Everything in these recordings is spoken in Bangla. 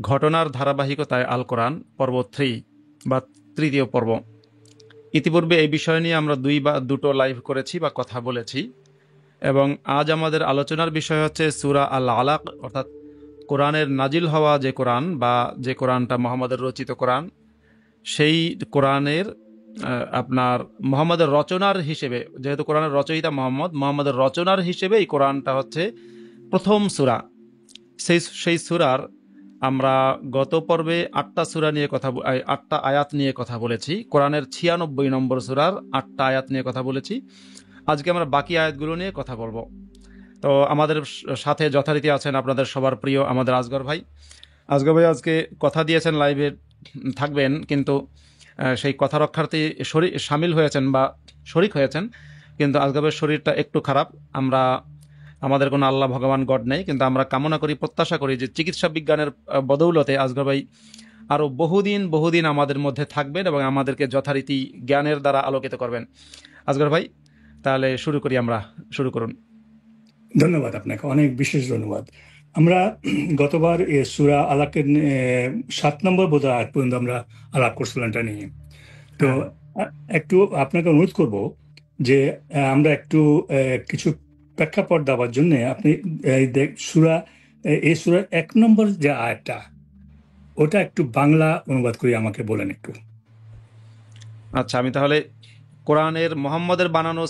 ঘটনার ধারাবাহিকতায় আল কোরআন পর্ব 3 বা তৃতীয় পর্ব। ইতিপূর্বে এই বিষয় নিয়ে আমরা দুটো লাইভ করেছি বা কথা বলেছি, এবং আজ আমাদের আলোচনার বিষয় হচ্ছে সূরা আল আলাক, অর্থাৎ কোরআনের নাজিল হওয়া যে কোরআন বা যে কোরআনটা মোহাম্মদের রচিত কোরআন, সেই কোরআনের আপনার মোহাম্মদের রচনার হিসেবে, যেহেতু কোরআনের রচয়িতা মোহাম্মদের রচনার হিসেবে এই কোরআনটা হচ্ছে প্রথম সূরা। সেই সূরার আমরা গত পর্বে 8টা সূরা নিয়ে 8টা আয়াত নিয়ে কথা বলেছি। কোরআনের 96 নম্বর সূরার 8টা আয়াত নিয়ে কথা বলেছি। আজকে আমরা বাকি আয়াতগুলো নিয়ে কথা বলবো। তো আমাদের সাথে যথারীতি আছেন আপনাদের সবার প্রিয় আমাদের আসগর ভাই। আসগর ভাই আজকে কথা দিয়েছেন লাইভে থাকবেন, কিন্তু সেই কথা রক্ষার্থে সামিল হয়েছেন বা শরিক হয়েছেন, কিন্তু আসগর ভাইয়ের শরীরটা একটু খারাপ। আমাদের কোনো আল্লাহ ভগবান গড নেই, কিন্তু আমরা কামনা করি, প্রত্যাশা করি যে চিকিৎসা বিজ্ঞানের বদৌলতে আসগর ভাই আরও বহুদিন আমাদের মধ্যে থাকবেন এবং আমাদেরকে যথারীতি জ্ঞানের দ্বারা আলোকিত করবেন। আসগর ভাই, তাহলে শুরু করুন। ধন্যবাদ আপনাকে, অনেক বিশেষ ধন্যবাদ। আমরা গতবার সূরা আলাকের 7 নম্বর বোধহয় আয়াত পর্যন্ত আমরা আলাপ করছিলাম এটা নিয়ে। তো একটু আপনাকে অনুরোধ করব যে আমরা একটু কিছু প্রেক্ষাপট দেওয়ার জন্য আপনি এই সূরার 1 নম্বর যে আয়াতটা, ওটা একটু বাংলা অনুবাদ করে আমাকে বলেন একটু। আচ্ছা, আমি তাহলে কোরআনের মোহাম্মদের বানানো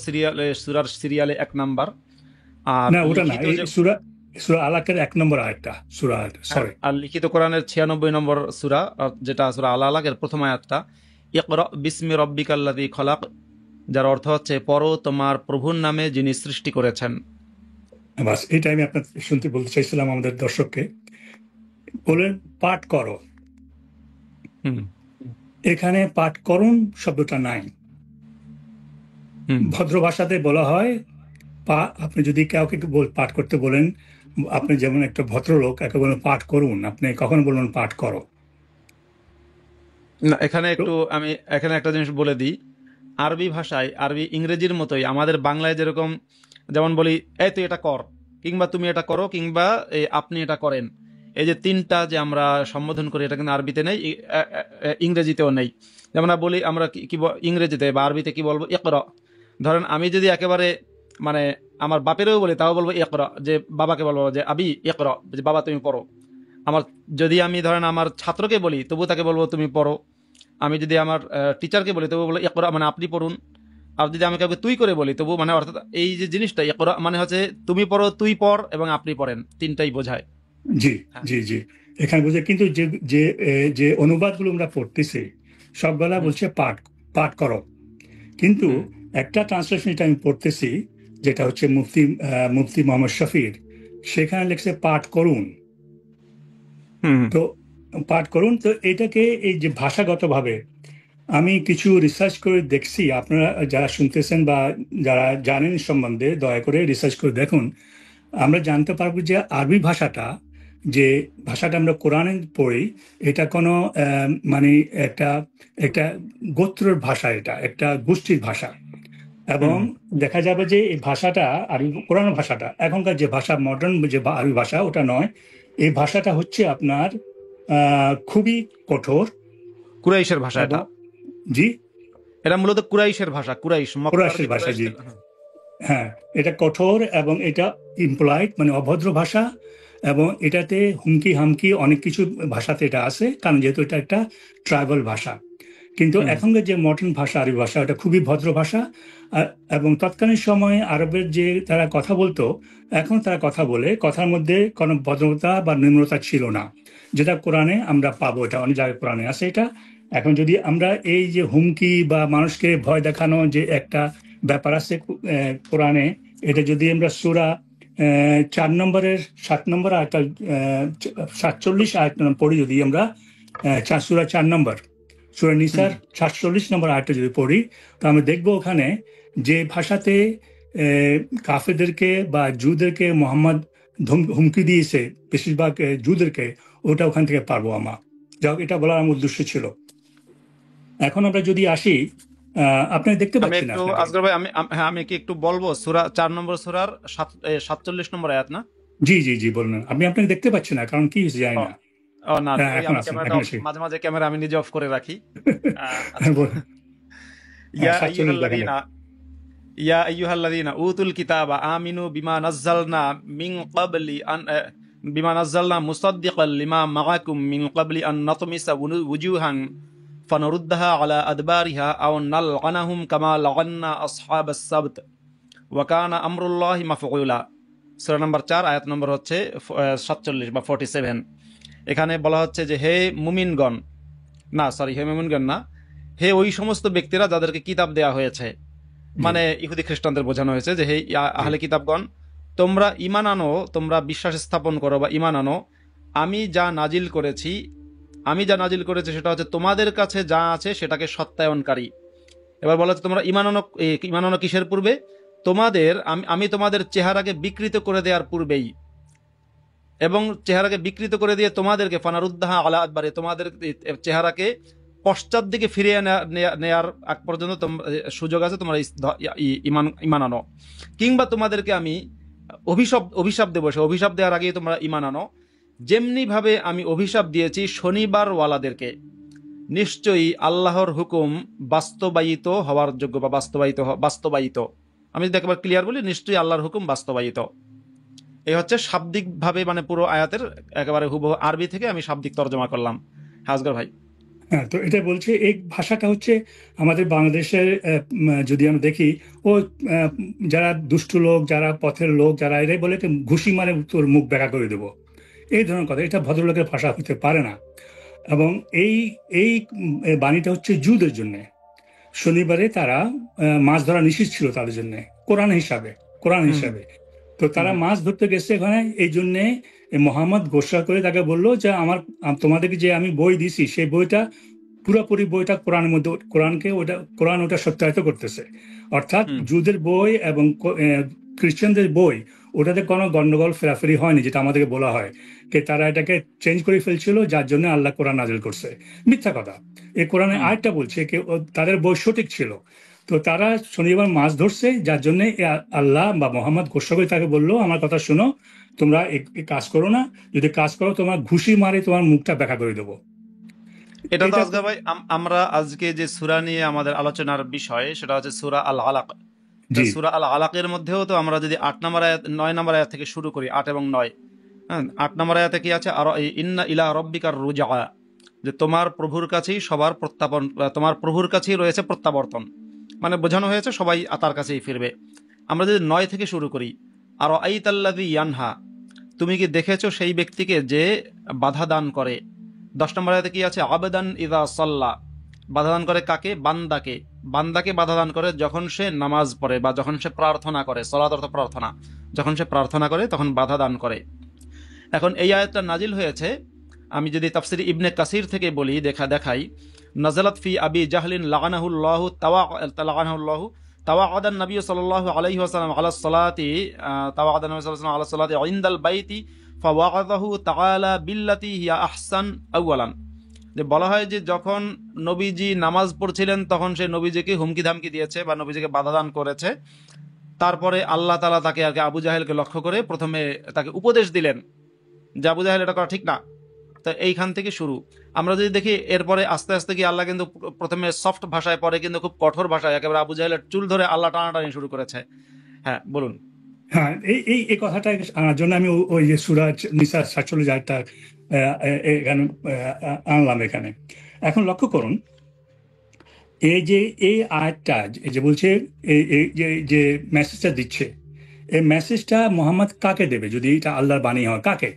সূরার সিরিয়ালে 1 নাম্বার, আর না ওটা না, এই সূরা আলাকের 1 নম্বর আয়াতটা, সরি, আর লিখিত কোরআনের 96 নম্বর সূরা, যেটা সূরা আল আলাকের প্রথম আয়াতটা, ইকরা বিসমি রব্বিকাল্লাযী খলাক, যার অর্থ হচ্ছে পড়ো তোমার প্রভুর নামে যিনি সৃষ্টি করেছেন। বাস এইটা আমি আপনার শুনতে বলতে চাইছিলাম আমাদের দর্শককে। বলেন পাঠ করো, এখানে পাঠ করুন শব্দটা নাই। ভদ্র ভাষাতে বলা হয় আপনি যদি কাউকে পাঠ করতে বলেন, আপনি যেমন একটা ভদ্রলোক, একে বলেন পাঠ করুন, আপনি কখন বলবেন পাঠ করো না। এখানে একটা জিনিস বলে দিই। আরবি ভাষায়, ইংরেজির মতোই আমাদের বাংলায় যেরকম যেমন বলি এই তুই এটা কর, কিংবা তুমি এটা করো, কিংবা আপনি এটা করেন, এই যে 3টা যে আমরা সম্বোধন করি, এটা কিন্তু আরবিতে নেই, ইংরেজিতেও নেই। যেমন বলি আমরা কি ইংরেজিতে বা আরবিতে কি বলবো, ইকরা। ধরেন আমি যদি একেবারে মানে আমার বাপেরও বলি, তাও বলবো ইকরা, যে বাবাকে বলবো যে আবি ইকরা, যে বাবা তুমি পড়ো। যদি আমি ধরেন আমার ছাত্রকে বলি, তবু তাকে বলবো তুমি পড়ো। আমি যদি আমার টিচারকে বলি, তবু বলো ইকরা, মানে আপনি পড়ুন। আর যদি আমি কাউকে তুই করে বলি, তবু মানে অর্থাৎ এই যে জিনিসটা ইকরা মানে হচ্ছে তুমি পড়ো, তুই পড় এবং আপনি পড়েন, 3টাই বোঝায়। জি জি জি, এখানে বুঝে। কিন্তু যে অনুবাদগুলো আমরা পড়তেছি সবগুলা বলছে পাঠ করো, কিন্তু একটা ট্রান্সলেশন এটা আমি পড়তেছি, যেটা হচ্ছে মুফতি মোহাম্মদ শফির, সেখানে লিখছে পাঠ করুন। তো পাঠ করুন, তো এটাকে এই যে ভাষাগতভাবে আমি কিছু রিসার্চ করে দেখছি, আপনারা যারা শুনতেছেন বা যারা জানেন সম্বন্ধে দয়া করে রিসার্চ করে দেখুন। আমরা জানতে পারবো যে আরবি ভাষাটা, যে ভাষাটা আমরা কোরআনে পড়ি, এটা কোনো মানে একটা গোত্রের ভাষা, এটা একটা গোষ্ঠীর ভাষা। এবং দেখা যাবে যে এই ভাষাটা, আরবি কোরআন ভাষাটা, এখনকার যে ভাষা, মডার্ন যে আরবি ভাষা, ওটা নয়। এই ভাষাটা হচ্ছে আপনার খুবই কঠোর, কুরাইশের ভাষা এটা। জি, এটা মূলত কুরাইশের ভাষা, কুরাইশের ভাষা, জি হ্যাঁ। এটা কঠোর এবং এটা ইমপ্লয়েড, মানে অভদ্র ভাষা, এবং এটাতে হুমকি হামকি অনেক কিছু ভাষাতে এটা আছে, কারণ যেহেতু এটা একটা ট্রাইবাল ভাষা। কিন্তু এখনকার যে মডার্ন ভাষা, আরবি ভাষা, এটা খুবই ভদ্র ভাষা। এবং তৎকালীন সময়ে আরবের যে তারা কথা বলতো, এখন তারা কথা বলে, কথার মধ্যে কোনো ভদ্রতা বা নিম্নতা ছিল না, যেটা কোরআনে আমরা পাবো। এটা অনেক জায়গায় কোরআনে আছে এটা। এখন যদি আমরা এই যে হুমকি বা মানুষকে ভয় দেখানো যে একটা ব্যাপার আছে কোরআনে, এটা যদি আমরা সূরা 4 নম্বরের 7 নম্বর আয়াত 47 আয়াত পড়ি, যদি আমরা সূরা 4 নম্বর সূরা নিসার 47 নম্বর আয়াতটা যদি পড়ি, তো আমরা দেখবো ওখানে যে ভাষাতে কাফেরদেরকে বা জুদেরকে মোহাম্মদ হুমকি দিয়েছে, বেশিরভাগ জুদেরকে, ওটা ওখান থেকে পারবো আমরা। যাক, এটা বলার আমার উদ্দেশ্য ছিল। এখন আমরা যদি আসি, আপনি দেখতে পাচ্ছেন আসগর ভাই, আমি কি একটু বলবো সূরা 4 নম্বর সূরার 47 নম্বর আয়াত না? জি জি জি, বলুন। আপনি আপনাকে দেখতে পাচ্ছেন না, কারণ কি জানি না। ও না, হ্যাঁ, ওই এখন আমি আছেন, ক্যামেরাটা এখন এসে মাঝে মাঝে ক্যামেরা আমি নিজে অফ করে রাখি। আচ্ছা। ইয়া 47 দেখেন। আইয়ুহাল্লাযীনা ইয়া আইয়ুহাল্লাযীনা উতুল কিতাবা আমিনু বিমা নাযালনা মিন ক্বাবলি আন বিমা নাযালনা মুসাদ্দিকাল লিমা মাআকুম মিন ক্বাবলি আন নাতমিসা ওয়ুজুহান ফানারুদ্দাহা আলা আদবারিহা আও নালআনাহুম কামা লাআন্না আসহাবাস সাবত ওয়া কানা আমরুল্লাহি মাফউলা। সূরা নম্বর 4 আয়াত নম্বর হচ্ছে 47 বা 47। এখানে বলা হচ্ছে যে হে মুমিনগণ, না সরি, হে মুমিনগণ না, হে ওই সমস্ত ব্যক্তিরা যাদেরকে কিতাব দেয়া হয়েছে, জি মানে ইহুদি খ্রিস্টানদের বোঝানো হয়েছে যে হে জি আহলে কিতাবগণ, তোমরা ঈমান আনো, তোমরা বিশ্বাস স্থাপন করো বা ঈমান আনো আমি যা নাজিল করেছি। আমি যা নাজিল করেছি সেটা হচ্ছে তোমাদের কাছে যা আছে সেটাকে সত্যায়নকারী। এবার বলা হচ্ছে তোমরা ঈমান আনো কিসের পূর্বে? তোমাদের আমি তোমাদের চেহারাকে বিকৃত করে দেওয়ার পূর্বেই, এবং চেহারাকে বিকৃত করে দিয়ে তোমাদেরকে ফানারুদ্দাহা আলা আদবারে, তোমাদের চেহারাকে পশ্চাৎ দিকে ফিরিয়ে নেয়ার আগ পর্যন্ত সুযোগ আছে, তোমরা ঈমান আনো। কিংবা তোমাদেরকে আমি অভিশাপ দেবো, সে অভিশাপ দেওয়ার আগেই তোমরা ঈমান আনো। যেমনি ভাবে আমি অভিশাপ দিয়েছি শনিবার ওয়ালাদেরকে, নিশ্চয়ই আল্লাহর হুকুম বাস্তবায়িত হওয়ার যোগ্য বা বাস্তবায়িত। আমি যদি একবার ক্লিয়ার বলি, নিশ্চয়ই আল্লাহর হুকুম বাস্তবায়িত। এই হচ্ছে শাব্দিক ভাবে, মানে পুরো আয়াতের একেবারে হুবহু আরবি থেকে আমি শাব্দিক তর্জমা করলাম। হাজগর ভাই। হ্যাঁ, তো এটা বলছে এই ভাষাটা হচ্ছে আমাদের বাংলাদেশের যদি আমরা দেখি, ও যারা দুষ্টু লোক, যারা পথের লোক, যারা এরাই বলে কি ঘুষি মারে তোর মুখ ব্যাখ্যা করে দেবো, এই ধরনের কথা। এটা ভদ্রলোকের ভাষা হতে পারে না। এবং এই এই বাণীটা হচ্ছে জুদের জন্য। শনিবারে তারা মাছ ধরা নিষিদ্ধ ছিল তাদের জন্য, কোরআন হিসাবে, কোরআন হুম হিসাবে। তো তারা হুম মাছ ধরতে গেছে ওখানে, এই জন্যে মোহাম্মদ ঘোষণা করে তাকে বললো যে তোমাদেরকে যে আমি বই দিছি সেই বইটা পুরোপুরি বইটা কোরআনের মধ্যে, কোরআন ওটা সত্যায়িত করতেছে। অর্থাৎ হুম জুদের বই এবং খ্রিস্টানদের বই, ওটাতে কোনো গন্ডগোল ফেরাফেরি হয়নি, যেটা আমাদেরকে বলা হয় যে তারা এটাকে চেঞ্জ করে ফেলছিল, যার জন্য আল্লাহ কোরআন নাজিল করছে। মিথ্যা কথা। এই কোরআনে হুম আরেকটা বলছে যে তাদের বই সঠিক ছিল। তো তারা শনিবার মাছ ধরছে, যার জন্য আল্লাহ বা মোহাম্মদ ঘোষণা করে তাকে বললো আমার কথা শুনো, তোমরা কাজ করো না, যদি কাজ করো তোমার ঘুষি মারে তোমার মুখটা ব্যাখ্যা করে দেবো। এটা তো এটা আজকে ভাই আমরা আজকে যে সূরা নিয়ে আমাদের আলোচনার বিষয় সেটা হচ্ছে সূরা আল আলাক। জি সূরা আল আলাকের মধ্যেও তো আমরা যদি 8 নম্বর আয়াত 9 নম্বর আয়াত থেকে শুরু করি, 8 এবং 9। হ্যাঁ, 8 নম্বর আয়াতে কি আছে? আর ইন্না ইলা রব্বিকার রুজা, যে তোমার প্রভুর কাছেই সবার প্রত্যাবর্তন, তোমার প্রভুর কাছেই রয়েছে প্রত্যাবর্তন। মানে বোঝানো হয়েছে সবাই তার কাছেই ফিরবে। আমরা যদি 9 থেকে শুরু করি, আর আইতাল্লাযী ইয়ানহা, তুমি কি দেখেছো সেই ব্যক্তিকে যে বাধা দান করে। 10 নম্বর আয়াতে কি আছে? আবেদান ইদা সাল্লা, বাধা দান করে কাকে? বান্দাকে। বান্দাকে বাধা দান করে যখন সে নামাজ পড়ে বা যখন সে প্রার্থনা করে। সলাত অর্থ প্রার্থনা। যখন সে প্রার্থনা করে তখন বাধা দান করে। এখন এই আয়াতটা নাজিল হয়েছে, আমি যদি তাফসির ইবনে কাসির থেকে বলি, দেখাই নাজালাত ফি আবি জাহলিন লাগানাহুল্লাহু লাগানাহুল্লাহু তাওয়াআদান নবী সাল্লাল্লাহু আলাইহি ওয়াসাল্লাম আলা সালাতি তাওয়াআদান নবী সাল্লাল্লাহু আলাইহি ওয়াসাল্লাম আলা সালাতি ইনদাল বাইতি ফাওয়াআযাহু তাআলা বিল্লাতি হিয়া আহসান আওয়ালান। যে বলা হয় যে যখন নবীজি নামাজ পড়ছিলেন তখন সে নবীজিকে হুমকি ধামকি দিয়েছে বা নবীজিকে বাধা দান করেছে। তারপরে আল্লাহ তাআলা তাকে আর কি আবু জাহেলকে লক্ষ্য করে প্রথমে তাকে উপদেশ দিলেন যে আবু জাহেল এটা করা ঠিক না। তো এইখান থেকে শুরু। আমরা যদি দেখি এরপরে আস্তে আস্তে কি আল্লাহ কিন্তু প্রথমে সফট ভাষায়, পরে কিন্তু খুব কঠোর ভাষায় একেবারে আবু জাহেলের চুল ধরে আল্লাহ টানাটানি শুরু করেছে। হ্যাঁ বলুন। হ্যাঁ, এই কথাটা আনার জন্য আমি ওই যে সূরা নিসা 47 আয়াতটা এখানে আনলাম এখানে। এখন লক্ষ্য করুন, এই আয়াতটা যে বলছে, এই যে মেসেজটা দিচ্ছে, এই মেসেজটা মোহাম্মদ কাকে দেবে যদি এটা আল্লাহর বাণী হয়? কাকে?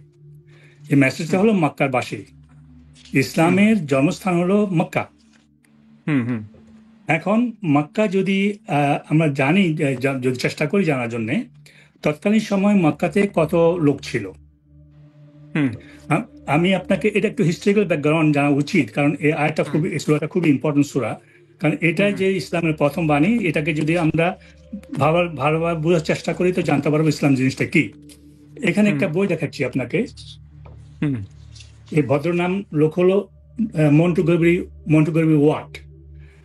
এই মেসেজটা হুম হলো মক্কার বাসী। হুম ইসলামের জন্মস্থান হলো মক্কা। হুম হুম এখন মক্কা যদি আমরা জানি, যদি চেষ্টা করি জানার জন্য, তৎকালীন সময় মক্কাতে কত লোক ছিল। হুম আমি আপনাকে এটা একটু হিস্ট্রিক্যাল ব্যাকগ্রাউন্ড জানা উচিত, কারণ এই আয়টা হুম খুবই, সূরাটা খুবই ইম্পর্টেন্ট সূরা। কারণ এটাই হুম যে ইসলামের প্রথম বাণী, এটাকে যদি আমরা ভালোভাবে বোঝার চেষ্টা করি তো জানতে পারবো ইসলাম জিনিসটা কি। এখানে হুম একটা বই দেখাচ্ছি আপনাকে। হুম এই ভদ্র নাম লোক হলো মন্টু গরবি ওয়াট।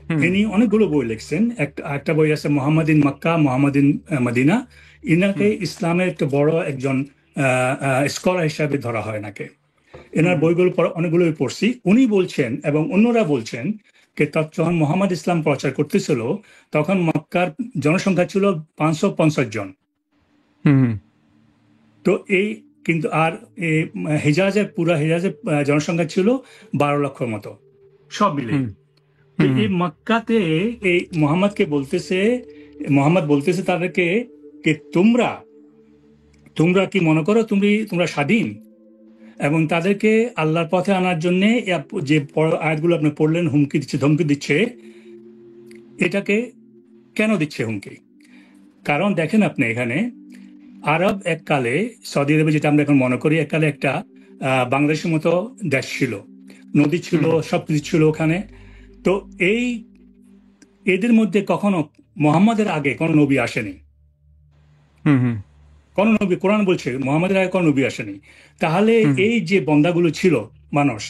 হুম ইনি অনেকগুলো বই লিখছেন। একটা বই আছে মোহাম্মদিন মক্কা, মোহাম্মদিন মদিনা। ইনাকে হুম ইসলামের একটা বড় একজন স্কলার হিসাবে ধরা হয় নাকে। এনার বইগুলো অনেকগুলোই পড়ছি। উনি বলছেন এবং অন্যরা বলছেন যে যখন মোহাম্মদ ইসলাম প্রচার করতেছিল তখন মক্কার জনসংখ্যা ছিল 550 জন। হুম তো এই কিন্তু আর পুরা হিজাজের জনসংখ্যা ছিল 12 লক্ষর মতো সব মিলে। হুম তো হুম এই মক্কাতে এই মোহাম্মদ বলতেছে তাদেরকে যে তোমরা তোমরা কি মনে করো তোমরা স্বাধীন? এবং তাদেরকে আল্লাহর পথে আনার জন্য যে আয়াতগুলো আপনি পড়লেন ধমকি দিচ্ছে, এটাকে কেন দিচ্ছে হুমকি? কারণ দেখেন আপনি এখানে আরব এককালে, সৌদি আরবে যেটা আমরা এখন মনে করি, এককালে একটা বাংলাদেশের মতো দেশ ছিল, নদী ছিল, হুম সবকিছু ছিল ওখানে। তো এই এদের মধ্যে কখনো মোহাম্মদের আগে কোনো নবী আসেনি। হুম হুম কোন নবী, কোরআন বলছে মোহাম্মদের আগে কোন নবী আসেনি। তাহলে হুম এই যে বন্দাগুলো ছিল মানুষ,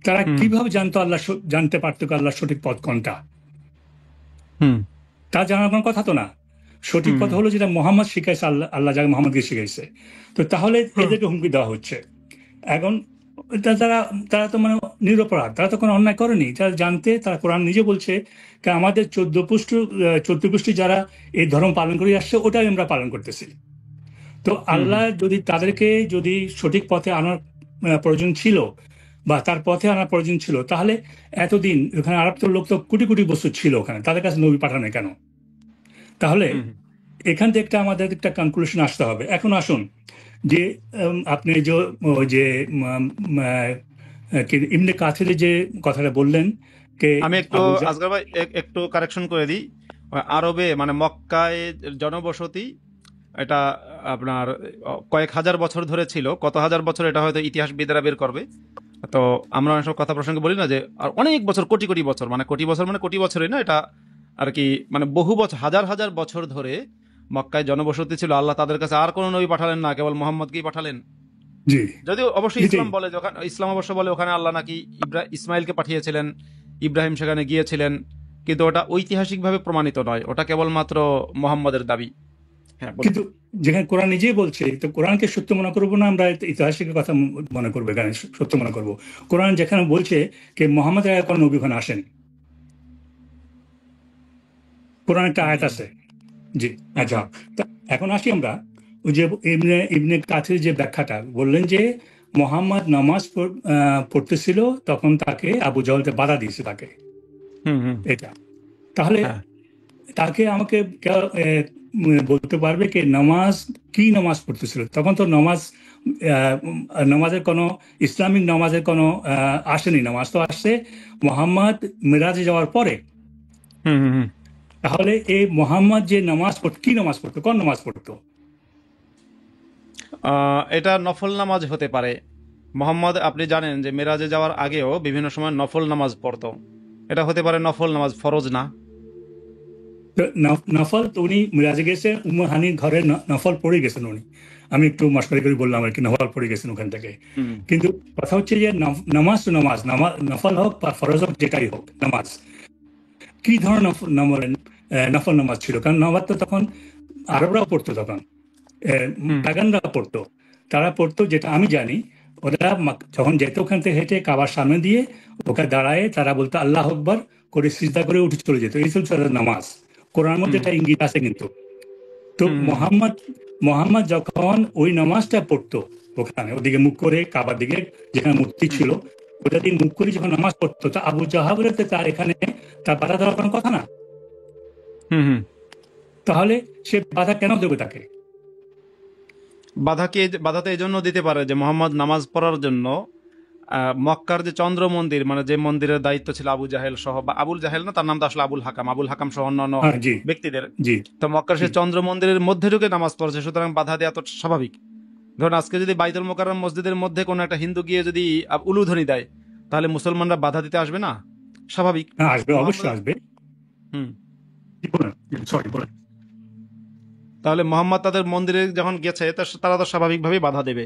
তারা হুম কিভাবে জানতে পারতো আল্লাহর সঠিক পথ কোনটা? হুম তা জানার কোনো কথা তো না। সঠিক হুম পথ হলো যেটা মোহাম্মদ শিখাইছে, আল্লাহ যাকে মোহাম্মদকে শিখাইছে। তো তাহলে হুম এদেরকে হুমকি দেওয়া হচ্ছে এখন। তারা তারা তো মানে নিরপরাধ, তারা তো কোনো অন্যায় করেনি। তারা তারা কোরআন নিজে বলছে আমাদের 14 গোষ্ঠী যারা এই ধর্ম পালন করে আসছে ওটাই আমরা পালন করতেছি। তো হুম আল্লাহ যদি তাদেরকে সঠিক পথে আনার প্রয়োজন ছিল বা তার পথে আনার প্রয়োজন ছিল, তাহলে এতদিন ওখানে আরব তো লোক তো কোটি কোটি বছর ছিল ওখানে, তাদের কাছে নবী পাঠানো কেন? তাহলে হুম এখান থেকে আমাদের একটা কনক্লুশন আসতে হবে। এখন আসুন যে আপনি যে ওই যে ইবনে কাথিরের যে কথাটা বললেন কে আমি একটু আবু জা আজগর ভাই একটু কারেকশন করে দিই। আরবে মানে মক্কায় জনবসতি এটা আপনার কয়েক হাজার বছর ধরে ছিল। কত হাজার বছর এটা হয়তো ইতিহাসবিদরা বের করবে। তো আমরা অনেক সময় কথা প্রসঙ্গে বলি না যে আর অনেক বছর, কোটি কোটি বছর, মানে কোটি বছর মানে কোটি বছরই না, এটা আর কি মানে বহু বছর, হাজার হাজার বছর ধরে মক্কায় জনবসতি ছিল। আল্লাহ তাদের কাছে আর কোনো নবী পাঠালেন না, কেবল মোহাম্মদকেই পাঠালেন। জি, যদিও অবশ্যই এটাই। ইসলাম অবশ্য বলে ওখানে আল্লাহ নাকি ইসমাইলকে পাঠিয়েছিলেন, ইব্রাহিম সেখানে গিয়েছিলেন, কিন্তু ওটা ঐতিহাসিকভাবে প্রমাণিত নয়, ওটা কেবলমাত্র মোহাম্মদের দাবি। হ্যাঁ বলুন। কিন্তু যেখানে কোরআন নিজেই বলছে, তো কোরআনকে সত্য মনে করবো না আমরা ইতিহাসের কথা মনে করবো? এখানে সত্য মনে করবো। কোরআন যেখানে বলছে কোনো নবী ওখানে আসেনি, কোরআন একটা আয়াত হুম আছে। জি। হুম আচ্ছা, তা এখন আসি আমরা ওই যে ইবনে ইবনে কাথির যে ব্যাখ্যাটা বললেন যে মোহাম্মদ নামাজ পড়তেছিল, তখন তাকে আবু জাহল বাধা দিয়েছে তাকে, হুম হুম এটা। তাহলে হ্যাঁ। তাকে আমাকে কেউ বলতে পারবে কি নামাজ পড়তেছিল? তখন তো নামাজের কোনো ইসলামিক নামাজের কোনো আসেনি। নামাজ তো আসছে মোহাম্মদ মিরাজে যাওয়ার পরে। হুম হুম হুম তাহলে এই মোহাম্মদ যে কি নামাজ পড়তো, কোন নামাজ পড়তো? এটা নফল নামাজ হতে পারে। মোহাম্মদ, আপনি জানেন যে মেরাজে যাওয়ার আগেও বিভিন্ন সময় নফল নামাজ পড়তো। এটা হতে পারে নফল নামাজ, ফরজ না। তো নফল তো উনি মিরাজে গেছে, উম্মে হানির ঘরে নফল পড়ে গেছেন উনি। আমি একটু মশকরি করে বললাম আর কি, নফল পড়ে গেছেন ওখান থেকে। হুম কিন্তু কথা হচ্ছে যে নামাজ তো নামাজ, নফল হোক বা ফরজ হোক, যেটাই হোক নামাজ কি ধরনের নফল নামাজ ছিল? কারণ নামাজ তো তখন আরবরাও পড়তো, তখন হুম পাগানরা পড়তো। তারা পড়তো, যেটা আমি জানি, ওরা যখন যেত ওখান থেকে হেঁটে কাবার সামনে দিয়ে ওখানে দাঁড়ায় তারা বলতো আল্লাহ আকবার করে সিজদা করে উঠে চলে যেত। এই ছিল তাদের নামাজ। কোরআন মধ্যে হুম একটা ইঙ্গিত আছে কিন্তু। তো হুম হুম মোহাম্মদ যখন ওই নামাজটা পড়তো ওখানে ওদিকে মুখ করে কাবার দিকে, যেখানে মূর্তি হুম ছিল ওটা দিয়ে মুখ করে যখন নামাজ পড়তো, তা আবু জাহাবের তো তার এখানে তার বাধা দেওয়ার কোনো কথা না। হুম হুম। তাহলে সে বাধা কেন দেবে তাকে? বাধা তো এই জন্য দিতে পারে যে মোহাম্মদ নামাজ পড়ার জন্য মক্কার যে চন্দ্র মন্দির, মানে যে মন্দিরের দায়িত্ব ছিল আবু জাহেল সহ, বা আবুল জাহেল না, তার নাম তো আসলে আবুল হাকাম সহ অন্যান্য হ্যাঁ, জি, ব্যক্তিদের। জি, তো মক্কার জি। সেই চন্দ্র মন্দিরের মধ্যে ঢুকে নামাজ পড়ছে, সুতরাং বাধা দেওয়া তো স্বাভাবিক। ধরুন আজকে যদি বাইতুল মোকাররম মসজিদের মধ্যে কোনো একটা হিন্দু গিয়ে যদি উলুধ্বনি দেয়, তাহলে মুসলমানরা বাধা দিতে আসবে না? স্বাভাবিক। হ্যাঁ, আসবে, মোহাম্মদ, অবশ্যই আসবে। হুম, জি, বলেন। সরি, বলেন। তাহলে মোহাম্মদ তাদের মন্দিরে যখন গেছে তারা তো স্বাভাবিকভাবেই বাধা দেবে।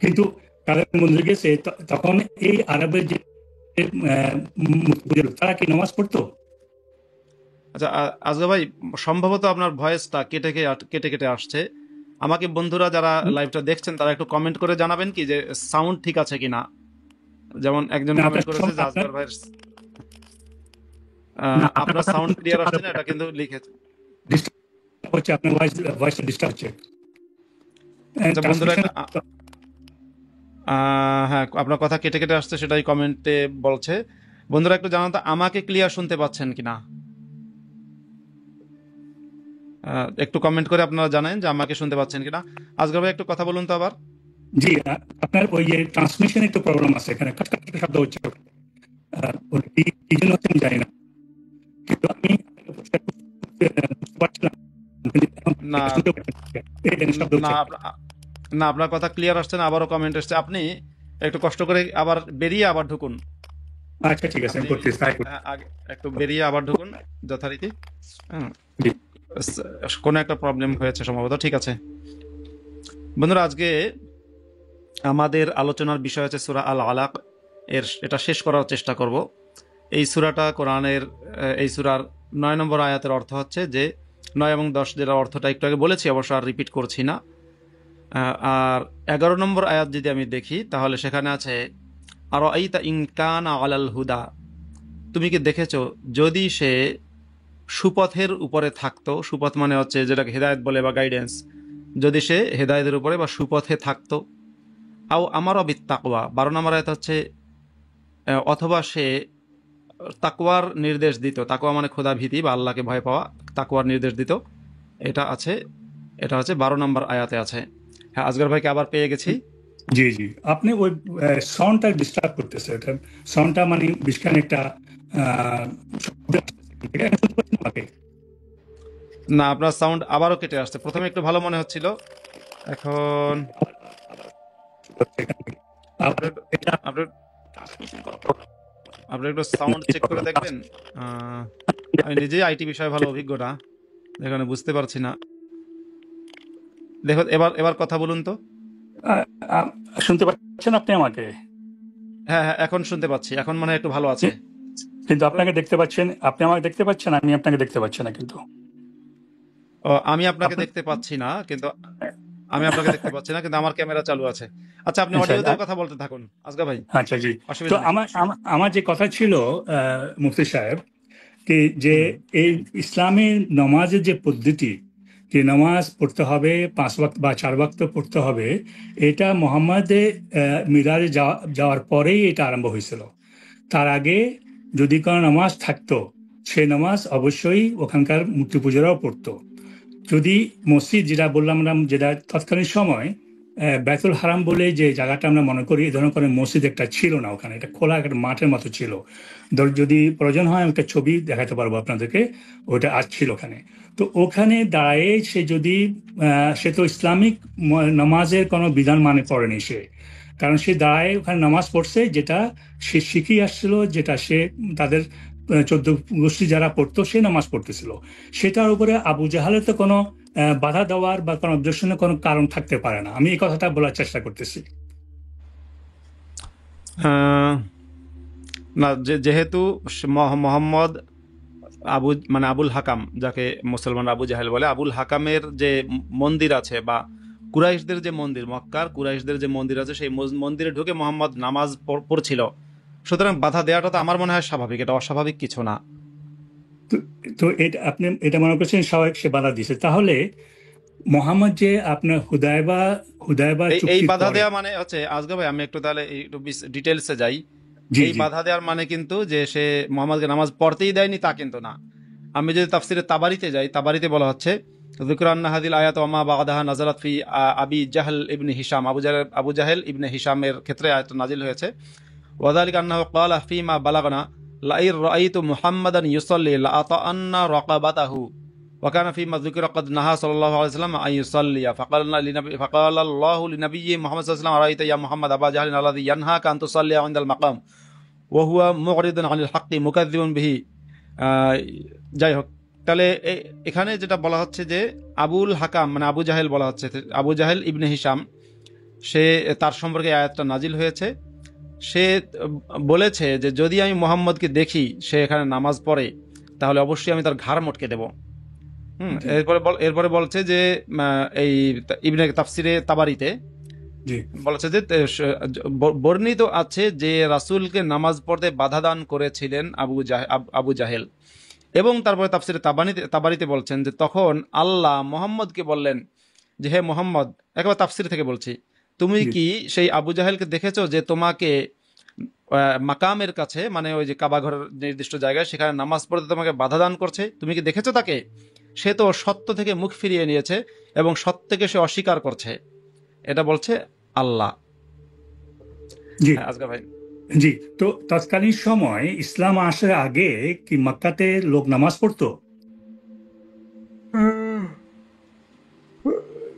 কিন্তু তারা মন্দিরে গেছে, তখন এই আরবের যে মূর্তি পূজার লোক, তারা কি নামাজ পড়তো? আচ্ছা আজগা ভাই, সম্ভবত আপনার ভয়েসটা কেটে কেটে আসছে। আমাকে বন্ধুরা যারা লাইভটা দেখছেন তারা একটু কমেন্ট করে জানাবেন কি যে সাউন্ড ঠিক আছে কিনা। যেমন একজন না, কমেন্ট করেছে যে আসগর ভাইয়ের আপনার কথা সাউন্ড ক্লিয়ার আসছে না, এটা কিন্তু লিখেছে। ডিস্টার্ব হচ্ছে, আপনার ভয়েসটা ডিস্টার্ব হচ্ছে। আচ্ছা বন্ধুরা, ট্রান্সমিশন হ্যাঁ আপনার কথা কেটে কেটে আসছে, সেটাই কমেন্টে বলছে। বন্ধুরা একটু জানান তো আমাকে ক্লিয়ার শুনতে পাচ্ছেন কিনা, একটু কমেন্ট করে আপনারা জানেন যে আমাকে শুনতে পাচ্ছেন কিনা। আসগর ভাই একটু কথা বলুন তো আবার। জি, আপনার ওই যে ট্রান্সমিশন একটু প্রবলেম আছে, এখানে কাট কাট শব্দ হচ্ছে। ওটা কি জন্য হচ্ছে আমি জানি না, কিন্তু আমি বুঝতে পারছিলাম, কিন্তু এখন না শুনতে পাচ্ছি না। এই জন্য শব্দ না হচ্ছে। না আপনার কথা ক্লিয়ার আসছে না, আবারও কমেন্ট আসছে। আপনি একটু কষ্ট করে আবার বেরিয়ে আবার ঢুকুন। আচ্ছা ঠিক আছে, আমি আপনি করতেছি, তাই করছি। আগে একটু বেরিয়ে আবার ঢুকুন যথারীতি। হ্যাঁ, জি কোনো একটা প্রবলেম হয়েছে সম্ভবত। ঠিক আছে বন্ধুরা, আজকে আমাদের আলোচনার বিষয় হচ্ছে সূরা আল আলাক। এটা শেষ করার চেষ্টা করব। এই সূরাটা কোরআনের, এই সূরার 9 নম্বর আয়াতের অর্থ হচ্ছে যে 9 এবং 10, যেটা অর্থটা একটু আগে বলেছি, অবশ্য আর রিপিট করছি না। আর 11 নম্বর আয়াত যদি আমি দেখি তাহলে সেখানে আছে আর আইতা ইনকানা আলাল হুদা, তুমি কি দেখেছো যদি সে সুপথের উপরে থাকতো। সুপথ মানে হচ্ছে যেটাকে হেদায়েত বলে বা গাইডেন্স, যদি সে হেদায়েতের উপরে বা সুপথে থাকতো। আও আমার অবিত তাকওয়া, 12 নম্বর আয়াত হচ্ছে অথবা সে তাকওয়ার নির্দেশ দিত। তাকওয়া মানে খোদা ভীতি বা আল্লাহকে ভয় পাওয়া, তাকওয়ার নির্দেশ দিত। এটা আছে, এটা হচ্ছে 12 নম্বর আয়াতে আছে। হ্যাঁ আসগর ভাইকে আবার পেয়ে গেছি। জি জি, আপনি ওই সাউন্ডটা ডিস্টার্ব করতেছে। এটা সাউন্ডটা মানে বিশখান একটা শব্দ আসতেছে। এটা এখন শুনতে পাচ্ছেন আমাকে? না আপনার সাউন্ড আবারও কেটে আসছে। প্রথমে একটু ভালো মনে হচ্ছিল, এখন আপনি আবার এটা আপনি ট্রান্সমিশন করা problem। আপনি একটু সাউন্ড চেক করে দেখবেন। আমি নিজেই আইটি বিষয়ে ভালো অভিজ্ঞ না, এখানে বুঝতে পারছি না। দেখো এবার এবার কথা বলুন তো। আহ, আহ, শুনতে পাচ্ছেন আপনি আমাকে? হ্যাঁ হ্যাঁ এখন শুনতে পাচ্ছি, এখন মনে হয় একটু ভালো আছে। কিন্তু আপনাকে দেখতে পাচ্ছেন, আপনি আমাকে দেখতে পাচ্ছেন, আমি আপনাকে দেখতে পাচ্ছি না কিন্তু। আমি আপনাকে আপনি দেখতে পাচ্ছি না কিন্তু, আমি আপনাকে দেখতে পাচ্ছি না কিন্তু আমার ক্যামেরা চালু আছে। আচ্ছা আপনি আচ্ছা অডিওতেও কথা বলতে থাকুন আসগা ভাই, আচ্ছা জি। তো অসুবিধা নেই। আমার আমার আমার যে কথা ছিল, মুফতি সাহেব, যে হুম এই ইসলামের নমাজের যে পদ্ধতি, যে নামাজ পড়তে হবে 5 ওয়াক্ত বা 4 ওয়াক্ত পড়তে হবে, এটা মোহাম্মদে মিরাজে যাওয়ার পরেই এটা আরম্ভ হয়েছিল। তার আগে যদি কোনো নামাজ থাকতো, সে নামাজ অবশ্যই ওখানকার মূর্তি পূজারাও পড়তো। যদি মসজিদ, যেটা বললাম আমরা, যেটা তৎকালীন সময় বেতুল হারাম বলে যে জায়গাটা আমরা মনে করি, এই ধরনের কোনো মসজিদ একটা ছিল না ওখানে, এটা খোলা একটা মাঠের মতো ছিল। যদি প্রয়োজন হয় আমি একটা ছবি দেখাতে পারবো আপনাদেরকে, ওটা আজ ছিল ওখানে। তো ওখানে দাঁড়িয়ে সে যদি সে তো ইসলামিক নামাজের কোনো বিধান মানে পড়েনি সে, কারণ সে দাঁড়ায় ওখানে নামাজ পড়ছে, যেটা সে শিখিয়ে আসছিল, যেটা সে তাদের 14 গোষ্ঠী যারা পড়তো সে নামাজ পড়তেছিল। সেটার উপরে আবু জাহালের তো কোনো বাধা দেওয়ার বা কোনো অবজেকশনের কোনো কারণ থাকতে পারে না। আমি এই কথাটা বলার চেষ্টা করতেছি। আহ, না যেহেতু মোহাম্মদ মানে আবুল হাকাম, যাকে মুসলমান আবু জাহেল বলে, আবুল হাকামের যে মন্দির আছে বা কুরাইশদের যে মন্দির, মক্কার কুরাইশদের যে মন্দির আছে, সেই মন্দিরে ঢুকে মোহাম্মদ নামাজ পড়ছিল। সুতরাং বাধা দেওয়াটা তো আমার মনে হয় স্বাভাবিক, এটা অস্বাভাবিক কিছু না। তো তো এটা আপনি এটা মনে করছেন স্বাভাবিক, সে বাধা দিছে, তাহলে মোহাম্মদ যে আপনার হুদায়বা এই এই চুক্তির বাধা পরে। দেওয়া মানে হচ্ছে আজকে ভাই, আমি একটু তাহলে একটু ডিটেলসে যাই। জি এই জি বাধা দেওয়ার মানে কিন্তু যে সে মোহাম্মদকে নামাজ পড়তেই দেয়নি তা কিন্তু না। আমি যদি তাফসিরে তাবারিতে যাই, তাবারিতে বলা হচ্ছে যিকরু আন্না হাযিল আয়াত ওয়া মা বা'দাহা নাযালাত ফি আবি জাহল ইবনে হিশাম, আবু জাহেল ইবনে হিশামের ক্ষেত্রে আয়াত নাজিল হয়েছে। ওয়া যালিকা আন্নাহু ক্বালা ফীমা বালাগনা লাইর রাআইতু মুহাম্মাদান ইউসাল্লি লাআতাআন্না রাকাবাতাহু ওয়া কানা ফীমা যিকরা ক্বাদ নাহা সাল্লাল্লাহু আলাইহি ওয়াসাল্লাম আন ইউসাল্লিয়া ফাকালা আল্লাহু লিনাবিয়্যি মুহাম্মদ সাল্লাল্লাহু আলাইহি ওয়াসাল্লাম আরাইতা ইয়া মুহাম্মদ আবা জাহলিন আল্লাযী ইয়ানহাকা আন তুসাল্লিয়া ইনদাল মাকাম ওয়া হুয়া মু'রিদুন আনিল হাক্কি মুকাযযিবুন বিহি। আহ, যাই হোক, তাহলে এখানে যেটা বলা হচ্ছে যে আবুল হাকাম মানে আবু জাহেল বলা হচ্ছে, আবু জাহেল ইবনে হিশাম, সে তার সম্পর্কে আয়াতটা নাজিল হয়েছে। সে বলেছে যে যদি আমি মোহাম্মদকে দেখি সে এখানে নামাজ পড়ে তাহলে অবশ্যই আমি তার ঘাড় মটকে দেব। জি এরপরে বলছে যে এই ইবনে তাফসিরে তাবারিতে জি বলেছে যে বর্ণিত আছে যে রাসূলকে নামাজ পড়তে বাধা দান করেছিলেন আবু জাহেল। এবং তারপরে তাফসিরে তাবারিতে বলছেন যে তখন আল্লাহ মোহাম্মদকে বললেন যে হে মোহাম্মদ, একেবারে তাফসির থেকে বলছি, তুমি জি কি সেই আবু জাহেলকে দেখেছো যে তোমাকে মাকামের কাছে, মানে ওই যে কাবা ঘরের নির্দিষ্ট জায়গায়, সেখানে নামাজ পড়তে তোমাকে বাধা দান করছে? তুমি কি দেখেছো তাকে? সে তো সত্য থেকে মুখ ফিরিয়ে নিয়েছে এবং সত্যকে সে অস্বীকার করছে। এটা বলছে আল্লাহ। জি হ্যাঁ আজগর ভাই। জি। তো তৎকালীন সময় ইসলাম আসার আগে কি মক্কাতে লোক নামাজ পড়তো?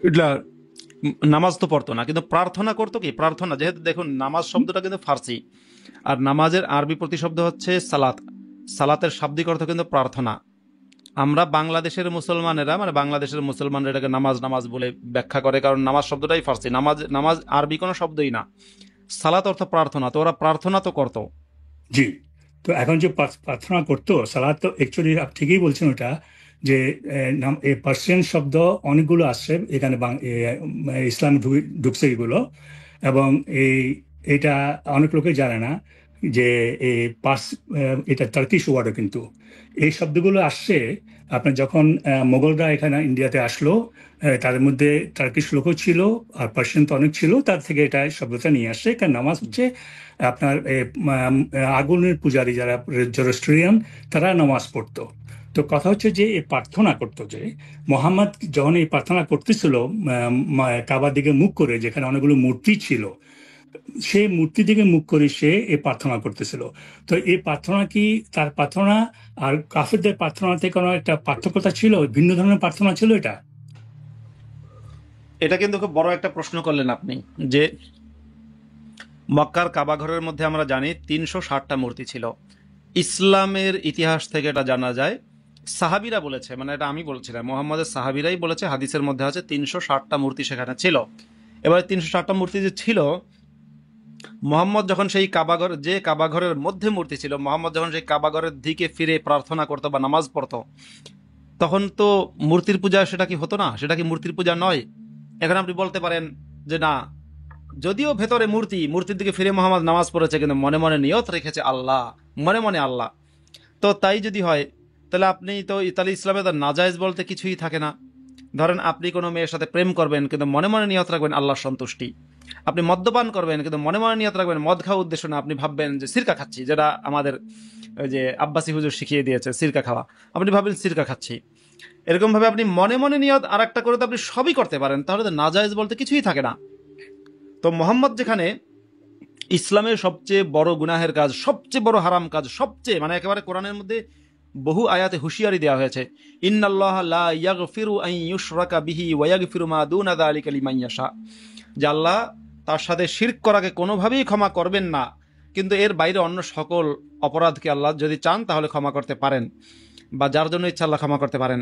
এটা নামাজ তো পড়তো না, কিন্তু প্রার্থনা করতো। কি প্রার্থনা? যেহেতু দেখুন নামাজ শব্দটা কিন্তু ফার্সি, আর নামাজের আরবি প্রতিশব্দ হচ্ছে সালাত। সালাতের শাব্দিক অর্থ কিন্তু প্রার্থনা। আমরা বাংলাদেশের মুসলমানেরা, মানে বাংলাদেশের মুসলমানরা এটাকে নামাজ নামাজ বলে ব্যাখ্যা করে, কারণ নামাজ শব্দটাই ফার্সি। নামাজ নামাজ আরবি কোনো শব্দই না। সালাত অর্থ প্রার্থনা, তো ওরা প্রার্থনা তো করতো। জি। তো এখন যে প্রার্থনা করতো, সালাত তো অ্যাকচুয়ালি আপনি ঠিকই বলছেন ওটা, যে এই পার্সিয়ান শব্দ অনেকগুলো আসছে এখানে ইসলাম ঢুকছে এগুলো। এবং এই এটা অনেক লোকে জানে না যে এই এটা টার্কিশ ওয়ার্ডও কিন্তু। এই শব্দগুলো আসছে আপনার যখন মোগলরা এখানে ইন্ডিয়াতে আসলো, তাদের মধ্যে টার্কিশ লোকও ছিল আর পার্সিয়ান তো অনেক ছিল, তার থেকে এটা শব্দটা নিয়ে আসছে। কারণ নামাজ হচ্ছে আপনার আগুনের পূজারী যারা জরস্ট্রিয়ান, তারা নামাজ পড়তো। তো কথা হচ্ছে যে এই প্রার্থনা করতো, যে মোহাম্মদ যখন এই প্রার্থনা করতেছিল কাবার দিকে মুখ করে, যেখানে অনেকগুলো মূর্তি ছিল, সে মূর্তি দিকে মুখ করে সে এই প্রার্থনা করতেছিল। তো এই প্রার্থনা কি তার প্রার্থনা আর কাফেরদের প্রার্থনাতে কোনো একটা পার্থক্যতা ছিল? ভিন্ন ধরনের প্রার্থনা ছিল এটা? এটা কিন্তু খুব বড় একটা প্রশ্ন করলেন আপনি, যে মক্কার কাবা ঘরের মধ্যে আমরা জানি 360টা মূর্তি ছিল। ইসলামের ইতিহাস থেকে এটা জানা যায়, সাহাবিরা বলেছে, মানে এটা আমি বলছিলাম, মোহাম্মদের সাহাবিরাই বলেছে, হাদিসের মধ্যে আছে 360টা মূর্তি সেখানে ছিল। এবারে 360টা মূর্তি যে ছিল, মোহাম্মদ যখন সেই কাবাঘর, যে কাবাঘরের মধ্যে মূর্তি ছিল, মোহাম্মদ যখন সেই কাবাঘরের দিকে ফিরে প্রার্থনা করতো বা নামাজ পড়তো, তখন তো মূর্তির পূজা সেটা কি হতো না? সেটা কি মূর্তির পূজা নয়? এখন আপনি বলতে পারেন যে না, যদিও ভেতরে মূর্তি, মূর্তির দিকে ফিরে মোহাম্মদ নামাজ পড়েছে, কিন্তু মনে মনে নিয়ত রেখেছে আল্লাহ, মনে মনে আল্লাহ। তো তাই যদি হয়, তাহলে আপনি তো, তাহলে ইসলামে তো নাজায়েজ বলতে কিছুই থাকে না। ধরেন আপনি কোনো মেয়ের সাথে প্রেম করবেন, কিন্তু মনে মনে নিয়ত রাখবেন আল্লাহর সন্তুষ্টি। আপনি মদ্যপান করবেন, কিন্তু মনে মনে নিয়ত রাখবেন মদ খাওয়ার উদ্দেশ্য না, আপনি ভাববেন যে সিরকা খাচ্ছি, যেটা আমাদের ওই যে আব্বাসি হুজুর শিখিয়ে দিয়েছে সিরকা খাওয়া, আপনি ভাববেন সিরকা খাচ্ছি। এরকম ভাবে আপনি মনে মনে নিয়ত আর একটা করে তো আপনি সবই করতে পারেন, তাহলে তো নাজায়েজ বলতে কিছুই থাকে না। তো মোহাম্মদ যেখানে ইসলামের সবচেয়ে বড় গুনাহের কাজ, সবচেয়ে বড় হারাম কাজ, সবচেয়ে, মানে একেবারে কোরআনের মধ্যে বহু আয়াতে হুঁশিয়ারি দেওয়া হয়েছে, ইন্নাল্লাহ লা ইয়াগফিরু আন ইউশরাকা বিহি ওয়া ইয়াগফিরু মা দুনা যালিকা লিমান ইয়াশা, যে আল্লাহ তার সাথে শিরক করাকে কোনোভাবেই ক্ষমা করবেন না, কিন্তু এর বাইরে অন্য সকল অপরাধকে আল্লাহ যদি চান তাহলে ক্ষমা করতে পারেন, বা যার জন্য ইচ্ছা আল্লাহ ক্ষমা করতে পারেন।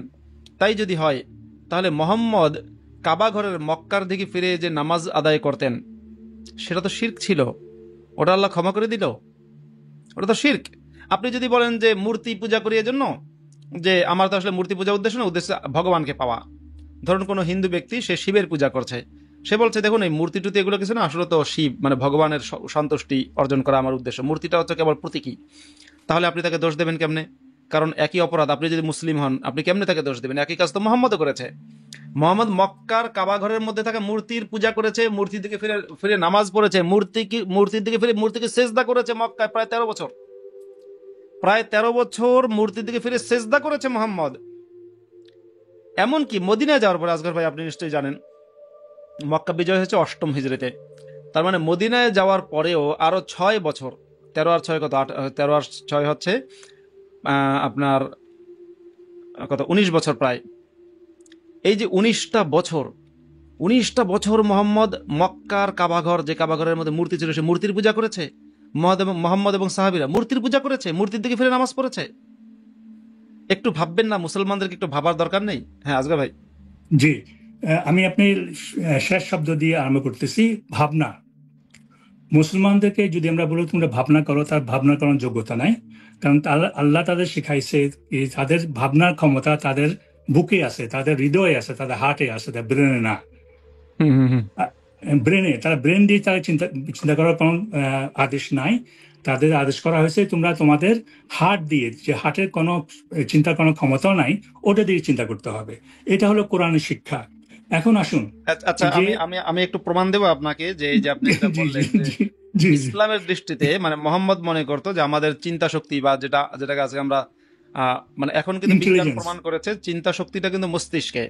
তাই যদি হয়, তাহলে মোহাম্মদ কাবা ঘরের মক্কার দিকে ফিরে যে নামাজ আদায় করতেন, সেটা তো শিরক ছিল, ওটা আল্লাহ ক্ষমা করে দিল? ওটা তো শিরক। আপনি যদি বলেন যে মূর্তি পূজা করি এজন্য, যে আমার তো আসলে মূর্তি পূজা উদ্দেশ্য না, উদ্দেশ্য ভগবানকে পাওয়া। ধরুন কোনো হিন্দু ব্যক্তি, সে শিবের পূজা করছে, সে বলছে দেখুন এই মূর্তি টুতি এগুলো কিছু না, আসলে তো শিব, মানে ভগবানের সন্তুষ্টি অর্জন করা আমার উদ্দেশ্য, মূর্তিটা হচ্ছে কেবল প্রতীকী। তাহলে আপনি তাকে দোষ দেবেন কেমনে? কারণ একই অপরাধ, আপনি যদি মুসলিম হন, আপনি কেমনে তাকে দোষ দেবেন? একই কাজ তো মোহাম্মদও করেছে। মোহাম্মদ মক্কার কাবা ঘরের মধ্যে থাকা মূর্তির পূজা করেছে, মূর্তির দিকে ফিরে ফিরে নামাজ পড়েছে, মূর্তির দিকে ফিরে মূর্তিকে সেজদা করেছে মক্কায় প্রায় 13 বছর। প্রায় 13 বছর মূর্তির দিকে ফিরে সেজদা করেছে মোহাম্মদ। এমনকি মদিনায় যাওয়ার পরে, আসগর ভাই আপনি নিশ্চয়ই জানেন, মক্কা বিজয় হয়েছে 8ম হিজরিতে। তার মানে মদিনায় যাওয়ার পরেও আরো 6 বছর, 13 আর 6 কত, 13 আর 6 হচ্ছে আপনার কত, 19 বছর প্রায়। এই যে 19টা বছর, 19টা বছর মোহাম্মদ মক্কার কাবাঘর, যে কাবাঘরের মধ্যে মূর্তি ছিল, সে মূর্তির পূজা করেছে। মোহাম্মদ এবং সাহাবিরা মূর্তির পূজা করেছে, মূর্তির দিকে ফিরে নামাজ পড়েছে। একটু ভাববেন না? মুসলমানদেরকে একটু ভাবার দরকার নেই? হ্যাঁ আজগর ভাই। জি। আমি আপনি শেষ শব্দ দিয়ে আরম্ভ করতেছি, ভাবনা। মুসলমানদেরকে যদি আমরা বলি তোমরা ভাবনা করো, তার ভাবনা করার যোগ্যতা নাই। কারণ আল্লাহ তাদের শিখাইছে, তাদের ভাবনার ক্ষমতা তাদের বুকে আছে, তাদের হৃদয়ে আছে, তাদের হার্টে আছে, তাদের ব্রেনে না। হুম হুম হুম। ব্রেনে, তারা ব্রেন দিয়ে তারা চিন্তা চিন্তা করার কোনো আদেশ নাই। তাদের আদেশ করা হয়েছে তোমরা তোমাদের হার্ট দিয়ে, যে হার্টের কোনো চিন্তার কোনো ক্ষমতাও নাই, ওটা দিয়ে চিন্তা করতে হবে। এটা হলো কোরআনের শিক্ষা। এখন আসুন আচ্ছা, এই যে আমি আমি আমি একটু প্রমাণ দেবো আপনাকে যে এই যে আপনি যেটা জি জি বললেন যে জি জি জি ইসলামের দৃষ্টিতে মানে মোহাম্মদ মনে করতো যে আমাদের চিন্তা শক্তি বা যেটাকে আজকে আমরা মানে এখন কিন্তু বিজ্ঞান ইন্টেলিজেন্স। প্রমাণ করেছে চিন্তা শক্তিটা কিন্তু মস্তিষ্কে,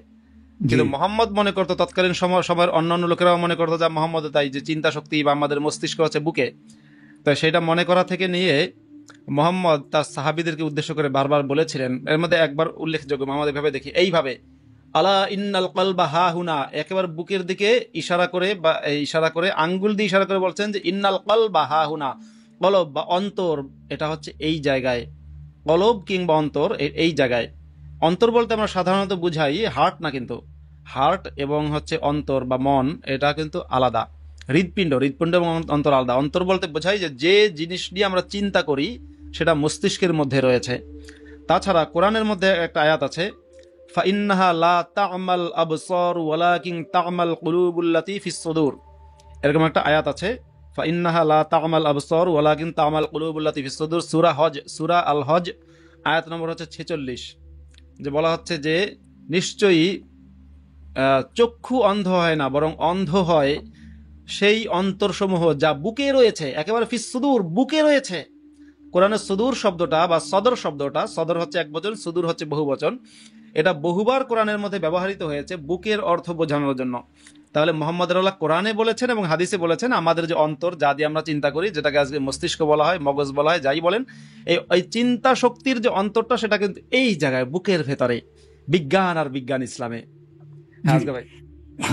জি কিন্তু মোহাম্মদ মনে করতো তৎকালীন সময়ের অন্যান্য লোকেরাও মনে করতো যে মোহাম্মদ তাই যে চিন্তা শক্তি বা আমাদের মস্তিষ্ক হচ্ছে বুকে। তো সেটা মনে করা থেকে নিয়ে মোহাম্মদ তার সাহাবীদেরকে উদ্দেশ্য করে বারবার বলেছিলেন, এর মধ্যে একবার উল্লেখযোগ্য আমাদের ভেবে দেখি এইভাবে, আলা ইন্নাল কলবা হা হুনা, একেবারে বুকের দিকে ইশারা করে বা ইশারা করে আঙ্গুল দিয়ে ইশারা করে বলছেন যে ইন্নাল কলবা হা হুনা, কলব বা অন্তর এটা হচ্ছে এই জায়গায়, কলব কিংবা অন্তর এই জায়গায়। অন্তর বলতে আমরা সাধারণত বুঝাই হার্ট না, কিন্তু হার্ট এবং হচ্ছে অন্তর বা মন এটা কিন্তু আলাদা। হৃৎপিণ্ড এবং অন্তর আলাদা। অন্তর বলতে বোঝাই যে যে জিনিস নিয়ে আমরা চিন্তা করি সেটা মস্তিষ্কের মধ্যে রয়েছে। তাছাড়া কোরআনের মধ্যে একটা আয়াত আছে, ফাইন্নাহা লা তা'মাল আবসার ওয়ালাকিন তা'মাল কুলুবুল্লাতী ফিস সুদূর, এরকম একটা আয়াত আছে, ফাইন্নাহা লা তা'মাল আবসার ওয়ালাকিন তা'মাল কুলুবুল্লাতী ফিস সুদূর, সূরা আল হজ আয়াত নম্বর হচ্ছে 46, যে বলা হচ্ছে যে নিশ্চয়ই চক্ষু অন্ধ হয় না, বরং অন্ধ হয় সেই অন্তরসমূহ যা বুকে রয়েছে, একেবারে ফিস সুদূর বুকে রয়েছে। কোরআনের সুদূর শব্দটা বা সদর শব্দটা, সদর হচ্ছে এক বচন, সুদূর হচ্ছে বহু বচন, এটা বহুবার কোরআনের মধ্যে ব্যবহৃত হয়েছে বুকের অর্থ বোঝানোর জন্য। তাহলে মোহাম্মদ রাল্লাহ কোরআনে বলেছেন এবং হাদিসে বলেছেন আমাদের যে অন্তর, যা দিয়ে আমরা চিন্তা করি, যেটাকে আজকে মস্তিষ্ক বলা হয়, মগজ বলা হয়, যাই বলেন, এই চিন্তা শক্তির যে অন্তরটা সেটা কিন্তু এই জায়গায় বুকের ভেতরে। বিজ্ঞান আর বিজ্ঞান ইসলামে। হ্যাঁ জি। আজকে ভাই।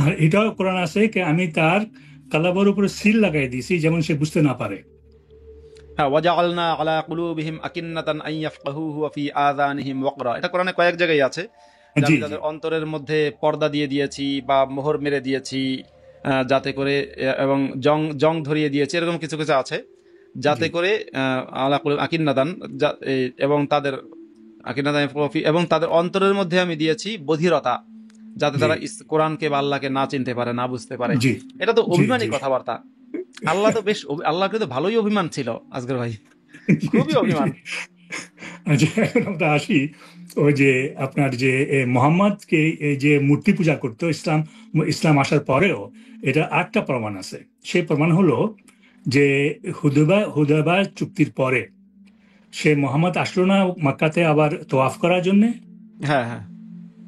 আর এটাও কোরআন আছে যে আমি তার কালাবার উপরে সিল লাগাই দিয়েছি যেমন সে বুঝতে না পারে। হ্যাঁ, ওয়াজআলনা আলা কুলুবিহিম আকিন্নাতান আন ইয়াফকাহুহু ওয়া ফি আযানিহিম ওয়াকরা, এটা কোরআনে কয়েক জায়গায় আছে যে জি আমি জি তাদের অন্তরের মধ্যে পর্দা দিয়ে দিয়েছি বা মোহর মেরে দিয়েছি, যাতে করে এবং জং জং ধরিয়ে দিয়েছি, এরকম কিছু কিছু আছে, জি যাতে করে আলা কুলুব আকিন্নাতান, এবং তাদের আকিন্নাতান এবং তাদের অন্তরের মধ্যে আমি দিয়েছি বধিরতা, যাতে জি তারা কোরআনকে বা আল্লাহকে না চিনতে পারে, না বুঝতে পারে। জি এটা তো জি অভিমানী জি কথাবার্তা। আল্লাহ তো বেশ আল্লাহ কিন্তু ভালোই অভিমান ছিল আজকের ভাই, জি খুবই জি অভিমান। আচ্ছা, এখন আমরা আসি ওই যে আপনার যে মোহাম্মদকে এই যে মূর্তি পূজা করতো ইসলাম, ইসলাম আসার পরেও এটা আটটা প্রমাণ আছে। সেই প্রমাণ হলো যে হুদায়বা চুক্তির পরে সে মোহাম্মদ আসলো না মক্কাতে আবার তোয়াফ করার জন্য। হ্যাঁ হ্যাঁ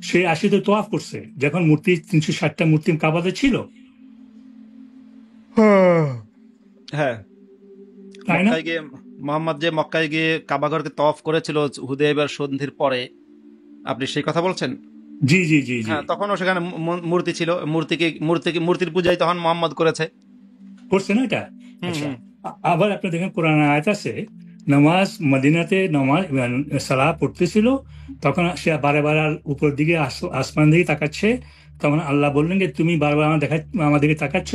সে আসিতে তোয়াফ করছে যখন মূর্তি 360টা মূর্তি কাবাতে ছিল, হ্যাঁ। তাই না? মক্কায় গিয়ে মোহাম্মদ যে মক্কায় গিয়ে কাবাঘরকে তওয়াফ করেছিল হুদায়বিয়ার সন্ধির পরে, আপনি সেই কথা বলছেন? জি জি জি জি হ্যাঁ, তখনও সেখানে মূর্তি ছিল, মূর্তির পূজাই তখন মোহাম্মদ করেছে। করছে না এটা? হুম আচ্ছা, হুম। আবার আপনি দেখেন কোরআন আয়াত আছে, নামাজ মদিনাতে নামাজ সালাহ পড়তেছিল, তখন সে বারে বারে উপর দিকে আসমান দিকে তাকাচ্ছে। তখন আল্লাহ বললেন যে তুমি বারবার আমার দিকে তাকাচ্ছ,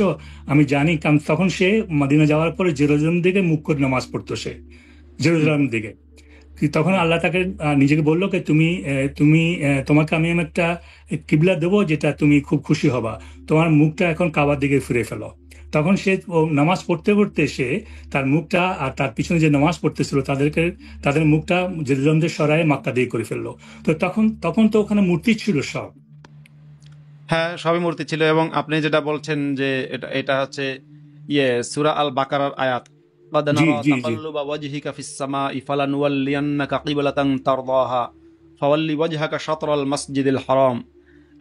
আমি জানি। কারণ তখন সে মদিনা যাওয়ার পরে জেরুজালেম দিকে মুখ করে নামাজ পড়তো, সে হুম জেরুজালেম দিকে। তখন হুম। আল্লাহ তাকে নিজেকে বললো যে তুমি তোমাকে আমি একটা কিবলা দেবো যেটা তুমি খুব খুশি হবা, তোমার মুখটা এখন কাবার দিকে ফিরে ফেলো। তখন সে নামাজ পড়তে পড়তে সে তার মুখটা আর তার পিছনে যে নামাজ পড়তেছিল তাদের মুখটা জেরুজালেমদের সরায় মক্কা দিয়ে করে ফেললো। তো তখন তখন তো ওখানে মূর্তি ছিল সব। হ্যাঁ, সবই মূর্তি ছিল। এবং আপনি যেটা বলছেন যে এটা এটা হচ্ছে সূরা আল বাকারার আয়াত, قد জি نرى জি জি تقلب وجهك في السماء فلنولينك قبلة ترضاها فولي وجهك شطر المسجد الحرام।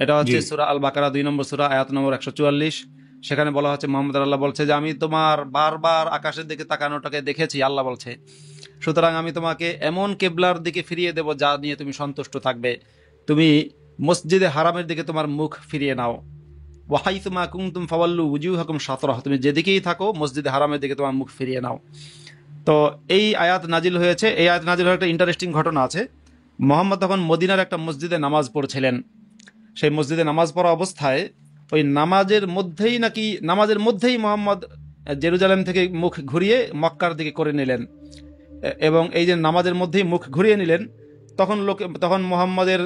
এটা জি হচ্ছে সূরা আল বাকারা 2 নম্বর সূরা আয়াত নম্বর 144। সেখানে বলা হচ্ছে মোহাম্মদ আল্লাহ বলছে যে আমি তোমার বারবার আকাশের দিকে তাকানোটাকে দেখেছি, আল্লাহ বলছে, সুতরাং আমি তোমাকে এমন কেবলার দিকে ফিরিয়ে দেব যা নিয়ে তুমি সন্তুষ্ট থাকবে। তুমি মসজিদে হারামের দিকে তোমার মুখ ফিরিয়ে নাও। ওয়াহাইতুমা কুনতুম ফাওয়াল্লু উজুহাকুম শাতরাহ, তুমি যেদিকেই থাকো মসজিদে হারামের দিকে তোমার মুখ ফিরিয়ে নাও। তো এই আয়াত নাজিল হয়েছে। এই আয়াত নাজিল হওয়ার একটা ইন্টারেস্টিং ঘটনা আছে। মোহাম্মদ তখন মদিনার একটা মসজিদে নামাজ পড়ছিলেন। সেই মসজিদে নামাজ পড়া অবস্থায় ওই নামাজের মধ্যেই মোহাম্মদ জেরুজালেম থেকে মুখ ঘুরিয়ে মক্কার দিকে করে নিলেন। এবং এই যে নামাজের মধ্যেই মুখ ঘুরিয়ে নিলেন, তখন মোহাম্মদের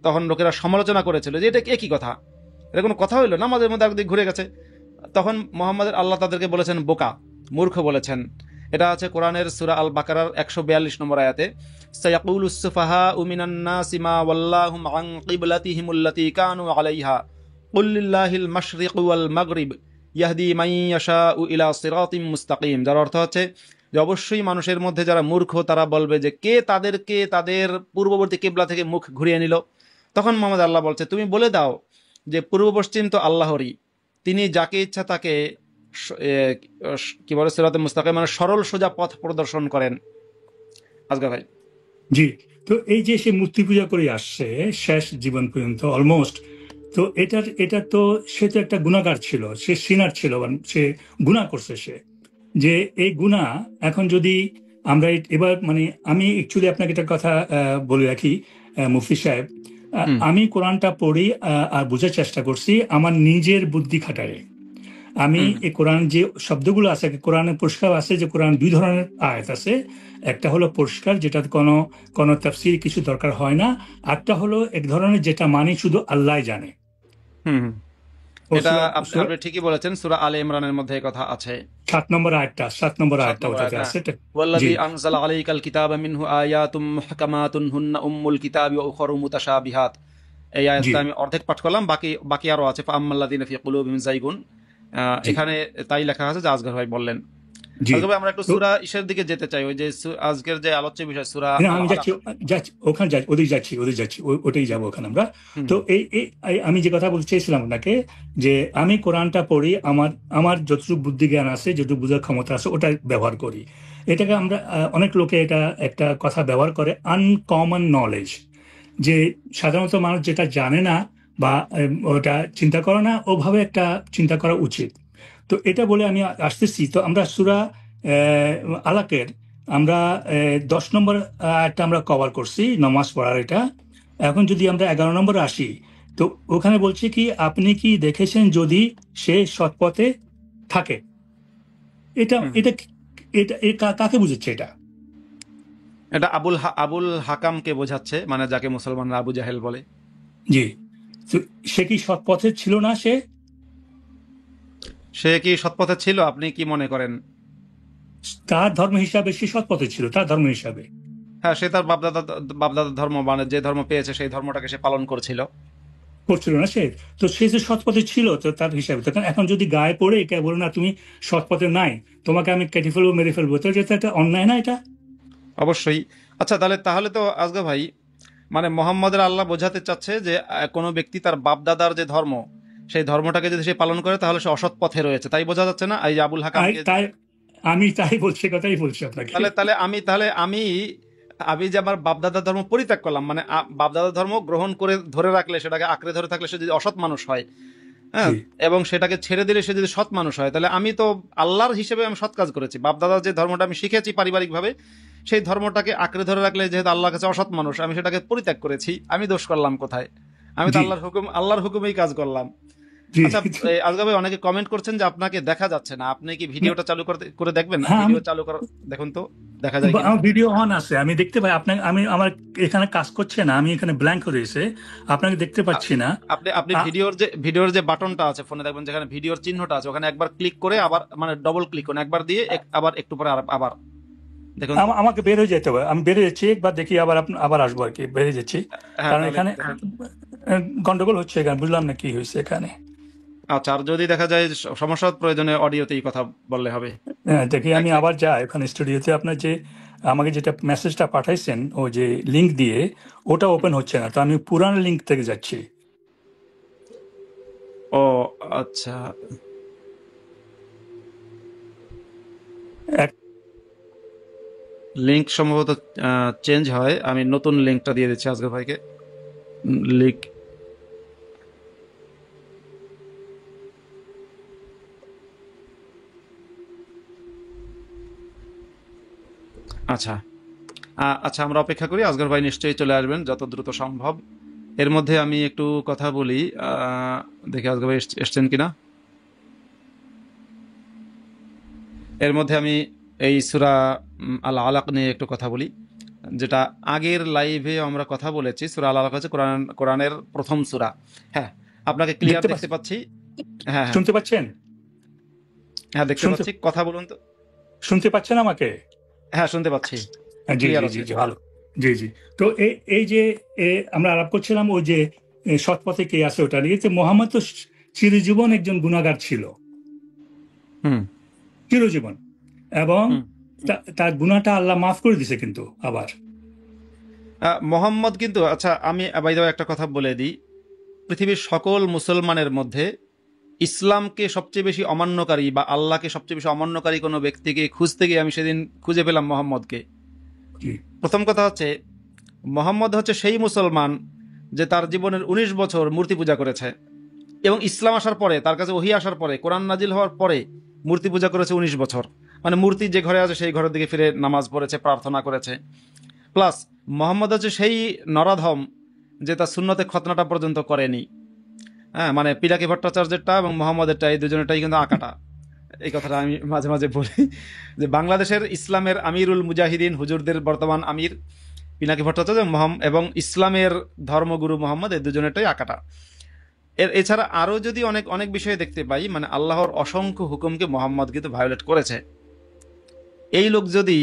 তখন লোকেরা সমালোচনা করেছিল যে এটা একই কথা, এটা কোনো কথা হইলো, নামাজের মধ্যে একদিক ঘুরে গেছে। তখন মোহাম্মদের আল্লাহ তাদেরকে বলেছেন বোকা, মূর্খ বলেছেন। এটা আছে কোরআনের সূরা আল বাকারার 142 নম্বর আয়াতে, সায়াকুলুস সুফাহাউ মিনান নাসি মা ওয়াল্লাহুম আন কিবলাতিহিমুল্লাতী কানু আলাইহা কুল লিল্লাহিল মাশরিকু ওয়াল মাগরিব ইয়াহদি মান ইয়াশাউ ইলা সিরাতিম মুস্তাকিম। যার অর্থ হচ্ছে যে অবশ্যই মানুষের মধ্যে যারা মূর্খ তারা বলবে যে কে তাদেরকে তাদের পূর্ববর্তী কিবলা থেকে মুখ ঘুরিয়ে নিল। তখন মোহাম্মদ আল্লাহ বলছে তুমি বলে দাও যে পূর্ব পশ্চিম তো আল্লাহরই, তিনি যাকে ইচ্ছা তাকে কি বলে সিরাতে মুস্তাকিম মানে সরল সোজা পথ প্রদর্শন করেন। আজগা ভাই। জি, তো এই যে সে মূর্তি পূজা করে আসছে শেষ জীবন পর্যন্ত অলমোস্ট, তো এটা তো সে তো একটা গুণাগার ছিল, সে সিনার ছিল, সে গুনাহ করছে সে। যে এই গুনাহ এখন যদি আমরা এবার মানে আমি অ্যাকচুয়ালি আপনাকে একটা কথা বলে রাখি মুফতি সাহেব, আমি কোরআনটা পড়ি আর বোঝার চেষ্টা করছি আমার নিজের বুদ্ধি খাটায়। আমি এই কোরআন যে শব্দগুলো আছে, কোরআনে পরিষ্কার আছে যে কোরআন দুই ধরনের আয়াত আছে, একটা হলো পরিষ্কার যেটা কোনো তাফসীর কিছু দরকার হয় না, একটা হলো এক ধরনের যেটা মানে শুধু আল্লাহ জানে। এটা আপনি ঠিকই বলেছেন, সূরা আলে ইমরানের মধ্যে এই কথা আছে। 7 নম্বর আয়াতটা ওটাতে আছে। ওয়াল্লাযী আনজালা আলাইকাল কিতাবা মিনহু আয়াতুম মুহকামাতুন হুন্না উম্মুল কিতাবি ওয়া উখরু মুতাশাবিহাত। এই আয়াতটা আমি অর্ধেক পাঠ করলাম, বাকি আরো আছে। ফাআম্মাল্লাযীনা ফি কুলুবিহিম যায়গুন, এখানে তাই লেখা আছে যা আজগর ভাই বললেন। আজগর আমরা একটু সূরা ইসের দিকে যেতে চাই, ওই যে আজকের যে আলোচ্য বিষয় সূরা। আমি যাচ্ছি ওখানে যাচ্ছি ওটাই যাবো ওখানে আমরা। তো এই আমি যে কথা বলতে চেয়েছিলাম আপনাকে, যে আমি কোরআনটা পড়ি, আমার যতটুকু বুদ্ধি জ্ঞান আছে, যতটুকু বুঝার ক্ষমতা আছে ওটা ব্যবহার করি। এটাকে আমরা অনেক লোকে এটা একটা কথা ব্যবহার করে আনকমন নলেজ, যে সাধারণত মানুষ যেটা জানে না বা ওটা চিন্তা করে না, ওভাবে একটা চিন্তা করা উচিত। তো এটা বলে আমি আসতেছি, তো আমরা সূরা আলাকের আমরা 10 নম্বর একটা আমরা কভার করছি নামাজ পড়ার এটা। এখন যদি আমরা 11 নম্বরে আসি, তো ওখানে বলছি কি আপনি কি দেখেছেন যদি সে সৎপথে থাকে। এটা এটা এটা কাকে বুঝাচ্ছে? এটা আবুল হাকামকে বোঝাচ্ছে, মানে যাকে মুসলমানরা আবু জাহেল বলে। জি, সে কি সৎপথে ছিল না? সে কি সৎপথে ছিল? আপনি কি মনে করেন? তার ধর্ম হিসাবে সে সৎপথে ছিল, তার ধর্ম হিসাবে। হ্যাঁ, সে তার বাপদাদার ধর্ম, মানে যে ধর্ম পেয়েছে সেই ধর্মটাকে সে পালন করছিল না সে? তো সে যে সৎপথে ছিল তো তার হিসাবে, তখন এখন যদি গায়ে পড়ে কে বলে না তুমি সৎপথে নাই, তোমাকে আমি কেটে ফেলবো, মেরে ফেলবো, তো যেটা একটা অন্যায় না এটা? অবশ্যই। আচ্ছা, তাহলে তো আজগা ভাই মানে মোহাম্মদের আল্লাহ বোঝাতে চাচ্ছে যে কোনো ব্যক্তি তার বাপদাদার যে ধর্ম সেই ধর্মটাকে যদি সে পালন করে তাহলে সে অসৎ পথে রয়েছে, তাই বোঝা যাচ্ছে না? এই যে আবুল হাকাম, আমি তাই বলছি, কথাই বলছি আপনাকে। তাহলে আমি যে আমার বাপদাদার ধর্ম পরিত্যাগ করলাম, মানে বাপদাদার ধর্ম গ্রহণ করে ধরে রাখলে, সেটাকে আঁকড়ে ধরে থাকলে সে যদি অসৎ মানুষ হয়, হ্যাঁ, এবং সেটাকে ছেড়ে দিলে সে যদি সৎ মানুষ হয়, তাহলে আমি তো আল্লাহর হিসেবে আমি সৎ কাজ করেছি। বাপদাদার যে ধর্মটা আমি শিখেছি পারিবারিকভাবে, সেই ধর্মটাকে আঁকড়ে ধরে রাখলে যেহেতু আল্লাহর কাছে অসৎ মানুষ, আমি সেটাকে পরিত্যাগ করেছি। আমি দোষ করলাম কোথায়? আমি তো আল্লাহর হুকুমেই কাজ করলাম। আচ্ছা, আজগা ভাই অনেকে কমেন্ট করছেন যে আপনাকে দেখা যাচ্ছে না, আপনি কি ভিডিওটা চালু করে দেখবেন? ভিডিও চালু করে দেখুন তো, দেখা যায় কিনা। ভিডিও অন আছে, আমি দেখতে পাই আপনাকে। আমার এখানে কাজ করছে না, আমি এখানে ব্ল্যাঙ্ক হয়েছে, আপনাকে দেখতে পাচ্ছি না। আপনি ভিডিওর যে বাটনটা আছে ফোনে, দেখবেন যেখানে ভিডিওর চিহ্নটা আছে, ওখানে একবার ক্লিক করে আবার মানে ডবল ক্লিক করুন, একবার দিয়ে আবার একটু পরে আবার দেখুন। আমাকে বের হয়ে যেতে হবে, আমি বের হয়ে যাচ্ছি, একবার দেখি আবার আসবো আর কি, বের হয়ে যাচ্ছি। কারণ এখানে গন্ডগোল হচ্ছে, এখানে বুঝলাম না কি হয়েছে এখানে। আচ্ছা, আর যদি দেখা যায় সমস্যা, প্রয়োজনে অডিওতেই কথা বললে হবে। হ্যাঁ, দেখি আমি আবার যাই ওখানে স্টুডিওতে। আপনার যে আমাকে যেটা মেসেজটা পাঠাইছেন ও যে লিঙ্ক দিয়ে, ওটা ওপেন হচ্ছে না, তো আমি পুরানো লিঙ্ক থেকে যাচ্ছি। ও আচ্ছা, লিঙ্ক সম্ভবত চেঞ্জ হয়। আমি নতুন লিঙ্কটা দিয়ে দিচ্ছি আজগর ভাইকে। লিঙ্ক আচ্ছা আচ্ছা, আমরা অপেক্ষা করি, আজগর ভাই নিশ্চয়ই চলে আসবেন যত দ্রুত সম্ভব। এর মধ্যে আমি একটু কথা বলি, দেখি আজগর ভাই এসছেন কিনা। এর মধ্যে আমি এই সূরা আল আলাক নিয়ে একটু কথা বলি। যেটা আগের লাইভে আমরা কথা বলেছি, সূরা আল আলাক হচ্ছে কোরআনের প্রথম সূরা। হ্যাঁ, আপনাকে ক্লিয়ার দেখতে দেখতে পাচ্ছেন? পাচ্ছি। হ্যাঁ হ্যাঁ শুনতে পাচ্ছেন? হ্যাঁ, দেখতে শুনতে পাচ্ছি। কথা বলুন তো। শুনতে পাচ্ছেন আমাকে? হ্যাঁ, শুনতে পাচ্ছি, জি ক্লিয়ার জি জি আছে। জি, ভালো। জি জি। তো এই যে আমরা আলাপ করছিলাম ওই যে সৎ পথে কে আছে ওটা নিয়ে, যে মোহাম্মদ তো চিরজীবন একজন গুনাহগার ছিল, হুম চিরজীবন। এবং হুম। তার গুনাহটা আল্লাহ মাফ করে দিছে কিন্তু আবার। মোহাম্মদ কিন্তু, আচ্ছা আমি বাই দ্য ওয়ে একটা কথা বলে দিই, পৃথিবীর সকল মুসলমানের মধ্যে ইসলামকে সবচেয়ে বেশি অমান্যকারী বা আল্লাহকে সবচেয়ে বেশি অমান্যকারী কোনো ব্যক্তিকে খুঁজতে গিয়ে আমি সেদিন খুঁজে পেলাম মোহাম্মদকে। জি প্রথম কথা হচ্ছে, মোহাম্মদ হচ্ছে সেই মুসলমান যে তার জীবনের ১৯ বছর মূর্তি পূজা করেছে, এবং ইসলাম আসার পরে, তার কাছে ওহী আসার পরে, কোরআন নাজিল হওয়ার পরে মূর্তি পূজা করেছে ১৯ বছর। মানে মূর্তি যে ঘরে আছে সেই ঘরের দিকে ফিরে নামাজ পড়েছে, প্রার্থনা করেছে। প্লাস মোহাম্মদ হচ্ছে সেই নরাধম যে তার সুন্নতে খতনাটা পর্যন্ত করেনি। হ্যাঁ, মানে পিনাকি ভট্টাচার্যেরটা এবং মোহাম্মদেরটা, এই দুজনেরটাই কিন্তু আঁকাটা। এই কথাটা আমি মাঝে মাঝে বলি যে বাংলাদেশের ইসলামের আমিরুল মুজাহিদিন হুজুরদের বর্তমান আমির পিনাকি ভট্টাচার্য এবং ইসলামের ধর্মগুরু মোহাম্মদ, এই দুজনেরটাই আঁকাটা। এছাড়া আরও যদি অনেক অনেক বিষয়ে দেখতে পাই, মানে আল্লাহর অসংখ্য হুকুমকে মোহাম্মদ কিন্তু ভায়োলেট করেছে। এই লোক যদি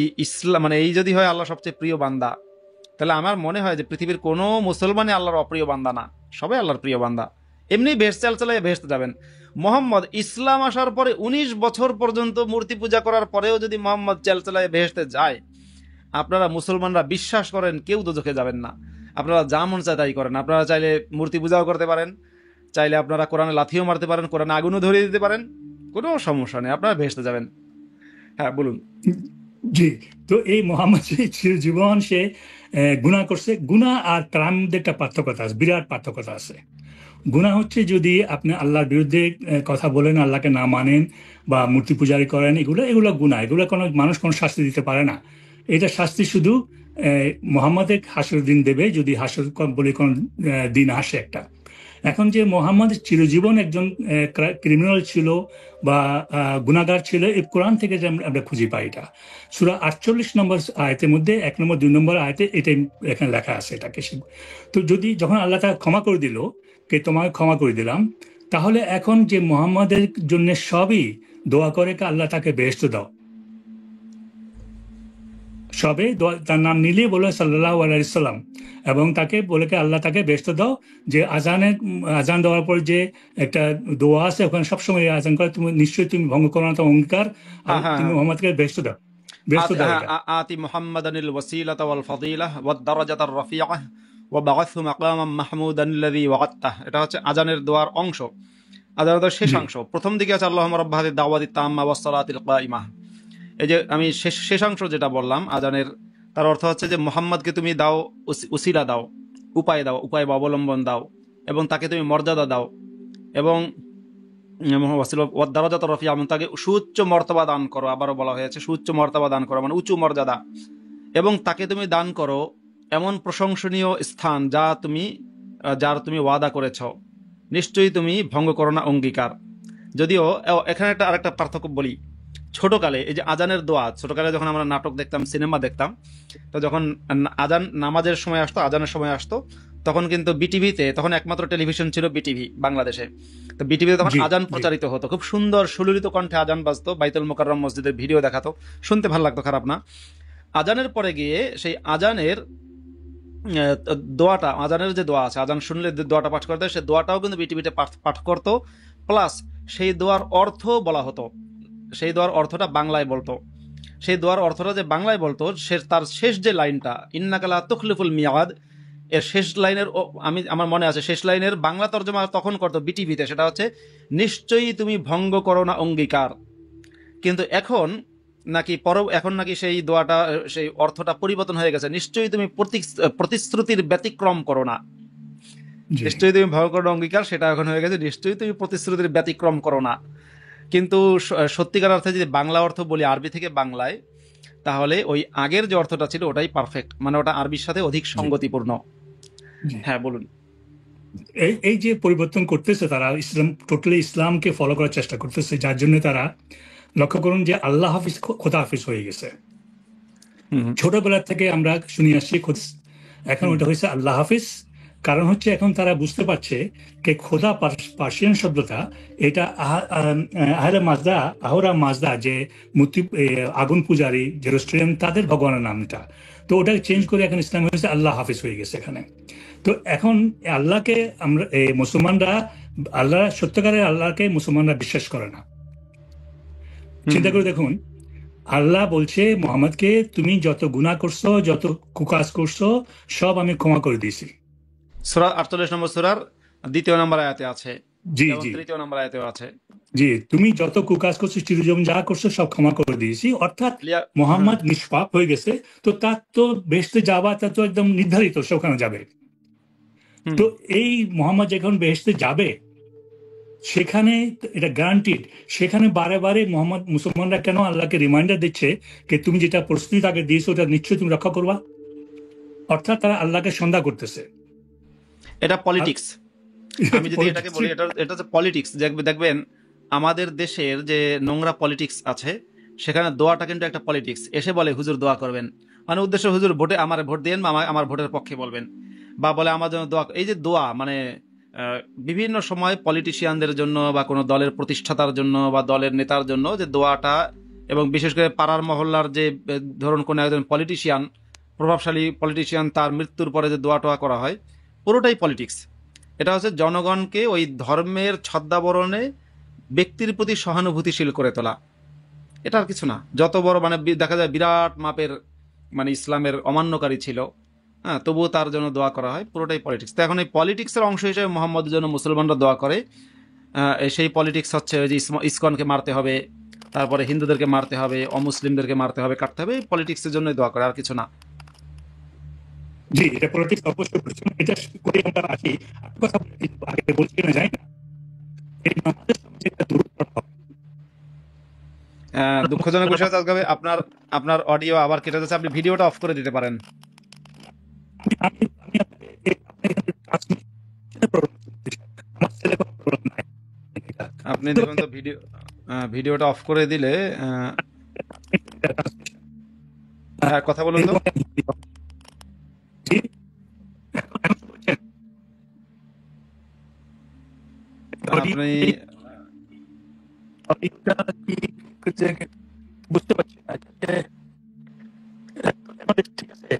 মানে এই যদি হয় আল্লাহ সবচেয়ে প্রিয় বান্দা, তাহলে আমার মনে হয় যে পৃথিবীর কোনো মুসলমানই আল্লাহর অপ্রিয় বান্দা না, সবাই আল্লাহর প্রিয় বান্দা। এমনি ভেস্ট চাল চালাইয়া ভেস্তে যাবেন। মোহাম্মদ ইসলাম আসার পরে ১৯ বছর পর্যন্ত মূর্তি পূজা করার পরেও যদি মোহাম্মদ চাল চালাইয়া ভেস্তে যায়, আপনারা মুসলমানরা বিশ্বাস করেন কেউ দোজখে যাবেন না। আপনারা যা মন চায় তাই করেন। আপনারা চাইলে মূর্তি পূজাও করতে পারেন, চাইলে আপনারা কোরআনে লাথিও মারতে পারেন, কোরআনে আগুনও ধরিয়ে দিতে পারেন, কোনো সমস্যা নেই, আপনারা ভেস্তে যাবেন। হ্যাঁ বলুন। জি। তো এই মোহাম্মদ চিরজীবন সে গুনাহ করছে। গুনাহ আর তার মধ্যে একটা পার্থক্যতা আছে, বিরাট পার্থক্যতা আছে। গুনাহ হচ্ছে যদি আপনি আল্লাহর বিরুদ্ধে কথা বলেন, আল্লাহকে না মানেন বা মূর্তি পূজারি করেন, এগুলো গুনাহ। এগুলো কোনো মানুষ কোনো শাস্তি দিতে পারে না। এটা শাস্তি শুধু মোহাম্মদের হাসর দিন দেবে, যদি হাসর বলে কোন দিন আসে একটা। এখন যে মোহাম্মদ চিরজীবন একজন ক্রিমিনাল ছিল বা গুনাহগার ছিল, এই কোরআন থেকে যে আমরা খুঁজে পাই। এটা সূরা ৪৮ নম্বর আয়াতের মধ্যে ১ নম্বর ২ নম্বর আয়াতে এটাই এখানে লেখা আছে এটাকে। তো যখন আল্লাহ তাকে ক্ষমা করে দিল, কে তোমাকে ক্ষমা করে দিলাম, তাহলে এখন যে মোহাম্মদের জন্য সবই দোয়া করে আল্লাহ তাকে বেহেশত দাও। সবে তার নাম নিলেই বলে সাল্লাল্লাহু আলাইহি সাল্লাম, এবং তাকে বলে আল্লাহ তাকে বেহেশত দাও। যে আজান দেওয়ার পর যে একটা দোয়া আছে, ওখানে সবসময় আজান করে, তুমি নিশ্চয়ই তুমি ভঙ্গ করো না, তোমার অঙ্গীকার, আর হ্যাঁ হ্যাঁ তুমি হ্যাঁ। মোহাম্মদকে বেহেশত দাও, বেহেশত দাও হ্যাঁ, এটা। আতি মুহাম্মাদানিল ওয়াসিলাতা ওয়াল ফাদিলাহ ওয়াদ দারাজাতার রাফিআহ ওয়া বা'আথহু মাকামাম মাহমুদাল্লাযী ওয়া'আদতাহ। এটা হচ্ছে আজানের দোয়ার অংশ, আজানের দোয়ার জি শেষাংশ। প্রথম দিকে আছে আল্লাহুম্মা রাব্বা হাযিহিদ দাওয়াতিত তাম্মা ওয়াস সালাতিল কায়িমাহ। এই যে আমি শেষাংশ যেটা বললাম আজানের, তার অর্থ হচ্ছে যে মোহাম্মদকে তুমি দাও, উসিলা দাও, উপায় দাও, উপায় বা অবলম্বন দাও, এবং তাকে তুমি মর্যাদা দাও, এবং দারাজাত রফিয়া, তাকে সুউচ্চ মর্তবা দান করো। আবারও বলা হয়েছে সুউচ্চ মর্তবা দান করো, মানে উঁচু মর্যাদা। এবং তাকে তুমি দান করো এমন প্রশংসনীয় স্থান যার তুমি ওয়াদা করেছ, নিশ্চয়ই তুমি ভঙ্গ করো না অঙ্গীকার। যদিও এখানে আরেকটা পার্থক্য বলি। ছোটকালে এই যে আজানের দোয়া, ছোটকালে যখন আমরা নাটক দেখতাম, সিনেমা দেখতাম, তো যখন আজান নামাজের সময় আসতো, আজানের সময় আসতো, তখন কিন্তু বিটিভিতে, তখন একমাত্র টেলিভিশন ছিল বিটিভি বাংলাদেশে, তো বিটিভিতে তখন জি আজান জি প্রচারিত হতো, খুব সুন্দর সুললিত কণ্ঠে আজান বাজতো, বাইতুল মোকাররম মসজিদের ভিডিও দেখাতো, শুনতে ভালো লাগতো, খারাপ না। আজানের পরে গিয়ে সেই আজানের দোয়াটা, আজানের যে দোয়া আছে, আজান শুনলে যে দোয়াটা পাঠ করতে হয়, সেই দোয়াটাও কিন্তু বিটিভিতে পাঠ করতো। প্লাস সেই দোয়ার অর্থ বলা হতো, সেই দোয়ার অর্থটা বাংলায় বলতো। সেই দোয়ার অর্থটা যে বাংলায় বলতো, তার শেষ যে লাইনটা, ইন্নাকা লা তুখলিফুল মিয়াদ, এর শেষ লাইনের আমার মনে আছে, শেষ লাইনের বাংলা তর্জমা তখন করতো বিটিভিতে, সেটা হচ্ছে নিশ্চয়ই তুমি ভঙ্গ করো না অঙ্গীকার। কিন্তু এখন নাকি সেই দোয়াটা, সেই অর্থটা পরিবর্তন হয়ে গেছে, নিশ্চয়ই তুমি প্রতিশ্রুতির ব্যতিক্রম করো না। জি। নিশ্চয়ই তুমি ভঙ্গ করো না অঙ্গীকার, সেটা এখন হয়ে গেছে নিশ্চয়ই তুমি প্রতিশ্রুতির ব্যতিক্রম করো না। কিন্তু সত্যিকার অর্থে যদি বাংলা অর্থ বলি আরবি থেকে বাংলায়, তাহলে ওই আগের যে অর্থটা ছিল ওটাই পারফেক্ট, মানে ওটা আরবির সাথে অধিক জি সঙ্গতিপূর্ণ। জি। হ্যাঁ বলুন। এই যে পরিবর্তন করতেছে তারা, টোটালি ইসলামকে ফলো করার চেষ্টা করতেছে, যার জন্য তারা, লক্ষ্য করুন যে আল্লাহ হাফিজ খোদা হাফিজ হয়ে গেছে। হুম ছোটবেলা থেকে আমরা শুনে আসছি এখন হুম ওটা হয়েছে আল্লাহ হাফিজ। কারণ হচ্ছে এখন তারা বুঝতে পারছে যে খোদা পার্সিয়ান শব্দটা, এটা আহরা মাজদা, আহরা মাজদা যে মূর্তি আগুন পূজারী জেরুসালেম তাদের ভগবানের নামটা, তো ওটাকে চেঞ্জ হুম। করে এখন ইসলাম হয়েছে আল্লাহ হাফিজ হয়ে গেছে এখানে। তো এখন আল্লাহকে আমরা মুসলমানরা, আল্লাহ সত্যকারের আল্লাহকে মুসলমানরা বিশ্বাস করে না। হুম চিন্তা হুম। করে দেখুন, আল্লাহ বলছে মোহাম্মদকে, তুমি যত গুনাহ করছো, যত কুকাজ করছো, সব আমি ক্ষমা করে দিয়েছি। সূরা 48 নম্বর সূরার 2য় নম্বর আয়াতে আছে জি এবং জি 3য় নম্বর আয়াতেও আছে। জি, তুমি যত কুকাজ করছো, চিরজীবন যা করছো, সব ক্ষমা করে দিয়েছি। অর্থাৎ লিয়া হ্যাঁ। মোহাম্মদ নিষ্পাপ হয়ে গেছে। তো তার তো বেহেশতে যাওয়া, তা তো একদম নির্ধারিত, সে ওখানে যাবে। হুম। তো এই মোহাম্মদ যখন বেহেশতে যাবে, সেখানে এটা গ্যারান্টিড। সেখানে বারে বারে মোহাম্মদ, মুসলমানরা কেন আল্লাহকে রিমাইন্ডার দিচ্ছে যে তুমি যেটা প্রস্তুতি তাকে দিয়েছো, ওটা নিশ্চয়ই তুমি রক্ষা করবা। অর্থাৎ তারা আল্লাহকে সন্দেহ করতেছে। এটা আর পলিটিক্স। আমি যদি এটাকে বলি, এটা এটা হচ্ছে পলিটিক্স। দেখবেন আমাদের দেশের যে নোংরা পলিটিক্স আছে, সেখানে দোয়াটা কিন্তু একটা পলিটিক্স। এসে বলে হুজুর দোয়া করবেন, মানে উদ্দেশ্য হুজুর ভোটে আমার ভোট দিন বা আমার ভোটের পক্ষে বলবেন, বা বলে আমার জন্য দোয়া। এই যে দোয়া মানে বিভিন্ন সময় পলিটিশিয়ানদের জন্য বা কোনো দলের প্রতিষ্ঠাতার জন্য বা দলের নেতার জন্য যে দোয়াটা, এবং বিশেষ করে পাড়ার মহল্লার যে ধরুন কোনো একজন পলিটিশিয়ান, প্রভাবশালী পলিটিশিয়ান, তার মৃত্যুর পরে যে দোয়া টোয়া করা হয়, পুরোটাই পলিটিক্স। এটা হচ্ছে জনগণকে ওই ধর্মের ছদ্মাবরণে ব্যক্তির প্রতি সহানুভূতিশীল করে তোলা। এটা আর কিছু না। যত বড় মানে দেখা যায় বিরাট মাপের মানে ইসলামের অমান্যকারী ছিল, হ্যাঁ, তবুও তার জন্য দোয়া করা হয়, পুরোটাই পলিটিক্স। তো এখন এই পলিটিক্সের অংশ হিসেবে মোহাম্মদের জন্য মুসলমানরা দোয়া করে। সেই পলিটিক্স হচ্ছে ওই যে ইসকনকে মারতে হবে, তারপরে হিন্দুদেরকে মারতে হবে, অমুসলিমদেরকে মারতে হবে, কাটতে হবে, এই পলিটিক্সের জন্যই দোয়া করে, আর কিছু না। জি, এটা পলিটিক্স অবশ্যই পরিচালনা, এটা করে আমরা আসি। আর কথা আগে বলছি না, যাই না, এই নামাজের সঙ্গে একটা দূরত্ব হবে। দুঃখজনক বিষয় হচ্ছে আজকে আপনার আপনার অডিও আবার কেটে যাচ্ছে। আপনি ভিডিওটা অফ করে দিতে পারেন। আমি আমি আমি আপনাকে এখানে ট্রান্সমিশনে প্রবলেম করতেছি, আমার ছেলে কোনো প্রবলেম নাই। আপনি দেখুন তো ভিডিওটা অফ করে দিলে হ্যাঁ, কথা বলুন তো। জি, এখন শুনছেন? আপনি অডিওটা কি বুঝতে পারছি না যে আমাদের ঠিক আছে।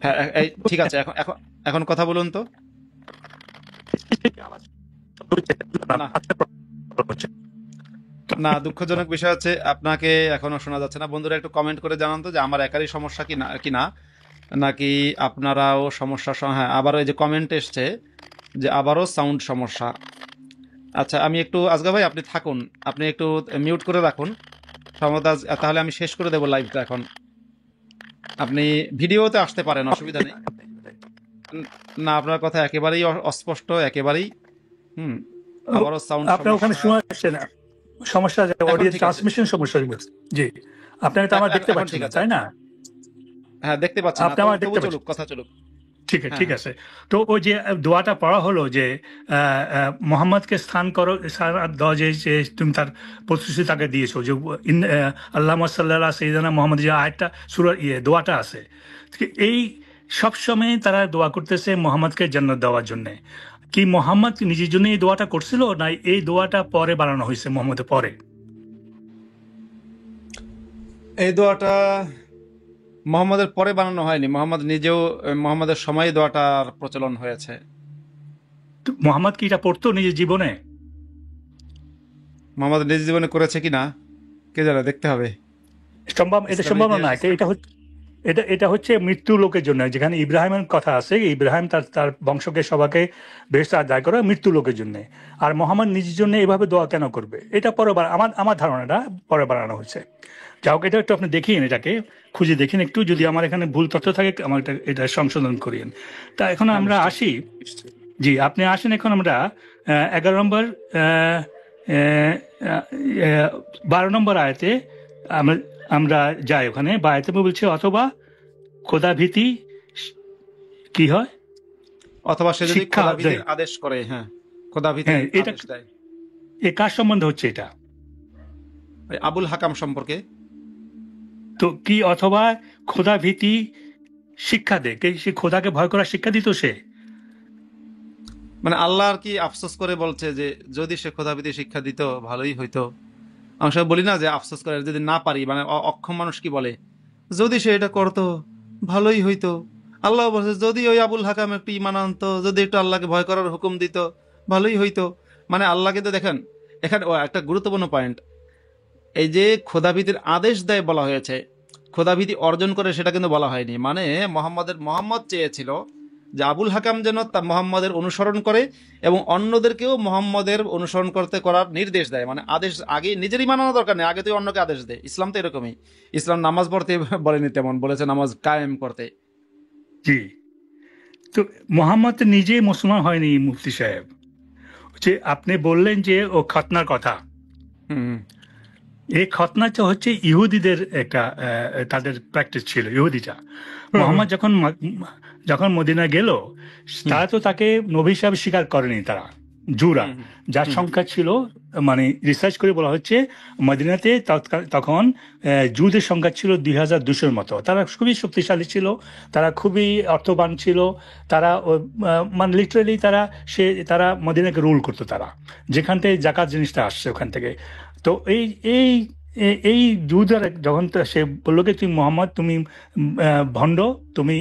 হ্যাঁ, এই ঠিক আছে। এখন এখন এখন কথা বলুন তো। আওয়াজ শব্দ হচ্ছে, না আচ্ছা, প্রবলেম হচ্ছে। না, দুঃখজনক বিষয় হচ্ছে আপনাকে এখনো শোনা যাচ্ছে না। বন্ধুরা একটু কমেন্ট করে জানান তো যে আমার একারই সমস্যা কি না, নাকি আপনারাও সমস্যা হ্যাঁ, আবারও এই যে কমেন্ট এসছে যে আবারও সাউন্ড সমস্যা। আচ্ছা, আমি একটু আজগা ভাই আপনি থাকুন, আপনি একটু মিউট করে রাখুন সম্ভবত তাহলে আমি শেষ করে দেবো লাইভটা এখন। আপনি ভিডিওতে আসতে পারেন, অসুবিধা নেই। না, আপনার কথা একেবারেই অস্পষ্ট, একেবারেই। হুম। আবারও সাউন্ড আপনার ওখানে সমস্যা। শোনা যাচ্ছে না, সমস্যা আছে, এখন অডিও ঠিক আছে। ট্রান্সমিশন সমস্যা হচ্ছে। জি, আপনাকে তো আমার দেখতে এখন পাচ্ছেন ঠিক না, আছে। তাই না? হ্যাঁ, দেখতে পাচ্ছি না, আপনি তবু আমার তবু দেখতে চলুক, পাচ্ছেন, কথা চলুক। ঠিক আছে, হ্যাঁ ঠিক হ্যাঁ। আছে। তো ওই যে দোয়াটা পড়া হলো যে মোহাম্মদকে স্থান করো, দাও যে তুমি তার প্রতিশ্রুতি তাকে দিয়েছো, যে আল্লাহ সাল্লাহ সৈয়দানা মোহাম্মদ, যে আয়টা সুরা দোয়াটা আছে। এই সবসময় তারা দোয়া করতেছে মোহাম্মদকে জান্নাত দেওয়ার জন্য। কি মোহাম্মদ নিজের জন্য এই দোয়াটা করছিল, না এই দোয়াটা পরে বানানো হয়েছে মোহাম্মদের পরে? এই দোয়াটা মোহাম্মদের পরে বানানো হয়নি। মোহাম্মদ নিজেও মোহাম্মদের সময় দোয়াটার প্রচলন হয়েছে। তো মোহাম্মদ কি এটা পড়তো নিজের জীবনে? মোহাম্মদ নিজ জীবনে করেছে কিনা কে জানে, দেখতে হবে। সম্ভব, এটা ইসলামের সম্ভব না। ইতিহাস। এটা এটা হচ্ছে, এটা হচ্ছে মৃত্যু লোকের জন্য, যেখানে ইব্রাহিমের কথা আছে, ইব্রাহিম তার তার বংশকে সবাকে বেহেশতে আদায় করে মৃত্যু লোকের জন্য। আর মোহাম্মদ নিজের জন্য এভাবে দোয়া কেন করবে? এটা পরে আমার আমার ধারণাটা পরে বানানো হচ্ছে। যা হোক, এটা একটু আপনি দেখিয়েন, এটাকে খুঁজে দেখেন একটু, যদি আমার এখানে ভুল তথ্য থাকে আমার এটা সংশোধন করিয়েন। তা এখন হ্যাঁ, আমরা নিশ্চয়ই আসি। নিশ্চয়ই। জি, আপনি আসেন। এখন আমরা 11 নম্বর, আহ, আহ, আহ, 12 নম্বর আয়াতে আমরা আমরা যাই ওখানে। বা আয়াতে বলছে অথবা খোদা ভীতি কি হয়, অথবা সে যদি শিক্ষা খোদাভীতির দেয়। আদেশ করে, হ্যাঁ, খোদাভীতির হ্যাঁ, এটা আদেশ দেয়। কার সম্বন্ধে হচ্ছে এটা? ওই আবুল হাকাম সম্পর্কে। তো কি অথবা খোদা ভীতি শিক্ষা দেয়, সে খোদাকে ভয় করার শিক্ষা দিত সে। মানে আল্লাহ আর কি আফসোস করে বলছে যে যদি সে খোদাভীতি শিক্ষা দিত ভালোই হইতো। আমি সব বলি না যে আফসোস করে যদি না পারি, মানে অক্ষম মানুষ কি বলে, যদি সে এটা করতো ভালোই হইতো। আল্লাহ বলছে যদি ওই আবুল হাকাম একটু ইমান আনতো, যদি একটু আল্লাহকে ভয় করার হুকুম দিত ভালোই হইতো। মানে আল্লাহ কিন্তু দেখেন এখানে একটা গুরুত্বপূর্ণ পয়েন্ট, এই যে খোদাভীতির আদেশ দেয় বলা হয়েছে, খোদাভীতি অর্জন করে সেটা কিন্তু বলা হয়নি। মানে মোহাম্মদ চেয়েছিল যে আবুল হাকাম যেন তা মোহাম্মদের অনুসরণ করে এবং অন্যদেরকেও মোহাম্মদের অনুসরণ করার নির্দেশ দেয়। মানে আদেশ আগে নিজেরই মানানো দরকার নেই, আগে তুই অন্যকে আদেশ দে। ইসলাম তো এরকমই। ইসলাম নামাজ পড়তে বলেনি তেমন, বলেছে নামাজ কায়েম করতে। জি। তো মোহাম্মদ তো নিজেই মুসলমান হয়নি মুফতি সাহেব। যে আপনি বললেন যে ও খতনার কথা, হুম এই খতনাটা হচ্ছে ইহুদিদের একটা তাদের প্র্যাকটিস ছিল ইহুদিটা। হুম হুম মোহাম্মদ যখন মদিনা গেল, হুম তারা তো তাকে নবী হিসাবে স্বীকার করেনি তারা, জুরা, হুম যার হুম সংখ্যা ছিল, মানে রিসার্চ করে বলা হচ্ছে মদিনাতে তখন জুদের সংখ্যা ছিল 2200-র মতো। তারা খুবই শক্তিশালী ছিল, তারা খুবই অর্থবান ছিল, তারা মানে লিটারালি তারা মদিনাকে রুল করতো, তারা যেখান থেকে জাকাত জিনিসটা আসছে ওখান থেকে। তো এই এই এই জুদার যখন সে বললো কি তুমি মোহাম্মদ, তুমি ভণ্ড, তুমি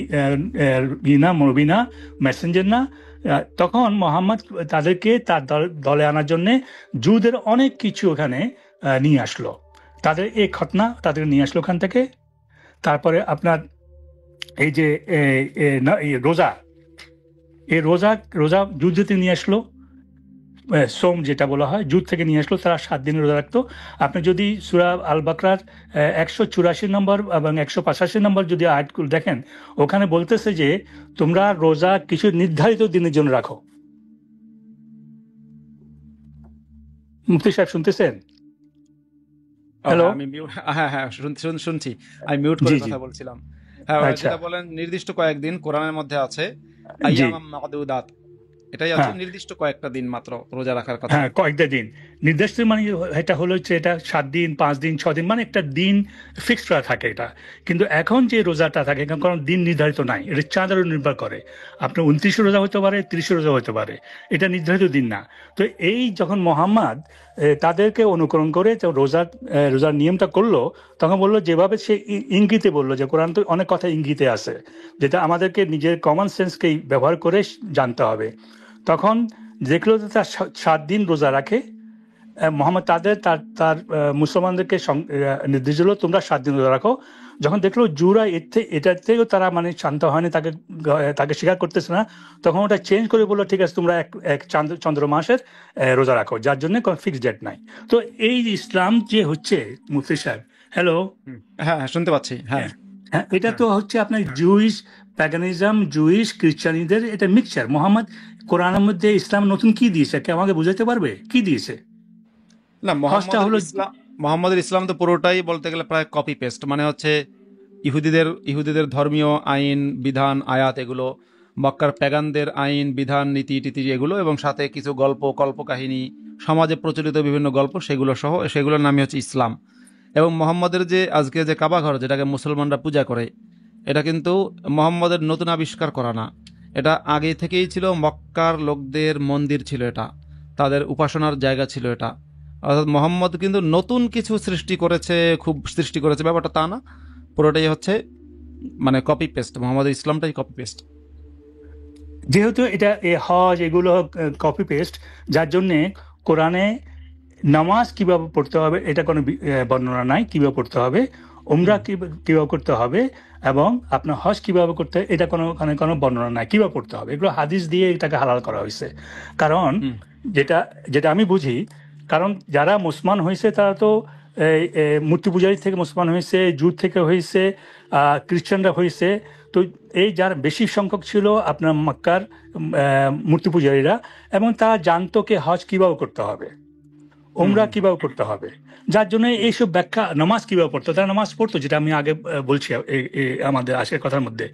ইনা মবিনা মেসেঞ্জার না, তখন মোহাম্মদ তাদেরকে তার দলে আনার জন্যে জুদের অনেক কিছু ওখানে নিয়ে আসলো, তাদের এই ঘটনা তাদের নিয়ে আসলো ওখান থেকে। তারপরে আপনার এই যে এই রোজা, এই রোজা রোজা জুদ থেকে নিয়ে আসলো, সোম যেটা বলা হয় জুদ থেকে নিয়ে আসলো, তারা 7 দিন রোজা রাখতো। আপনি যদি সূরা আল বাকরার 184 নম্বর এবং 185 নম্বর যদি আয়াতগুলো দেখেন, ওখানে বলতেছে যে তোমরা রোজা কিছু নির্ধারিত দিনের জন্য রাখো। মুফতি সাহেব শুনতেছেন? ও হ্যালো। হ্যাঁ, আমি হ্যাঁ হ্যাঁ শুনছি। আমি মিউট করে জি জি। কথা বলছিলাম। হ্যাঁ, আচ্ছা। যেটা বলেন নির্দিষ্ট কয়েকদিন কোরআনের মধ্যে আছে, জি। আইয়াম মাদুদাত, এটাই আছে হ্যাঁ নির্দিষ্ট কয়েকটা দিন মাত্র রোজা রাখার কথা। হ্যাঁ, কয়েকটা দিন নির্দিষ্ট, মানে এটা হলো হচ্ছে এটা 7 দিন 5 দিন 6 দিন, মানে একটা দিন ফিক্সড করা থাকে এটা। কিন্তু এখন যে রোজাটা থাকে এখন কোনো দিন নির্ধারিত নাই, এটা চাঁদের উপর নির্ভর করে। আপনার 29 রোজা হতে পারে, 30 রোজা হতে পারে, এটা নির্ধারিত দিন না। তো এই যখন মোহাম্মদ তাদেরকে অনুকরণ করে রোজার নিয়মটা করলো, তখন বললো যেভাবে সে ইঙ্গিতে বললো, যে কোরআন তো অনেক কথা ইঙ্গিতে আছে, যেটা আমাদেরকে নিজের কমন সেন্সকেই ব্যবহার করে জানতে হবে। তখন দেখলো যে তার 7 দিন রোজা রাখে, মোহাম্মদ তার তার মুসলমানদেরকে নির্দেশ দিল তোমরা 7 দিন রোজা রাখো। যখন দেখলো জুরা এটার থেকেও তারা মানে শান্ত হয়নি, তাকে স্বীকার করতেছে না, তখন ওটা চেঞ্জ করে বললো ঠিক আছে তোমরা এক চন্দ্র মাসের রোজা রাখো, যার জন্য কোনো ফিক্সড ডেট নাই। তো এই যে ইসলাম যে হচ্ছে মুফতি সাহেব, হ্যালো, হ্যাঁ হ্যাঁ শুনতে পাচ্ছি, হ্যাঁ। হ্যাঁ, এটা তো হচ্ছে আপনার জুইশ প্যাগানিজম, জুইশ খ্রিস্টানিদের এটা মিক্সচার। মোহাম্মদ কোরআনের মধ্যে ইসলাম নতুন কি দিয়েছে, কে আমাকে বুঝাতে পারবে কি দিয়েছে? না, হজটা হলো। মোহাম্মদের ইসলাম তো পুরোটাই বলতে গেলে প্রায় কপি পেস্ট। মানে হচ্ছে ইহুদিদের ধর্মীয় আইন বিধান আয়াত এগুলো, মক্কার প্যাগানদের আইন বিধান নীতি টিতি এগুলো, এবং সাথে কিছু গল্প কল্পকাহিনী, সমাজে প্রচলিত বিভিন্ন গল্প, সেগুলো সহ, সেগুলোর নামই হচ্ছে ইসলাম। এবং মোহাম্মদের যে আজকে যে কাবা ঘর যেটাকে মুসলমানরা পূজা করে, এটা কিন্তু মোহাম্মদের নতুন আবিষ্কার করা না। এটা আগে থেকেই ছিল, মক্কার লোকদের মন্দির ছিল এটা, তাদের উপাসনার জায়গা ছিল এটা। অর্থাৎ মোহাম্মদ কিন্তু নতুন কিছু সৃষ্টি করেছে ব্যাপারটা তা না, পুরোটাই হচ্ছে মানে কপি পেস্ট। মোহাম্মদের ইসলামটাই কপি পেস্ট। যেহেতু এটা হজ এগুলো কপি পেস্ট, যার জন্যে কোরআনে নামাজ কিভাবে পড়তে হবে এটা কোনো বর্ণনা নাই, কিভাবে পড়তে হবে, উমরা কিভাবে করতে হবে, এবং আপনার হজ কিভাবে করতে হবে এটা কোনো বর্ণনা নাই, কিভাবে পড়তে হবে এগুলো হাদিস দিয়ে এটাকে হালাল করা হয়েছে। কারণ যেটা যেটা আমি বুঝি, কারণ যারা মুসলমান হয়েছে তারা তো মূর্তি পূজারী থেকে মুসলমান হয়েছে, জুট থেকে হয়েছে, খ্রিস্টানরা হয়েছে। তো এই যার বেশি সংখ্যক ছিল আপনার মক্কার মূর্তি পূজারীরা, এবং তারা জানতো কি হজ কিভাবে করতে হবে। উমরা কিভাবে করতে হবে, যার জন্য এইসব ব্যাখ্যা, নামাজ কিভাবে পড়তো, তারা নামাজ পড়তো, যেটা আমি আগে বলছি আমাদের আজকের কথার মধ্যে,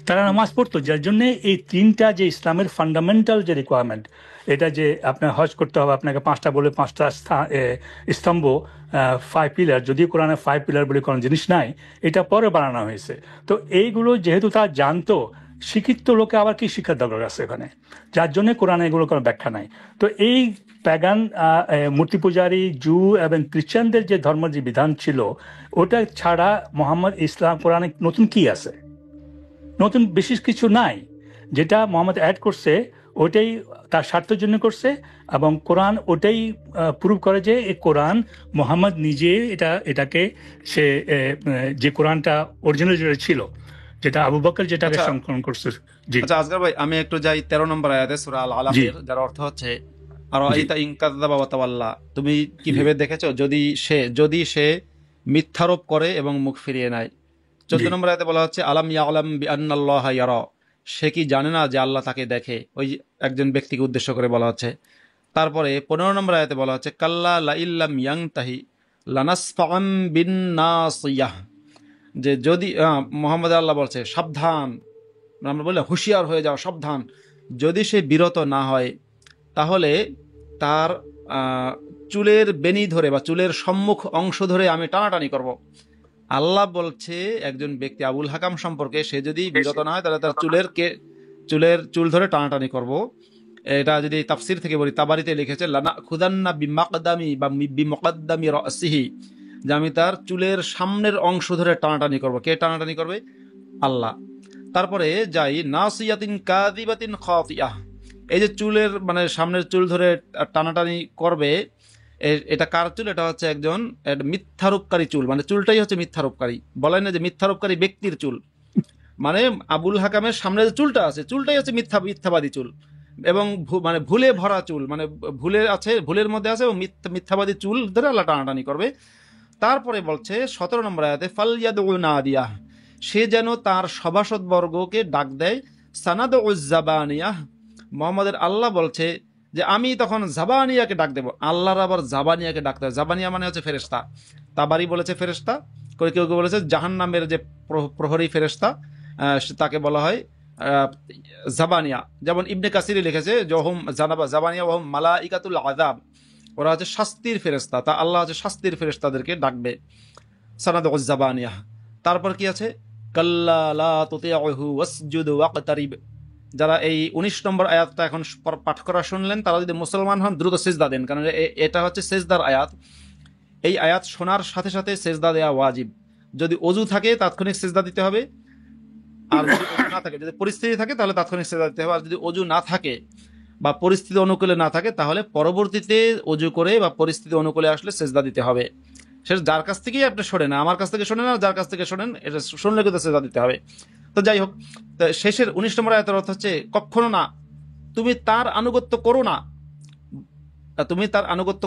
তারা নামাজ পড়তো, যার জন্য এই তিনটা যে ইসলামের ফান্ডামেন্টাল যে রিকোয়ারমেন্ট, এটা যে আপনার হজ করতে হবে, আপনাকে 5টা বলে 5টা স্তম্ভ, 5 পিলার, যদিও কোরআনে 5 পিলার বলে কোনো জিনিস নাই, এটা পরে বানানো হয়েছে। তো এইগুলো যেহেতু তারা জানতো, শিক্ষিত লোকে আবার কি শিক্ষার দরকার আছে এখানে, যার জন্য কোরআনে এগুলো কোনো ব্যাখ্যা নাই। তো এই প্যাগান মূর্তি পূজারী জু এবং খ্রিস্টানদের যে ধর্ম যে বিধান ছিল, ওটা ছাড়া মোহাম্মদ ইসলাম কোরআনে নতুন কি আছে? নতুন বিশেষ কিছু নাই। যেটা মোহাম্মদ অ্যাড করছে ওটাই তার স্বার্থের জন্য করছে, এবং কোরআন ওটাই প্রুভ করে যে এই কোরআন মোহাম্মদ নিজে এটাকে সে যে কোরআনটা অরিজিনাল যেটা ছিল, যেটা আবু বকর যেটাকে আচ্ছা সংকলন করছে। জি আচ্ছা আসগর ভাই, আমি একটু যাই 13 নম্বর আয়াতে সূরা আল জি আলাকের, যার অর্থ হচ্ছে আর জি আইতা ইন কাযযাবা ওয়া তাওয়াল্লা, তুমি কি জি ভেবে দেখেছো যদি সে মিথ্যারোপ করে এবং মুখ ফিরিয়ে নেয়। জি 14 নম্বর আয়াতে বলা হচ্ছে আলাম ইয়ালাম বিআন্নাল্লাহা ইয়ারা, সে কি জানে না যে আল্লাহ তাকে দেখে, ওই একজন ব্যক্তিকে উদ্দেশ্য করে বলা হচ্ছে। তারপরে 15 নম্বর আয়াতে বলা হচ্ছে কাল্লা লাইল্লাম ইয়াংতাহি লানাসফাআম বিন নাসিয়াহ, যে যদি মোহাম্মদ আল্লাহ বলছে সাবধান, আমরা বলি হুঁশিয়ার হয়ে যাও, সাবধান, যদি সে বিরত না হয় তাহলে তার চুলের বেনি ধরে বা চুলের সম্মুখ অংশ ধরে আমি টানাটানি করব। আল্লাহ বলছে একজন ব্যক্তি আবুল হাকাম সম্পর্কে, সে যদি বিরত না হয় তাহলে তার চুল ধরে টানাটানি করব। এটা যদি তাফসির থেকে বলি, তাবারিতে লিখেছে লানা খুদান্না বিমাকদামি বা বিমকদ্দামি রাসিহি, যে আমি তার চুলের সামনের অংশ ধরে টানাটানি করব। কে টানাটানি করবে? আল্লাহ। তারপরে যাই নাসিয়াতিন কাযিবাতিন খাতিআহ, এই যে চুলের মানে সামনের চুল ধরে টানাটানি করবে, এটা কার চুল? এটা হচ্ছে একজন মিথ্যারোপকারী চুল, মানে চুলটাই হচ্ছে মিথ্যারোপকারী। বলেন না যে মিথ্যারোপকারী ব্যক্তির চুল, মানে আবুল হাকামের সামনে যে চুলটা আছে, চুলটাই হচ্ছে মিথ্যাবাদী চুল, এবং মানে ভুলে ভরা চুল, মানে ভুলের মধ্যে আছে, এবং মিথ্যাবাদী চুল ধরে আল্লাহ টানাটানি করবে। তারপরে বলছে 17 নম্বর আয়াতে ফালইয়াদউ নাদিয়াহ, সে যেন তার সভাসদবর্গকে ডাক দেয়। সানাদউ জাবানিয়াহ, মোহাম্মদের আল্লাহ বলছে যে আমি তখন জাবানিয়াকে ডাক দেব। আল্লাহর আবার জাবানিয়াকে ডাকতে হয়। জাবানিয়া মানে হচ্ছে ফেরেশতা, তাবারি বলেছে ফেরেশতা, কেউ কেউ বলেছে জাহান্নামের যে প্রহরী ফেরেশতা, তাকে বলা হয় জাবানিয়া। যেমন ইবনে কাসির লিখেছে জহুম জাবানিয়া ওয়াহুম মালাইকাতুল আযাব, ওরা হচ্ছে শাস্তির ফেরেশতা, তা আল্লাহ হচ্ছে শাস্তির ফেরেশতাদেরকে ডাকবে। সানাদউ জাবানিয়া। তারপর কি আছে? কাল্লা লা তুতিউহু ওয়াসজুদ ওয়াকতারিব, যারা এই 19 নম্বর আয়াতটা এখন পাঠ করা শুনলেন, তারা যদি মুসলমান হন দ্রুত সিজদা দেন, কারণ এটা হচ্ছে সিজদার আয়াত। এই আয়াত শোনার সাথে সাথে সিজদা দেওয়া ওয়াজিব। যদি অজু থাকে তাৎক্ষণিক সিজদা দিতে হবে, আর যদি অজু না থাকে, যদি পরিস্থিতি থাকে তাহলে তাৎক্ষণিক সিজদা দিতে হবে, আর যদি অজু না থাকে বা পরিস্থিতি অনুকূলে না থাকে তাহলে পরবর্তীতে অজু করে বা পরিস্থিতি অনুকূলে আসলে সিজদা দিতে হবে। সে যার কাছ থেকেই আপনি শোনেন, আমার কাছ থেকে শোনেন, আর যার কাছ থেকে শোনেন, এটা শুনলে কিন্তু সিজদা দিতে হবে। তো যাই হোক, তো শেষের 19 নম্বর আয়াতের অর্থ হচ্ছে কখনো না, তুমি তার আনুগত্য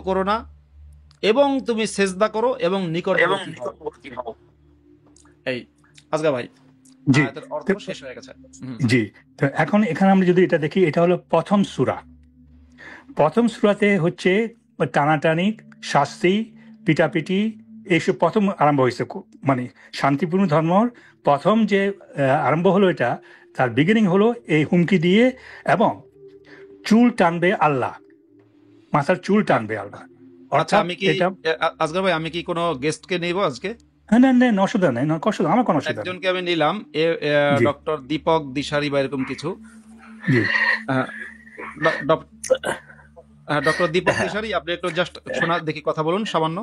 করো না, এবং তুমি সেজদা করো এবং নিকটবর্তী হও। এই আজগা ভাই, জি আয়াতের অর্থ শেষ হয়ে গেছে। জি তো এখন এখানে আমরা যদি এটা দেখি, এটা হলো প্রথম সূরা। প্রথম সূরাতে হচ্ছে টানাটানি, শাস্তি, পিটাপিটি, এইসব প্রথম আরম্ভ হয়েছে। মানে শান্তিপূর্ণ ধর্ম প্রথম যে আরম্ভ হলো, এটা তার বিগিনিং হলো এই হুমকি দিয়ে, এবং চুল টানবে আল্লাহ, মাথার চুল টানবে আল্লাহ। আচ্ছা, অর্থাৎ আমি কি এটা আজগর ভাই, আমি কি কোনো গেস্টকে নিব আজকে? না না, অসুবিধা নেই, অসুবিধা, আমার কোনো অসুবিধা নেই। একজনকে আমি নিলাম, জি ডক্টর দীপক দিশারি বা এরকম কিছু। জি ডক্টর দীপক হ্যাঁ দিশারি, আপনি একটু জাস্ট শোনা দেখি, কথা বলুন সামান্য।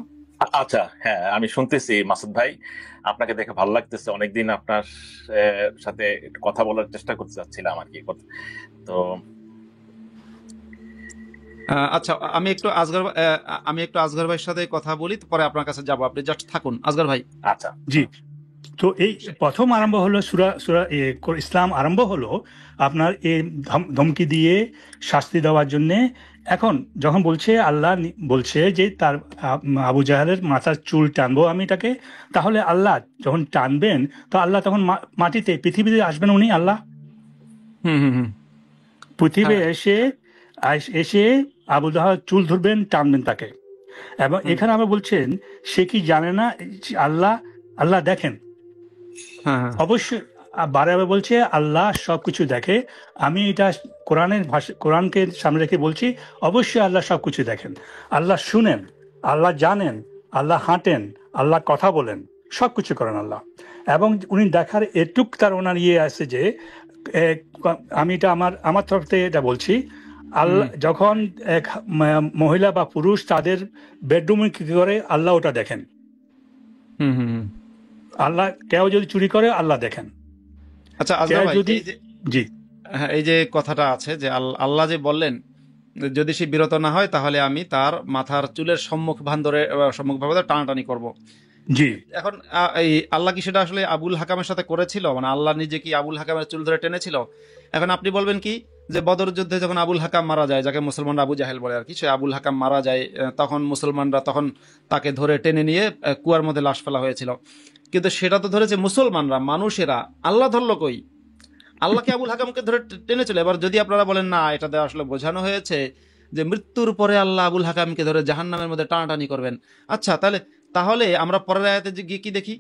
আচ্ছা, হ্যাঁ আমি শুনতেছি মাসুদ ভাই, আপনাকে দেখে ভালো লাগতেছে। অনেকদিন আপনার সাথে একটু কথা বলার চেষ্টা করতে চাচ্ছিলাম আর কি। তো আচ্ছা, আমি একটু আসগর ভাইয়ের সাথে কথা বলি, পরে আপনার কাছে যাব, আপনি জাস্ট থাকুন আসগর ভাই। আচ্ছা জি তো এই প্রথম আরম্ভ হলো সূরা ইসলাম আরম্ভ হলো আপনার এই ধমকি দিয়ে শাস্তি দেওয়ার জন্য। এখন যখন বলছে আল্লাহ বলছে যে তার আবু জাহেলের মাথার চুল টানবো আমি তাকে, তাহলে আল্লাহ যখন টানবেন, তো আল্লাহ তখন মাটিতে পৃথিবীতে আসবেন, উনি আল্লাহ হুম হুম হুম পৃথিবী হ্যাঁ এসে আবু জাহেল চুল ধরবেন, টানবেন তাকে। এবং এখানে আমরা বলছেন সে কি জানে না আল্লাহ আল্লাহ দেখেন? হ্যাঁ হ্যাঁ অবশ্যই বারে বলছে আল্লাহ সবকিছু দেখে। আমি এটা কোরআনের ভাষা, কোরআনকে সামনে রেখে বলছি, অবশ্যই আল্লাহ সবকিছু দেখেন, আল্লাহ শুনেন, আল্লাহ জানেন, আল্লাহ হাঁটেন, আল্লাহ কথা বলেন, সবকিছু করেন আল্লাহ। এবং উনি দেখার এটুক তার ওনার ইয়ে আছে যে এ, আমি এটা আমার তরফ থেকে এটা বলছি, আল্লাহ যখন এক মহিলা বা পুরুষ তাদের বেডরুমে কি করে আল্লাহ ওটা দেখেন। হুম হুম হুম। আল্লাহ কেউ যদি চুরি করে আল্লাহ দেখেন। আচ্ছা আজগর ভাই, যদি জি হ্যাঁ, এই যে কথাটা আছে যে আল্লাহ যে বললেন যদি সে বিরত না হয় তাহলে আমি তার মাথার চুলের সম্মুখ ভান ধরে সম্মুখ ভাবে টানাটানি করব। জি এখন এই আল্লাহ কি সেটা আসলে আবুল হাকামের সাথে করেছিল? মানে আল্লাহ নিজে কি আবুল হাকামের চুল ধরে টেনেছিল? এখন আপনি বলবেন কি যে বদর যুদ্ধে যখন আবুল হাকাম মারা যায়, যাকে মুসলমানরা আবু জাহেল বলে আর কি, সে আবুল হাকাম মারা যায়, তখন মুসলমানরা তখন তাকে ধরে টেনে নিয়ে কুয়ার মধ্যে লাশ ফেলা হয়েছিল। কিন্তু সেটা তো ধরেছে মুসলমানরা, মানুষেরা। আল্লাহ ধরলো কই? আল্লাহকে আবুল হাকামকে ধরে টেনেছিল। এবার যদি আপনারা বলেন না, এটাতে আসলে বোঝানো হয়েছে যে মৃত্যুর পরে আল্লাহ আবুল হাকামকে ধরে জাহান্নামের মধ্যে টানাটানি করবেন। আচ্ছা, তাহলে আমরা পরের আয়াতে গিয়ে কি দেখি?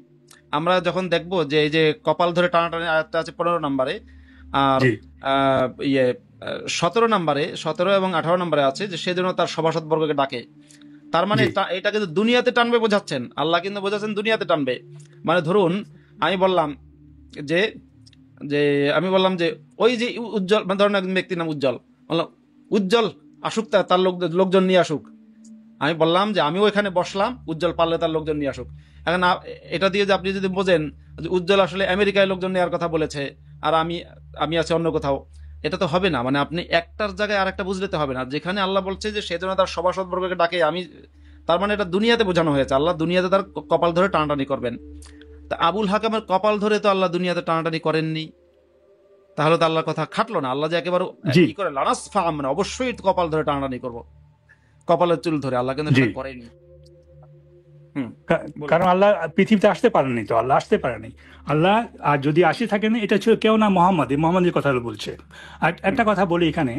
আমরা যখন দেখব যে এই যে কপাল ধরে টানাটানি আয়াতটা আছে 15 নম্বরে, আর জি 17 নম্বরে, 17 এবং 18 নম্বরে আছে যে সেজন্য তার সভাসদ বর্গকে ডাকে। তার মানে জি এটা কিন্তু দুনিয়াতে টানবে বোঝাচ্ছেন, আল্লাহ কিন্তু বোঝাচ্ছেন দুনিয়াতে টানবে। মানে ধরুন আমি বললাম যে যে আমি বললাম যে ওই যে উজ্জ্বল, মানে ধরেন একজন ব্যক্তির নাম উজ্জ্বল, বললাম উজ্জ্বল আসুক, তার লোকজন নিয়ে আসুক। আমি বললাম যে আমিও এখানে বসলাম, উজ্জ্বল পারলে তার লোকজন নিয়ে আসুক। এখন এটা দিয়ে যে আপনি যদি বোঝেন যে উজ্জ্বল আসলে আমেরিকায় লোকজন নেওয়ার কথা বলেছে আর আমি আছি অন্য কোথাও, এটা তো হবে না। মানে আপনি একটার জায়গায় আর একটা বুঝলে তো হবে না। যেখানে আল্লাহ বলছে যে সেজন্য তার সভাসদ বর্গকে ডাকে, তার মানে এটা দুনিয়াতে বোঝানো হয়েছে আল্লাহ দুনিয়াতে তার কপাল ধরে টানাটানি করবেন। তা আবুল হাকামের কপাল ধরে তো আল্লাহ দুনিয়াতে টানাটানি করেননি, তাহলে তো আল্লাহর কথা খাটলো না। আল্লাহ যে একেবারে জি কি করে লানাস ফাম, মানে অবশ্যই কপাল ধরে টানাটানি করব, কপালের চুল ধরে, আল্লাহ কিন্তু জি সেটা করেনি। হুম, বলুন। কারণ আল্লাহ পৃথিবীতে আসতে পারেনি, তো আল্লাহ আসতে পারেনি। আল্লাহ আর যদি আসি থাকেন, এটা ছিল কেউ না, মোহাম্মদের কথা বলছে। আর একটা কথা বলি এখানে,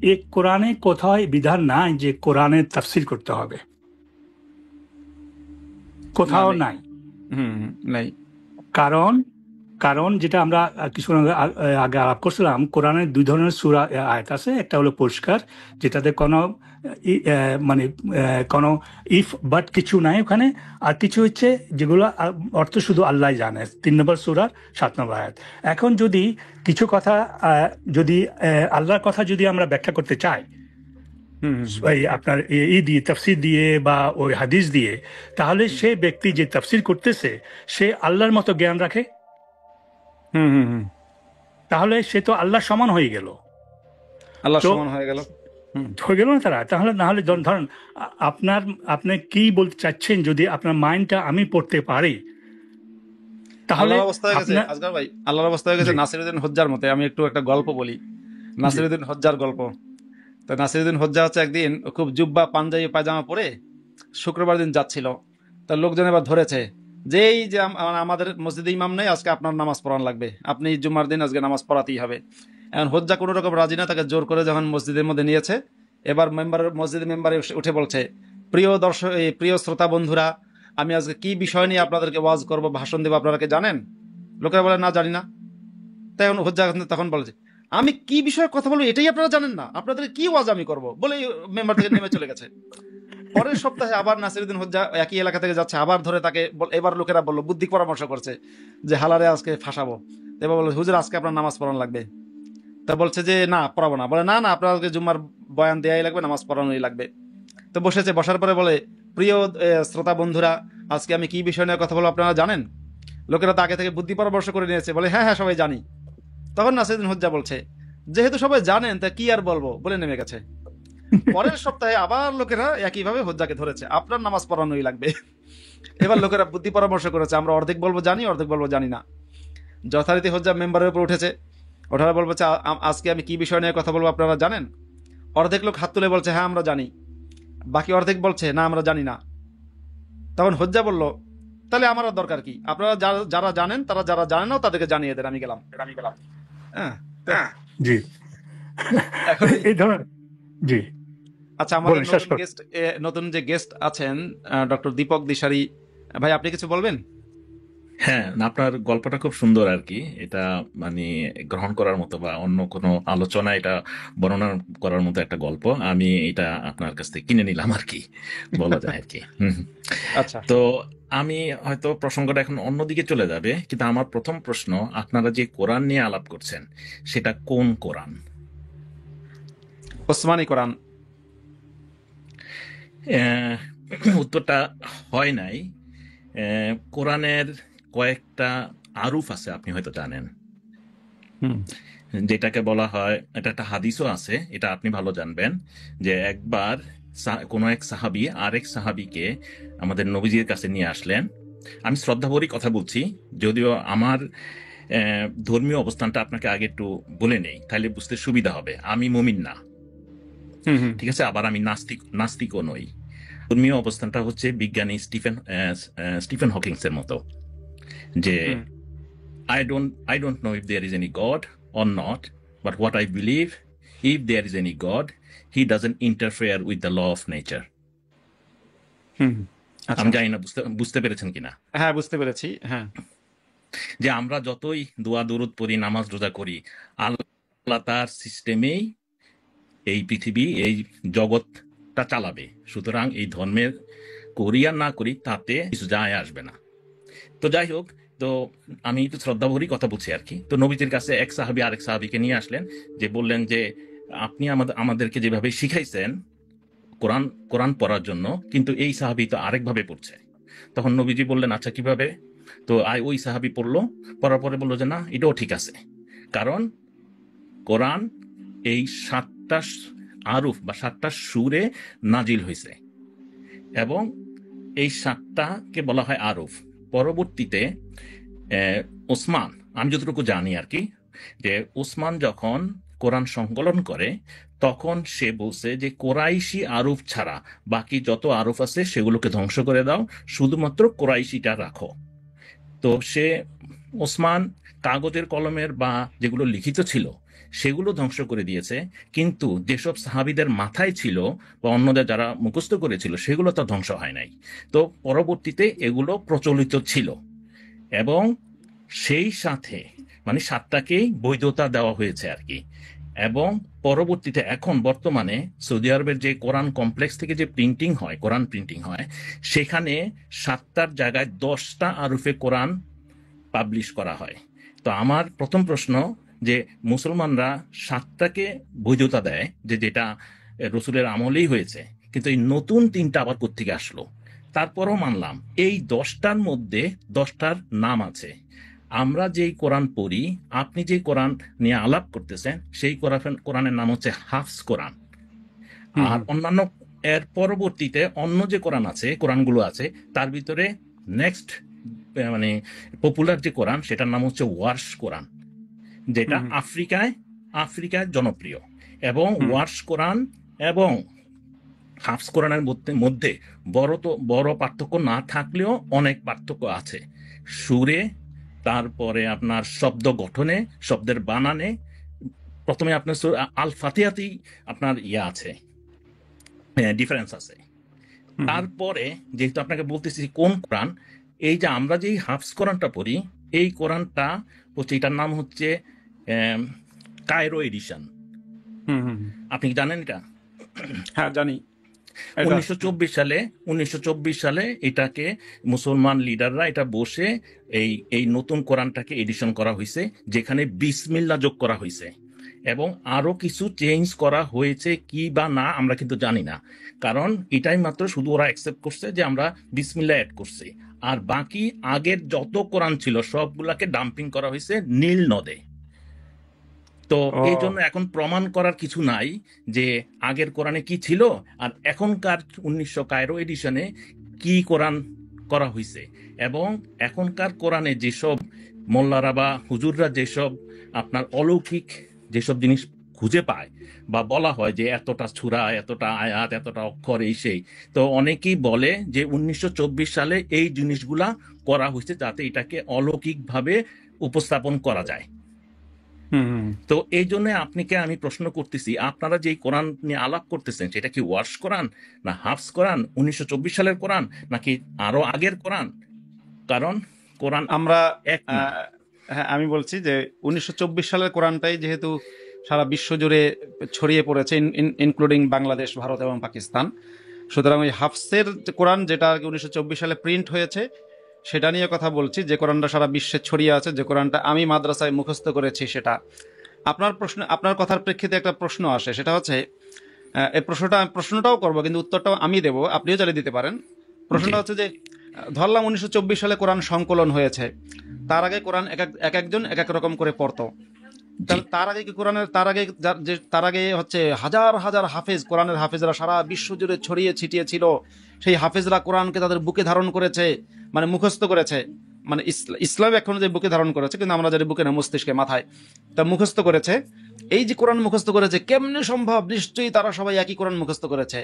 এই কোরআনে কোথাও বিধান নাই যে কোরআনের তাফসীর করতে হবে, না, কোথাও নেই। নাই। নাই। কারণ কারণ যেটা আমরা কিছুক্ষণ আগে আলাপ করছিলাম, কোরআনের দুই ধরনের সূরা আয়াত আছে। একটা হলো পরিষ্কার, যেটাতে কোনো মানে কোনো ইফ বাট কিছু নাই ওখানে। আর কিছু হচ্ছে যেগুলো অর্থ শুধু আল্লাহ জানে, 3 নম্বর সূরার 7 নম্বর আয়াত। এখন যদি কিছু কথা যদি আল্লাহর কথা যদি আমরা ব্যাখ্যা করতে চাই এই আপনার দিয়ে তাফসীর দিয়ে বা ওই হাদিস দিয়ে, তাহলে সে ব্যক্তি যে তাফসীর করতেছে সে আল্লাহর মতো জ্ঞান রাখে, তাহলে সে তো আল্লাহ সমান হয়ে গেল। আল্লাহ তো সমান হয়ে গেল। হয়ে গেল না তারা? তাহলে না হলে ধরেন আপনি কি বলতে চাচ্ছেন, যদি আপনার মাইন্ডটা আমি পড়তে পারি তাহলে আল্লাহর অবস্থা হয়ে গেছে আপনার আজগার ভাই, আল্লাহর অবস্থা হয়ে গেছে জি নাসিরউদ্দিন হজ্জার মতে। আমি একটা গল্প বলি, জি নাসিরউদ্দিন হজ্জার গল্প। তো নাসিরউদ্দিন হজ্জা হচ্ছে একদিন খুব জুব্বা পাঞ্জাবি পায়জামা পরে শুক্রবার দিন যাচ্ছিল। তার লোকজন এবার ধরেছে যে এই যে আমাদের মসজিদে ইমাম নেই, আজকে আপনার নামাজ পড়ান লাগবে, আপনি জুম্মার দিন আজকে নামাজ পড়াতেই হবে। এখন হজ্জা কোনো রকম রাজি না, তাকে জোর করে যখন মসজিদের মধ্যে নিয়েছে, এবার মসজিদের মেম্বারে উঠে বলছে, প্রিয় দর্শক, প্রিয় শ্রোতা বন্ধুরা, আমি আজকে কি বিষয় নিয়ে আপনাদেরকে ওয়াজ করব, ভাষণ দেবো, আপনারা কি জানেন? লোকেরা বলে না, জানি না। তাই এখন হজ্জা তখন বলছে, আমি কি বিষয়ে কথা বলবো এটাই আপনারা জানেন না, আপনাদের কি ওয়াজ আমি করব, বলে মেম্বার থেকে নেমে চলে গেছে। পরের সপ্তাহে আবার নাসিরউদ্দিন হজ্জা একই এলাকা থেকে যাচ্ছে, আবার ধরে তাকে এবার লোকেরা বললো, বুদ্ধি পরামর্শ করছে যে হালারে আজকে ফাঁসাবো। এবার বললো, হুজুর আজকে আপনার নামাজ পড়ানো লাগবে। তা বলছে যে না, পড়াবো না। বলে না না, আপনার আজকে জুম্মার বয়ান দেয়াই লাগবে, নামাজ পড়ানোই লাগবে। তো বসেছে, বসার পরে বলে, প্রিয় শ্রোতা বন্ধুরা, আজকে আমি কি বিষয় নিয়ে কথা বলবো আপনারা জানেন? লোকেরা তো আগে থেকে বুদ্ধি পরামর্শ করে নিয়েছে, বলে হ্যাঁ হ্যাঁ সবাই জানি। তখন নাসিরউদ্দিন হজ্জা বলছে, যেহেতু সবাই জানেন তা কি আর বলবো, বলে নেমে গেছে। পরের সপ্তাহে আবার লোকেরা একইভাবে হজ্জাকে ধরেছে, আপনার নামাজ পড়ানোই লাগবে। এবার লোকেরা বুদ্ধি পরামর্শ করেছে, আমরা অর্ধেক বলবো জানি, অর্ধেক বলবো জানি না। যথারীতি হজ্জা মেম্বারের উপর উঠেছে, ওঠার বলবো আজকে আমি কি বিষয় নিয়ে কথা বলবো আপনারা জানেন? অর্ধেক লোক হাত তুলে বলছে হ্যাঁ আমরা জানি, বাকি অর্ধেক বলছে না আমরা জানি না। তখন হজ্জা বলল, তাহলে আমার আর দরকার কি, আপনারা যারা জানেন তারা, যারা জানেন না তাদেরকে জানিয়ে দেন, আমি গেলাম। হ্যাঁ, জি এখন এই ধরনের জি আচ্ছা, আমাদের বলেন, শেষ করুন। নতুন যে গেস্ট আছেন ডক্টর দীপক দিশারি ভাই, আপনি কিছু বলবেন? হ্যাঁ, না, আপনার গল্পটা খুব সুন্দর আর কি। এটা মানে গ্রহণ করার মতো বা অন্য কোনো আলোচনা এটা বর্ণনা করার মতো একটা গল্প। আমি এটা আপনার কাছ থেকে কিনে নিলাম আর কি, বলা যায় আর কি। আচ্ছা, তো আমি হয়তো প্রসঙ্গটা এখন অন্যদিকে চলে যাবে, কিন্তু আমার প্রথম প্রশ্ন, আপনারা যে কোরআন নিয়ে আলাপ করছেন সেটা কোন কোরআন? ওসমানী কোরআন। আহ, উত্তরটা হয় নাই। কোরআনের কয়েকটা আরুফ আছে, আপনি হয়তো জানেন, হুম যেটাকে বলা হয়, এটা একটা হাদিসও আছে, এটা আপনি ভালো জানবেন, যে একবার কোনো এক সাহাবী আরেক সাহাবীকে আমাদের নবীজির কাছে নিয়ে আসলেন। আমি শ্রদ্ধাভরি কথা বলছি, যদিও আমার ধর্মীয় অবস্থানটা আপনাকে আগে একটু বলে নেই, তাহলে বুঝতে সুবিধা হবে। আমি মুমিন না, হুম হুম ঠিক আছে, আবার আমি নাস্তিকও নই। ধর্মীয় অবস্থানটা হচ্ছে বিজ্ঞানী স্টিফেন হকিংস এর মতো, যে হুম I don't know if there is any God or not, but what I believe, if there is any God, he doesn't interfere with the law of nature. হুম আচ্ছা, আমি জানি না বুঝতে পেরেছেন কিনা, হ্যাঁ বুঝতে পেরেছি, হ্যাঁ। যে আমরা যতই দোয়া দরুদ পড়ি, নামাজ রোজা করি, আল্লাহ তার সিস্টেমেই এই পৃথিবী, এই জগৎটা চালাবে। সুতরাং এই ধর্মের করি আর না করি তাতে কিছু যায় আসবে না। তো যাই হোক, তো আমি একটু শ্রদ্ধাভরি কথা বলছি আর কি। তো নবীজির কাছে এক সাহাবী আরেক সাহাবীকে নিয়ে আসলেন, যে বললেন যে আপনি আমাদেরকে যেভাবে শিখাইছেন কোরআন কোরআন পড়ার জন্য, কিন্তু এই সাহাবী তো আরেকভাবে পড়ছে। তখন নবীজি বললেন, আচ্ছা কিভাবে? তো ওই সাহাবী পড়ার পরে বললো যে না, এটাও ঠিক আছে, কারণ কোরআন এই 7টা আরুফ বা 7টা সুরে নাজিল হয়েছে, এবং এই 7টাকে বলা হয় আরুফ। পরবর্তীতে ওসমান, আমি যতটুকু জানি আর কি, যে ওসমান যখন কোরআন সংকলন করে তখন সে বলছে যে কোরাইশি আরুফ ছাড়া বাকি যত আরুফ আছে সেগুলোকে ধ্বংস করে দাও, শুধুমাত্র কোরাইশিটা রাখো। তো ওসমান কাগজের কলমের বা যেগুলো লিখিত ছিল সেগুলো ধ্বংস করে দিয়েছে, কিন্তু যেসব সাহাবীদের মাথায় ছিল বা অন্যদের যারা মুখস্থ করেছিল সেগুলো তো ধ্বংস হয় নাই। তো পরবর্তীতে এগুলো প্রচলিত ছিল, এবং সেই সাথে মানে 7টাকেই বৈধতা দেওয়া হয়েছে আর কি। এবং পরবর্তীতে এখন বর্তমানে সৌদি আরবের যে কোরআন কমপ্লেক্স থেকে যে প্রিন্টিং হয়, কোরআন প্রিন্টিং হয়, সেখানে 7টার জায়গায় 10টা আরুফে কোরআন পাবলিশ করা হয়। তো আমার প্রথম প্রশ্ন, যে মুসলমানরা 7টাকে বৈধতা দেয়, যে যেটা রসুলের আমলেই হয়েছে, কিন্তু এই নতুন 3টা আবার কোত্থেকে আসলো? তারপরও মানলাম এই 10টার মধ্যে 10টার নাম আছে। আমরা যেই কোরআন পড়ি, আপনি যেই কোরআন নিয়ে আলাপ করতেছেন, সেই কোরআনের নাম হচ্ছে হাফস কোরআন। হুম আর হুম অন্যান্য এর পরবর্তীতে অন্য যে কোরআনগুলো আছে, তার ভিতরে নেক্সট মানে পপুলার যে কোরআন সেটার নাম হচ্ছে ওয়ার্শ কোরআন, যেটা হুম আফ্রিকায় জনপ্রিয়। এবং হুম ওয়ার্শ কোরআন এবং হাফস কোরআনের মধ্যে বড় পার্থক্য না থাকলেও অনেক পার্থক্য আছে, সুরে, তারপরে আপনার শব্দ গঠনে, শব্দের বানানে। প্রথমে আপনার আল ফাতিহাতেই আপনার আছে, ডিফারেন্স আছে। হুম তারপরে যেহেতু আপনাকে বলতেছি কোন কোরআন, এই যে আমরা যেই হাফস কোরআনটা পড়ি, এই কোরআনটা হচ্ছে, এটার নাম হচ্ছে কায়রো এডিশন। হুম হুম আপনি কি জানেন এটা? হ্যাঁ জানি এটা। 1924 সালে এটাকে মুসলমান লিডাররা এটা বসে এই নতুন কোরআনটাকে এডিশন করা হয়েছে, যেখানে বিসমিল্লাহ যোগ করা হয়েছে, এবং আরো কিছু চেঞ্জ করা হয়েছে কি বা না আমরা কিন্তু জানি না, কারণ এটাই মাত্র শুধু ওরা অ্যাকসেপ্ট করছে যে আমরা বিসমিল্লাহ অ্যাড করছি, আর বাকি আগের যত কোরআন ছিল সবগুলাকে ডাম্পিং করা হয়েছে নীল নদে। তো এই জন্য ও এখন প্রমাণ করার কিছু নাই যে আগের কোরআনে কি ছিল আর এখনকার 1900 কায়রো এডিশনে কি কোরআন করা হয়েছে। এবং এখনকার কোরআনে যেসব মোল্লারা বা হুজুররা যেসব আপনার অলৌকিক যেসব জিনিস খুঁজে পায় বা বলা হয় যে এতটা সূরা, এতটা আয়াত, এতটা অক্ষর, এই সেই, তো অনেকেই বলে যে 1924 সালে এই জিনিসগুলা করা হয়েছে যাতে এটাকে অলৌকিকভাবে উপস্থাপন করা যায়। হুম হুম। তো এই জন্য আপনাকে আমি প্রশ্ন করতেছি, আপনারা যে কোরআন নিয়ে আলাপ করতেছেন সেটা কি ওয়ার্স কোরআন, না হাফস কোরআন, 1924 সালের কোরআন, নাকি আরো আগের কোরআন? কারণ কোরআন আমরা এক না। হ্যাঁ, আমি বলছি যে 1924 সালের কোরআনটাই যেহেতু সারা বিশ্ব জুড়ে ছড়িয়ে পড়েছে, ইনক্লুডিং বাংলাদেশ, ভারত এবং পাকিস্তান, সুতরাং ওই হাফসের যে কোরআন যেটা আর কি 1924 সালে প্রিন্ট হয়েছে সেটা নিয়ে কথা বলছি, যে কোরআনটা সারা বিশ্বে ছড়িয়ে আছে, যে কোরআনটা আমি মাদ্রাসায় মুখস্থ করেছি সেটা। আপনার কথার প্রেক্ষিতে একটা প্রশ্ন আসে, সেটা হচ্ছে এই প্রশ্নটাও করবো কিন্তু উত্তরটাও আমি দেব, আপনিও চালিয়ে দিতে পারেন। জি প্রশ্নটা হচ্ছে যে ধরলাম 1924 সালে কোরআন সংকলন হয়েছে, তার আগে কোরআন এক একজন এক এক রকম করে পড়তো, জি তাহলে তার আগে কি কোরআনের তার আগে হচ্ছে হাজার হাজার হাফেজ, কোরআনের হাফেজরা সারা বিশ্ব জুড়ে ছড়িয়ে ছিটিয়ে ছিল, সেই হাফেজরা কোরআনকে তাদের বুকে ধারণ করেছে, মানে মুখস্থ করেছে, মানে ইসলাম এখন যে বুকে ধারণ করেছে, কিন্তু আমরা জানি বুকে না, মস্তিষ্কে, মাথায়, তা মুখস্থ করেছে। এই যে কোরআন মুখস্থ করেছে কেমনে সম্ভব? নিশ্চয়ই তারা সবাই একই কোরআন মুখস্থ করেছে,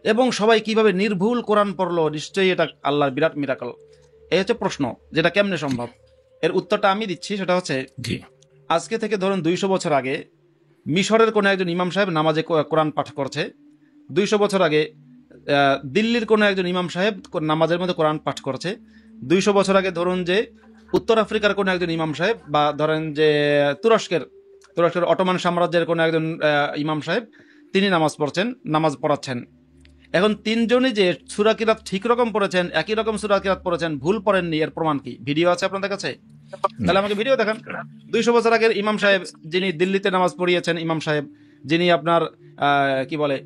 এবং সবাই কিভাবে নির্ভুল কোরআন পড়লো, নিশ্চয়ই এটা আল্লাহর বিরাট মিরাকল। এই হচ্ছে প্রশ্ন, যেটা কেমনে সম্ভব। এর উত্তরটা আমি দিচ্ছি, সেটা হচ্ছে জি আজকে থেকে ধরুন 200 বছর আগে মিশরের কোনো একজন ইমাম সাহেব নামাজে কোরআন পাঠ করছে, 200 বছর আগে দিল্লির কোনো একজন ইমাম সাহেব নামাজের মধ্যে কোরআন পাঠ করছে, 200 বছর আগে ধরুন যে উত্তর আফ্রিকার কোনো একজন ইমাম সাহেব, বা ধরেন যে তুরস্কের অটোমান সাম্রাজ্যের কোনো একজন ইমাম সাহেব, তিনি নামাজ পড়াচ্ছেন। এখন তিনজনই যে সূরা কিরাত ঠিক রকম পড়েছেন, একই রকম সূরা কিরাত পড়েছেন, ভুল পড়েননি, এর প্রমাণ কি? ভিডিও আছে আপনাদের কাছে? না তাহলে আমাকে ভিডিও দেখান। 200 বছর আগের ইমাম সাহেব যিনি দিল্লিতে নামাজ পড়িয়েছেন, ইমাম সাহেব যিনি আপনার কি বলে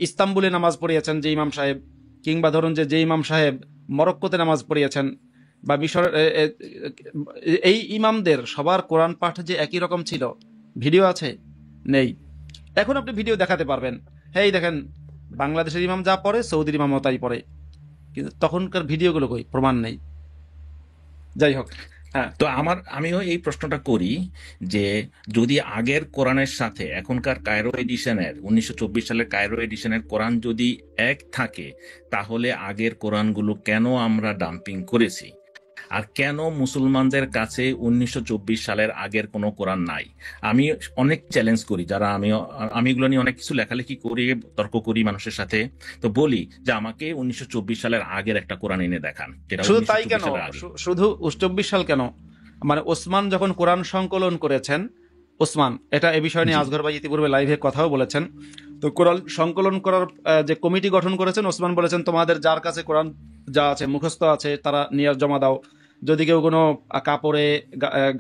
ইস্তাম্বুলে নামাজ পড়িয়েছেন যে ইমাম সাহেব, কিংবা ধরুন যে ইমাম সাহেব মরক্কোতে নামাজ পড়িয়েছেন, বা মিশর, এই ইমামদের সবার কোরআন পাঠ যে একই রকম ছিল, ভিডিও আছে? নেই। এখন আপনি ভিডিও দেখাতে পারবেন, হ্যাঁ এই দেখেন বাংলাদেশের ইমাম যা পড়ে সৌদির ইমামও তাই পড়ে, কিন্তু তখনকার ভিডিওগুলো কই? প্রমাণ নেই। যাই হোক, হ্যাঁ। তো আমিও এই প্রশ্নটা করি যে যদি আগের কোরআনের সাথে এখনকার কায়রো এডিশনের 1924 সালের কায়রো এডিশনের কোরআন যদি এক থাকে, তাহলে আগের কোরআনগুলো কেন আমরা ডাম্পিং করেছি, আর কেন মুসলমানদের কাছে 1924 সালের আগের কোনো কোরআন নাই? আমি অনেক চ্যালেঞ্জ করি, যারা আমি এগুলো নিয়ে অনেক কিছু লেখালেখি করি, তর্ক করি মানুষের সাথে, তো বলি যে আমাকে 1924 সালের আগের একটা কোরআন এনে দেখান, যেটা শুধু তাই 1924 কেন, সালের আগে। শুধু 24 সাল কেন, মানে ওসমান যখন কোরআন সংকলন করেছেন, ওসমান, এটা এ বিষয় নিয়ে জি আসগর ভাই ইতিপূর্বে লাইভে কথাও বলেছেন, তো কোরআন সংকলন করার যে কমিটি গঠন করেছেন, ওসমান বলেছেন তোমাদের যার কাছে কোরআন যা আছে মুখস্থ আছে তারা নিয়ে জমা দাও, যদি কেউ কোনো কাপড়ে,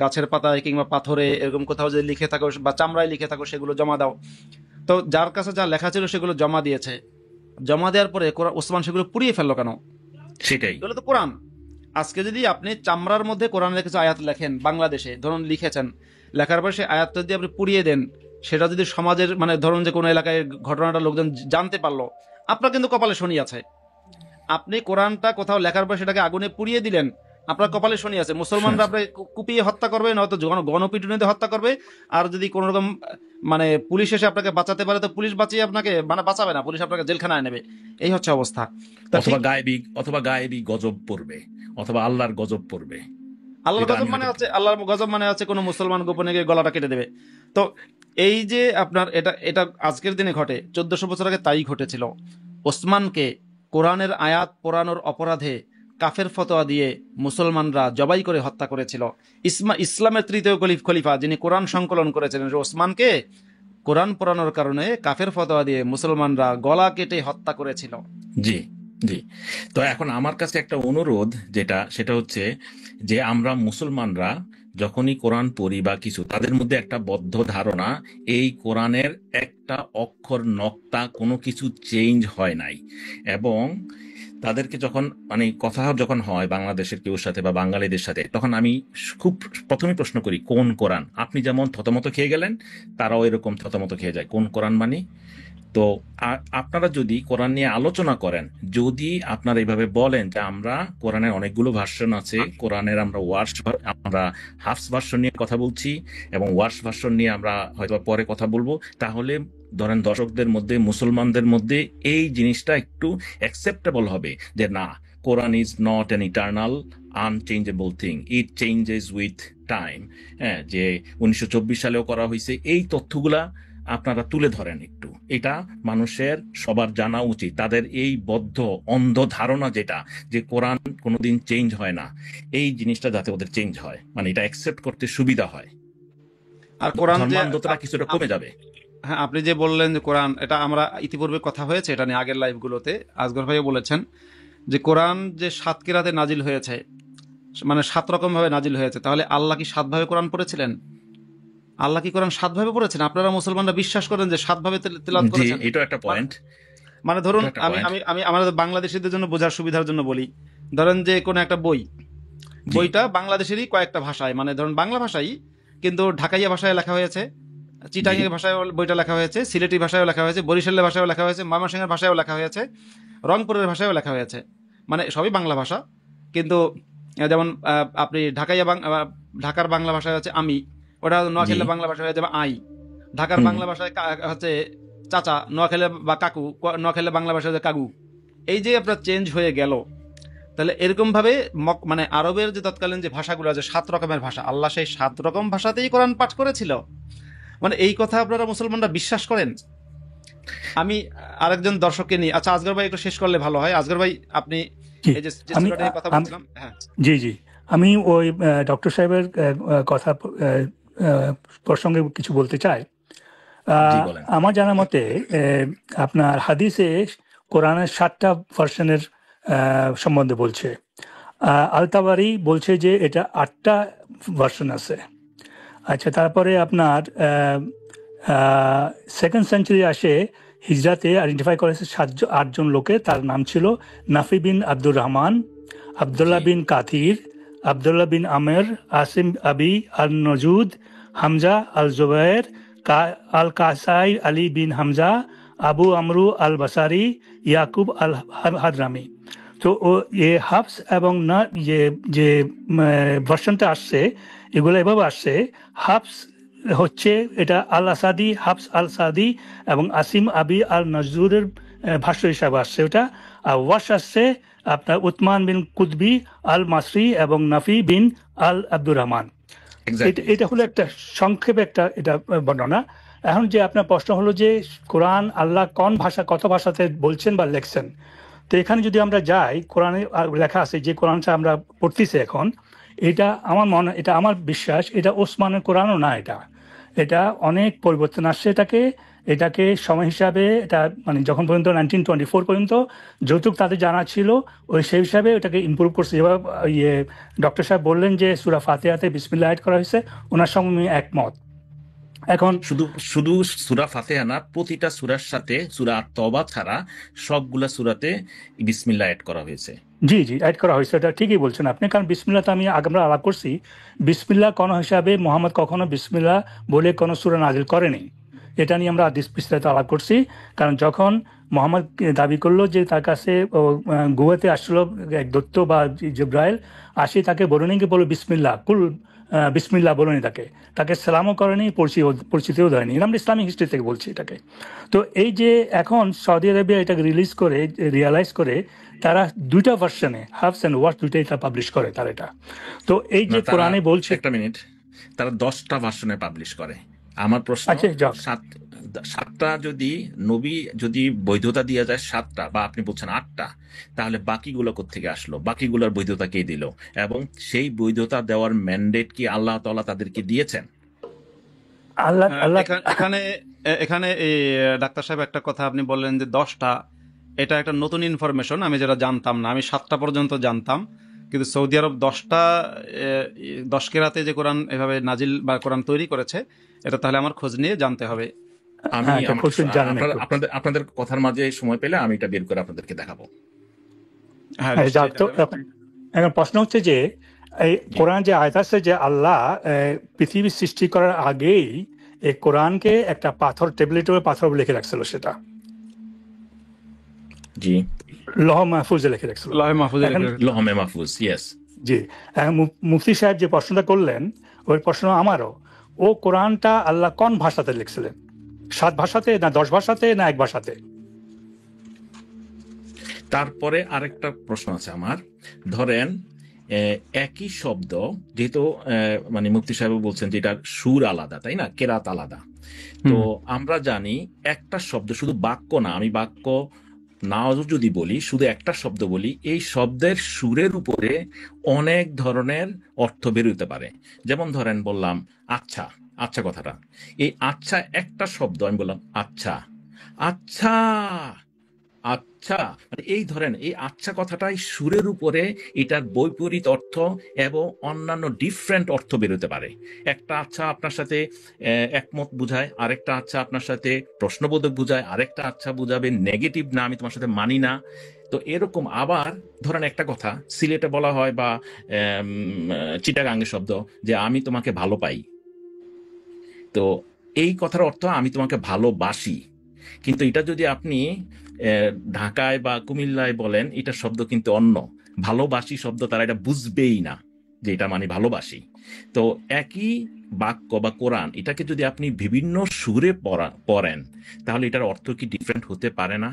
গাছের পাতায় কিংবা পাথরে এরকম কোথাও যদি লিখে থাকো বা চামড়ায় লিখে থাকো সেগুলো জমা দাও। তো যার কাছে যা লেখা ছিল সেগুলো জমা দিয়েছে, জমা দেওয়ার পরে ওসমান সেগুলো পুড়িয়ে ফেললো কেন? সেটাই। এগুলো তো কোরআন। আজকে যদি আপনি চামড়ার মধ্যে কোরআনের কিছু আয়াত লেখেন, বাংলাদেশে ধরুন লিখেছেন, লেখার পর সেই আয়াতটা যদি আপনি পুড়িয়ে দেন, সেটা যদি সমাজের, মানে ধরুন যে কোনো এলাকায় ঘটনাটা লোকজন জানতে পারলো, আপনার কিন্তু কপালে শনি আছে। আপনি কোরআনটা কোথাও লেখার পর সেটাকে আগুনে পুড়িয়ে দিলেন, আপনার কপালে শনি আছে। মুসলমানরা আপনাকে কুপিয়ে হত্যা করবে, নয়তো গণপিটুনিতে হত্যা করবে। আর যদি কোনো রকম মানে পুলিশ এসে আপনাকে বাঁচাতে পারে, তো পুলিশ বাঁচিয়ে আপনাকে, মানে বাঁচাবে না, পুলিশ আপনাকে জেলখানায় নেবে। এই হচ্ছে অবস্থা। তা ঠিক অথবা গায়েবী গজব পড়বে, অথবা আল্লাহর গজব পড়বে। আল্লাহর যেটা গজব আমি মানে হয়তো হচ্ছে, আল্লাহর গজব মানে হচ্ছে কোনো মুসলমান গোপনে গিয়ে গলাটা কেটে দেবে। তো এই যে আপনার এটা আজকের দিনে ঘটে, 1400 বছর আগে তাই ঘটেছিল। ওসমানকে কোরআনের আয়াত পোড়ানোর অপরাধে কাফের ফতোয়া দিয়ে মুসলমানরা জবাই করে হত্যা করেছিল। ইসলামের তৃতীয় খলিফা যিনি কোরআন সংকলন করেছিলেন, ওসমানকে কোরআন পোড়ানোর কারণে কাফের ফতোয়া দিয়ে মুসলমানরা গলা কেটে হত্যা করেছিল। জি জি। তো এখন আমার কাছে একটা অনুরোধ, সেটা হচ্ছে যে আমরা মুসলমানরা যখনই কোরআন পড়ি বা কিছু, তাদের মধ্যে একটা বদ্ধ ধারণা এই কোরআনের একটা অক্ষর নক্তা কোনো কিছু চেঞ্জ হয় নাই, এবং তাদেরকে যখন মানে কথা যখন হয় বাংলাদেশের কেউ সাথে বা বাঙালিদের সাথে, তখন আমি খুব প্রথমে প্রশ্ন করি কোন কোরআন? আপনি যেমন থতমত খেয়ে গেলেন, তারাও এরকম থতমত খেয়ে যায়, কোন কোরআন মানে? তো আপনারা যদি কোরআন নিয়ে আলোচনা করেন, যদি আপনারা এইভাবে বলেন যে আমরা কোরআনের অনেকগুলো ভার্সন আছে, কোরআনের আমরা হাফস ভার্সন নিয়ে কথা বলছি এবং ওয়ার্স ভার্সন নিয়ে আমরা হয়তো পরে কথা বলবো, তাহলে ধরেন দর্শকদের মধ্যে, মুসলমানদের মধ্যে এই জিনিসটা একটু অ্যাকসেপ্টেবল হবে যে না, Quran is not an eternal unchangeable thing, it changes with time. হ্যাঁ, যে 1924 সালেও করা হয়েছে, এই তথ্যগুলা আপনারা তুলে ধরেন একটু। এটা মানুষের সবার জানা উচিত। তাদের এই বদ্ধ অন্ধ ধারণা যেটা, যে কোরআন কোনোদিন চেঞ্জ হয় না, এই জিনিসটা যাতে ওদের চেঞ্জ হয়, মানে এটা অ্যাকসেপ্ট করতে সুবিধা হয়, আর কোরআন যে ধর্মান্ধতা কিছুটা কমে যাবে। হ্যাঁ, আপনি যে বললেন যে কোরআন, এটা আমরা ইতিপূর্বে কথা হয়েছে এটা নিয়ে আগের লাইভগুলোতে। আসগর ভাইও বলেছেন যে কোরআন যে 7 কিরাতে নাজিল হয়েছে, মানে 7 রকম ভাবে নাজিল হয়েছে, তাহলে আল্লাহ কি 7 ভাবে কোরআন পড়েছিলেন? আল্লাহ কি কোরআন 7 ভাবে পড়েছেন? আপনারা মুসলমানরা বিশ্বাস করেন যে 7 ভাবে তেলাওয়াত জি, করেছেন? এটা একটা পয়েন্ট। মানে ধরুন, এটা একটা আমি পয়েন্ট। আমি আমি আমাদের বাংলাদেশিদের জন্য বোঝার সুবিধার জন্য বলি, ধরেন যে কোনো একটা জি, বইটা বাংলাদেশেরই কয়েকটা ভাষায়, মানে ধরুন বাংলা ভাষাই, কিন্তু ঢাকাইয়া ভাষায় লেখা হয়েছে, জি, চিটাঙ্গের ভাষায় বইটা লেখা হয়েছে, সিলেটি ভাষায়ও লেখা হয়েছে, বরিশালের ভাষায়ও লেখা হয়েছে, ময়মনসিংহের ভাষায়ও লেখা হয়েছে, রংপুরের ভাষায়ও লেখা হয়েছে, মানে সবই বাংলা ভাষা। কিন্তু যেমন আপনি ঢাকার বাংলা ভাষায় হচ্ছে আমি, ওটা জি, নোয়াখালীর বাংলা ভাষায় হয়ে যাবে আই। ঢাকার হুম, বাংলা ভাষায় হচ্ছে চাচা, নোয়াখালী বা কাকু, নোয়াখালীর বাংলা ভাষায় হচ্ছে কাকু। এই যে আপনার চেঞ্জ হয়ে গেল, তাহলে এরকম ভাবে মানে আরবের যে তৎকালীন যে ভাষাগুলো আছে 7 রকমের ভাষা, আল্লাহ সেই 7 রকম ভাষাতেই কোরআন পাঠ করেছিল, মানে এই কথা আপনারা মুসলমানরা বিশ্বাস করেন? আমি আরেকজন দর্শককে নিয়ে, আচ্ছা আসগর ভাই একটু শেষ করলে ভালো হয়। আসগর ভাই, আপনি জি এই যে যে আমি সূরাটা নিয়ে কথা আম- বলছিলাম, হ্যাঁ। জি জি আমি ওই ডক্টর সাহেবের কথা প্রসঙ্গে কিছু বলতে চাই। জি, বলেন। আমার জানা মতে আপনার হাদিসে কোরআনের 7টা ভার্সনের সম্বন্ধে বলছে। আলতাবারি বলছে যে এটা 8টা ভার্সন আছে। আচ্ছা, তারপরে আপনার সেকেন্ড সেঞ্চুরি আসে, হিজরাতে আইডেন্টিফাই করেছে 8জন লোকে। তার নাম ছিল নাফি বিন আব্দুর রহমান, জি, আবদুল্লাহ বিন কাথির, আবদুল্লাহ বিন আমের, আসিম আবি আল নজুদ, হামজা আল জুবায়ের, আল কাসাই আলী বিন হামজা, আবু আমরু আল বাসারি, ইয়াকুব আল হাদরামি। তো ও হাফস এবং না যে ভার্সনটা আসছে, এগুলো এভাবে আসছে। হাফস হচ্ছে এটা আল আসাদি, হাফস আল সাদি এবং আসিম আবি আল নজরুরের ভাষ্য হিসাবে আসছে ওটা। আর ওয়াশ আসছে আপনার উতমান বিন কুতবি আল মাসরি এবং নাফি বিন আল আব্দুর রহমান। এটা এক্স্যাক্টলি। এটা হলো একটা সংক্ষেপে একটা এটা বর্ণনা। এখন যে আপনার প্রশ্ন হলো যে কোরআন আল্লাহ কত ভাষাতে বলছেন বা লেখছেন। তো এখানে যদি আমরা যাই, কোরআনে লেখা আছে যে কোরআনটা আমরা পড়তেছি এখন, এটা আমার বিশ্বাস এটা ওসমানের কোরআনও না। এটা অনেক পরিবর্তন আসছে। এটাকে সময় হিসাবে এটা মানে যখন পর্যন্ত 1924 পর্যন্ত যৌতুক তাদের জানা ছিল, সেই হিসাবে এটাকে ইমপ্রুভ করছে। যেভাবে ডক্টর সাহেব বললেন যে সূরা ফাতিহাতে বিসমিল্লাহ আয়াত করা হয়েছে, ওনার সঙ্গে আমি একমত। এখন শুধু শুধু সূরা ফাতিহা না, প্রতিটা সূরার সাথে সূরা আত-তওবা ছাড়া সবগুলা সূরাতে বিসমিল্লাহ অ্যাড করা হয়েছে। জি অ্যাড করা হয়েছে, এটা ঠিকই বলছেন আপনি। কারণ বিসমিল্লাহ তো আমরা আলাপ করছি, বিসমিল্লাহ কোনো হিসাবে মোহাম্মদ কখনো বিসমিল্লাহ বলে কোনো সূরা নাজিল করেনি। এটা নিয়ে আমরা বিস্তারিত আলাপ করছি। কারণ যখন মোহাম্মদ দাবি করলো যে তার কাছে গুহাতে আসলো এক দৈত্য বা জিব্রাইল আসি, তাকে বলুনি কি বলো বিসমিল্লাহ, বিসমিল্লাহ বলুনি, তাকে সালামও করেনি, পরিচিতিও দেয়নি। আমরা ইসলামিক হিস্ট্রি থেকে বলছি এটাকে। তো এই যে এখন সৌদি আরবিয়া এটাকে রিয়ালাইজ করে তারা 2টা ভার্সনে হাফস অ্যান্ড ওয়াশ দুইটাই তারা পাবলিশ করে তার এটা। তো এই না, যে তারা কোরআনে বলছে, একটা মিনিট, তারা 10টা ভার্সনে পাবলিশ করে। আমার প্রশ্ন, আচ্ছা যাক, 7টা যদি বৈধতা দিয়ে যায় 7টা, বা আপনি বলছেন 8টা, তাহলে বাকিগুলো কোত্থেকে আসলো? বাকিগুলোর বৈধতা কে দিল? এবং সেই বৈধতা দেওয়ার ম্যান্ডেট কি আল্লাহ তাআলা তাদেরকে দিয়েছেন? আল্লাহ আল্লাহ এখানে এখানে এই ডাক্তার সাহেব একটা কথা আপনি বললেন যে 10টা, এটা একটা নতুন ইনফরমেশন, আমি যেটা জানতাম না। আমি 7টা পর্যন্ত জানতাম, কিন্তু সৌদি আরব 10টা 10 কেরাতে যে কোরআন এভাবে নাজিল বা কোরআন তৈরি করেছে, এটা তাহলে আমার খোঁজ নিয়ে জানতে হবে। আমি হ্যাঁ, এটা খুব জানেন একটু। আপনাদের কথার মাঝে সময় পেলে আমি এটা বের করে আপনাদেরকে দেখাবো। হ্যাঁ, যাক, নিশ্চয়ই তো দেখাবেন। এখন প্রশ্ন হচ্ছে যে এই জি, কোরআন যে আয়াত আছে যে আল্লাহ পৃথিবী সৃষ্টি করার আগেই এই কোরআনকে একটা টেবলেটের পাথর লিখে রাখছিল, সেটা জি, লৌহ মাহফুজে লিখে রাখছিল। লৌহে মাহফুজে এখন লিখে লৌহে মাহফুজ, ইয়েস। জি, মুফতি সাহেব যে প্রশ্নটা করলেন, ওই প্রশ্ন আমারও। ও কোরআনটা আল্লাহ কোন ভাষাতে লিখছিলেন? 7 ভাষাতে, না 10 ভাষাতে, না 1 ভাষাতে? তারপরে আরেকটা প্রশ্ন আছে আমার। ধরেন একই শব্দ, যেহেতু মানে মুফতি সাহেব বলছেন যে এটার সুর আলাদা, তাই না, কেরাত আলাদা। তো আমরা জানি একটা শব্দ, শুধু বাক্য না, আমি বাক্য নাও যদি বলি, শুধু একটা শব্দ বলি, এই শব্দের সুরের উপরে অনেক ধরনের অর্থ বের হতে পারে। যেমন ধরেন বললাম আচ্ছা, আচ্ছা কথাটা, এই আচ্ছা একটা শব্দ, আমি বললাম আচ্ছা, আচ্ছা, আচ্ছা, মানে এই ধরেন এই আচ্ছা কথাটাই সুরের উপরে এটার বৈপরীত অর্থ এবং অন্যান্য ডিফারেন্ট অর্থ বেরোতে পারে। একটা আচ্ছা আপনার সাথে একমত বুঝায়, আরেকটা আচ্ছা আপনার সাথে প্রশ্নবোধক বুঝায়, আরেকটা আচ্ছা বুঝাবে নেগেটিভ, না আমি তোমার সাথে মানি না। তো এরকম আবার ধরেন একটা কথা সিলেটে বলা হয় বা চিটাগাঙ্গের শব্দ যে আমি তোমাকে ভালো পাই। তো এই কথার অর্থ আমি তোমাকে ভালোবাসি, কিন্তু এটা যদি আপনি ঢাকায় বা কুমিল্লায় বলেন, এটা শব্দ কিন্তু অন্য। ভালোবাসি শব্দ তারা এটা বুঝবেই না যে এটা মানে ভালোবাসি। তো একই বাক্য বা কোরআন, এটাকে যদি আপনি বিভিন্ন সুরে পড়েন, তাহলে এটার অর্থ কি ডিফারেন্ট হতে পারে না?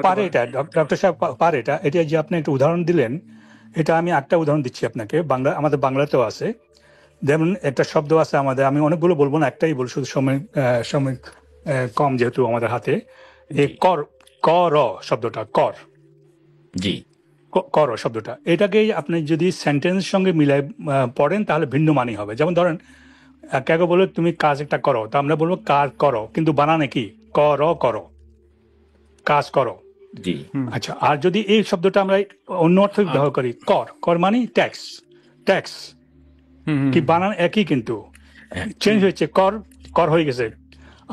পারে এটা, ডক্টর সাহেব পারে এটা। এটা যে আপনি একটা উদাহরণ দিলেন, এটা আমি একটা উদাহরণ দিচ্ছি আপনাকে, আমাদের বাংলাতেও আছে। যেমন একটা শব্দ আছে আমাদের, আমি অনেকগুলো বলবো না, একটাই বলবো, শুধু সময় কম যেহেতু আমাদের হাতে। এই কর শব্দটা, জি, কর শব্দটা, এটাকে আপনি যদি সেন্টেন্স সঙ্গে মিলাই পড়েন তাহলে ভিন্ন মানি হবে। যেমন ধরেন কাকে বলে তুমি কাজ একটা করো, তা আমরা বলবো কাজ করো, কিন্তু বানানে কি করো, কাজ করো। জি, আচ্ছা, আর যদি এই শব্দটা আমরা অন্য অর্থে ব্যবহার করি, কর মানে ট্যাক্স, কি বানান একই, কিন্তু চেঞ্জ হয়েছে, কর হয়ে গেছে।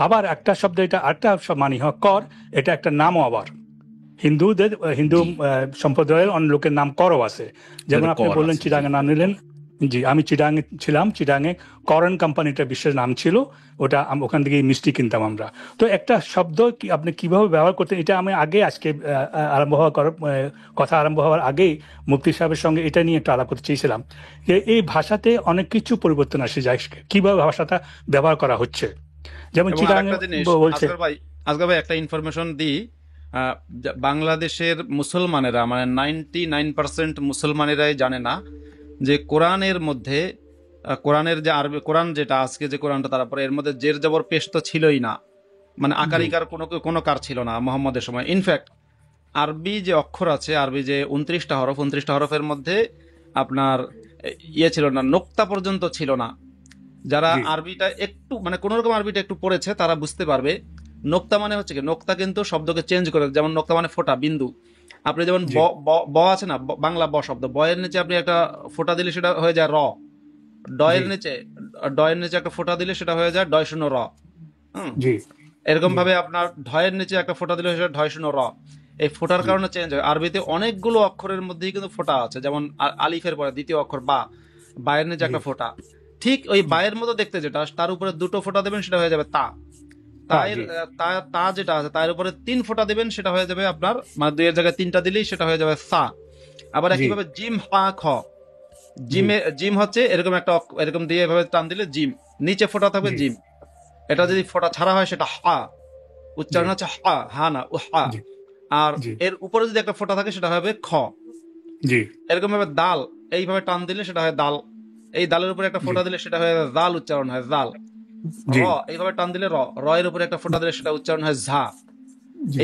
আবার একটা শব্দ, এটা আরেকটা মানি হয় কর, এটা একটা নামও আবার। হিন্দু সম্প্রদায়ের অনেক লোকের নাম করও আছে। যেমন আপনি বললেন চিটাগাঙ্গে নাম নিলেন, জি আমি চিটাগাঙ্গে ছিলাম, চিটাগাঙ্গে করন কোম্পানিটা বিশ্বের নাম ছিল, ওটা ওখান থেকে মিষ্টি কিনতাম আমরা। তো একটা শব্দ আপনি কিভাবে ব্যবহার করতেন, এটা আমি আজকে কথা আরম্ভ হওয়ার আগেই মুফতি সাহেবের সঙ্গে এটা নিয়ে একটা আলাপ করতে চেয়েছিলাম, যে এই ভাষাতে অনেক কিছু পরিবর্তন আসে যায়, কিভাবে ভাষাটা ব্যবহার করা হচ্ছে। যেমন চিটাগাঙ্গে বলছে, আজকে ভাই একটা ইনফরমেশন দিই, বাংলাদেশের মুসলমানেরা মানে 99% মুসলমানেরাই জানে না যে কোরআনের মধ্যে, কোরআনের যে আরবি কোরআন যেটা আজকে যে কোরআনটা, তারপরে এর মধ্যে জের জবর পেশ তো ছিলই না, মানে আকারিকার কোনো কার ছিল না মোহাম্মদের সময়। ইনফ্যাক্ট আরবি যে অক্ষর আছে, আরবি যে 29টা হরফ, 29টা হরফের মধ্যে আপনার ছিল না, নোক্তা পর্যন্ত ছিল না। যারা আরবিটা একটু মানে কোন রকম আরবিটা একটু পড়েছে তারা বুঝতে পারবে। নোক্তা মানে হচ্ছে কি, নোক্তা কিন্তু শব্দকে চেঞ্জ করে, যেমন নোক্তা মানে ফোঁটা, বিন্দু। আপনি যেমন ব আছে না, বাংলা ব শব্দ, বয়ের নিচে আপনি একটা ফোঁটা দিলে সেটা হয়ে যায় র। ডয়ের নিচে একটা ফোঁটা দিলে সেটা হয়ে যায় ডয় শূন্য র। এরকম ভাবে আপনার ঢয়ের নিচে একটা ফোঁটা দিলে সেটা ঢয় শূন্য র। এই ফোঁটার কারণে চেঞ্জ হয়। আরবিতে অনেকগুলো অক্ষরের মধ্যেই কিন্তু ফোঁটা আছে, যেমন আলিফের পরে দ্বিতীয় অক্ষর বা, বায়ের নিচে একটা ফোঁটা, ঠিক ওই বায়ের মতো দেখতে যেটা, তার উপরে দুটো ফোঁটা দেবেন সেটা হয়ে যাবে তা। তা যেটা আছে তার উপরে 3 ফোঁটা দেবেন সেটা হয়ে যাবে আপনার, মানে 2 এর জায়গায় 3টা দিলেই সেটা হয়ে যাবে সা। আবার একইভাবে জিম হা খ, জিম হচ্ছে এরকম একটা, এরকম দিয়ে এভাবে টান দিলে জিম, নিচে ফোঁটা থাকবে জিম। এটা যদি ফোঁটা ছাড়া হয় সেটা হা, উচ্চারণ হচ্ছে হা না ও হা। আর এর উপরে যদি একটা ফোঁটা থাকে সেটা হবে খ। এরকম ভাবে দাল, এইভাবে টান দিলে সেটা হয় দাল। এই দালের উপরে একটা ফোঁটা দিলে সেটা হয় জাল, উচ্চারণ হয় জাল। র, এইভাবে টান দিলে র, এর উপরে একটা ফোঁটা দিলে সেটা উচ্চারণ হয় ঝা।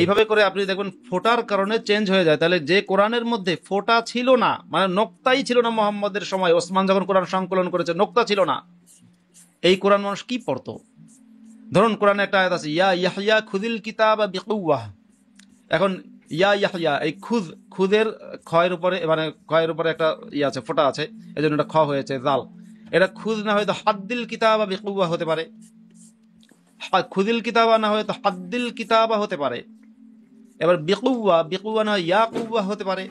এইভাবে করে আপনি দেখবেন ফোঁটার কারণে চেঞ্জ হয়ে যায়। তাহলে যে কোরআনের মধ্যে ফোঁটা ছিল না, মানে নোক্তাই ছিল না মোহাম্মদের সময়, ওসমান যখন কোরআন সংকলন করেছে নোক্তা ছিল না, এই কোরআন মানুষ কি পড়তো? ধরুন কোরআনে একটা আয়াত আছে, ইয়া ইয়াহইয়া খুদিল কিতাবা বিকুওয়াহ। এখন ইয়া ইয়াহইয়া, এই খুদের খয়ের উপরে, মানে খয়ের উপরে একটা আছে, ফোঁটা আছে, এজন্য এটা খ হয়েছে জাল। এটা খুদ না হয়তো হাদ্দিল কিতাবা বিকুওয়াহ হতে পারে, খুদিল কিতাবা না হয়তো হাদ্দিল কিতাবা হতে পারে। এবার বিকুওয়া না হয় ইয়াকুওয়া হতে পারে,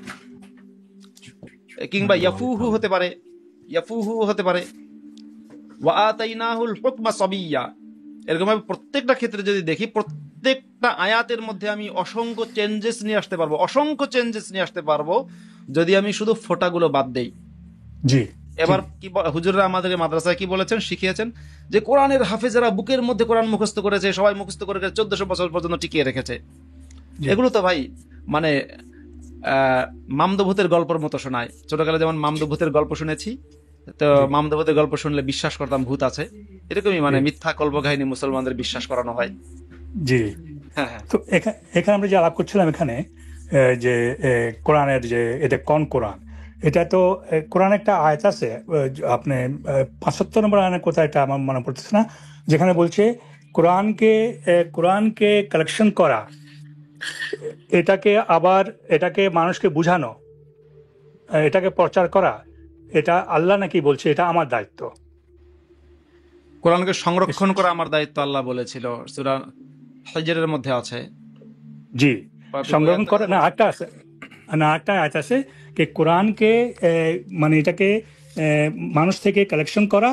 কিংবা ইয়াফুহু হতে পারে, হতে পারে। ওয়া আতাইনাহুল হুকমা সাবিয়্যা। এরকম ভাবে প্রত্যেকটা ক্ষেত্রে যদি দেখি, প্রত্যেকটা আয়াতের মধ্যে আমি অসংখ্য চেঞ্জেস নিয়ে আসতে পারবো যদি আমি শুধু ফোঁটাগুলো বাদ দেই। এবার কি হুজুররা আমাদেরকে মাদ্রাসায় কি বলেছেন, শিখিয়েছেন যে কোরআনের হাফেজেরা বুকের মধ্যে কোরআন মুখস্থ করেছে, সবাই মুখস্থ করে 1400 বছর পর্যন্ত টিকিয়ে রেখেছে। এগুলো তো ভাই মানে মামদভূতের গল্পের মতো শোনায়। ছোটকালে যেমন মামদভূতের গল্প শুনেছি, তো জি মামদভূতের গল্প শুনলে বিশ্বাস করতাম ভূত আছে, এরকমই জি মিথ্যা কল্পকাহিনী মুসলমানদের বিশ্বাস করানো হয়। জি। হ্যাঁ হ্যাঁ তো এখানে আমরা যে আলাপ করছিলাম এখানে যে কোরআনের যে এটা কোন কোরআন, এটা তো কোরআন একটা আয়াত আছে, আপনি 75 নম্বর আয়াতের কথা, এটা আমার মনে পড়তেছে না, যেখানে বলছে কোরআনকে কোরআনকে কালেকশন করা, এটাকে আবার এটাকে মানুষকে বুঝানো, এটাকে প্রচার করা, এটা আল্লাহ নাকি বলছে এটা আমার দায়িত্ব। কোরআনকে সংরক্ষণ করা আমার দায়িত্ব আল্লাহ বলেছিল, সূরা হিজরের মধ্যে আছে। জি, দুটো আয়াত সংরক্ষণ তো করে কথা না, বলছে। একটা আছে না, একটা আয়াত আছে যে কোরআনকে মানে এটাকে মানুষ থেকে কালেকশন করা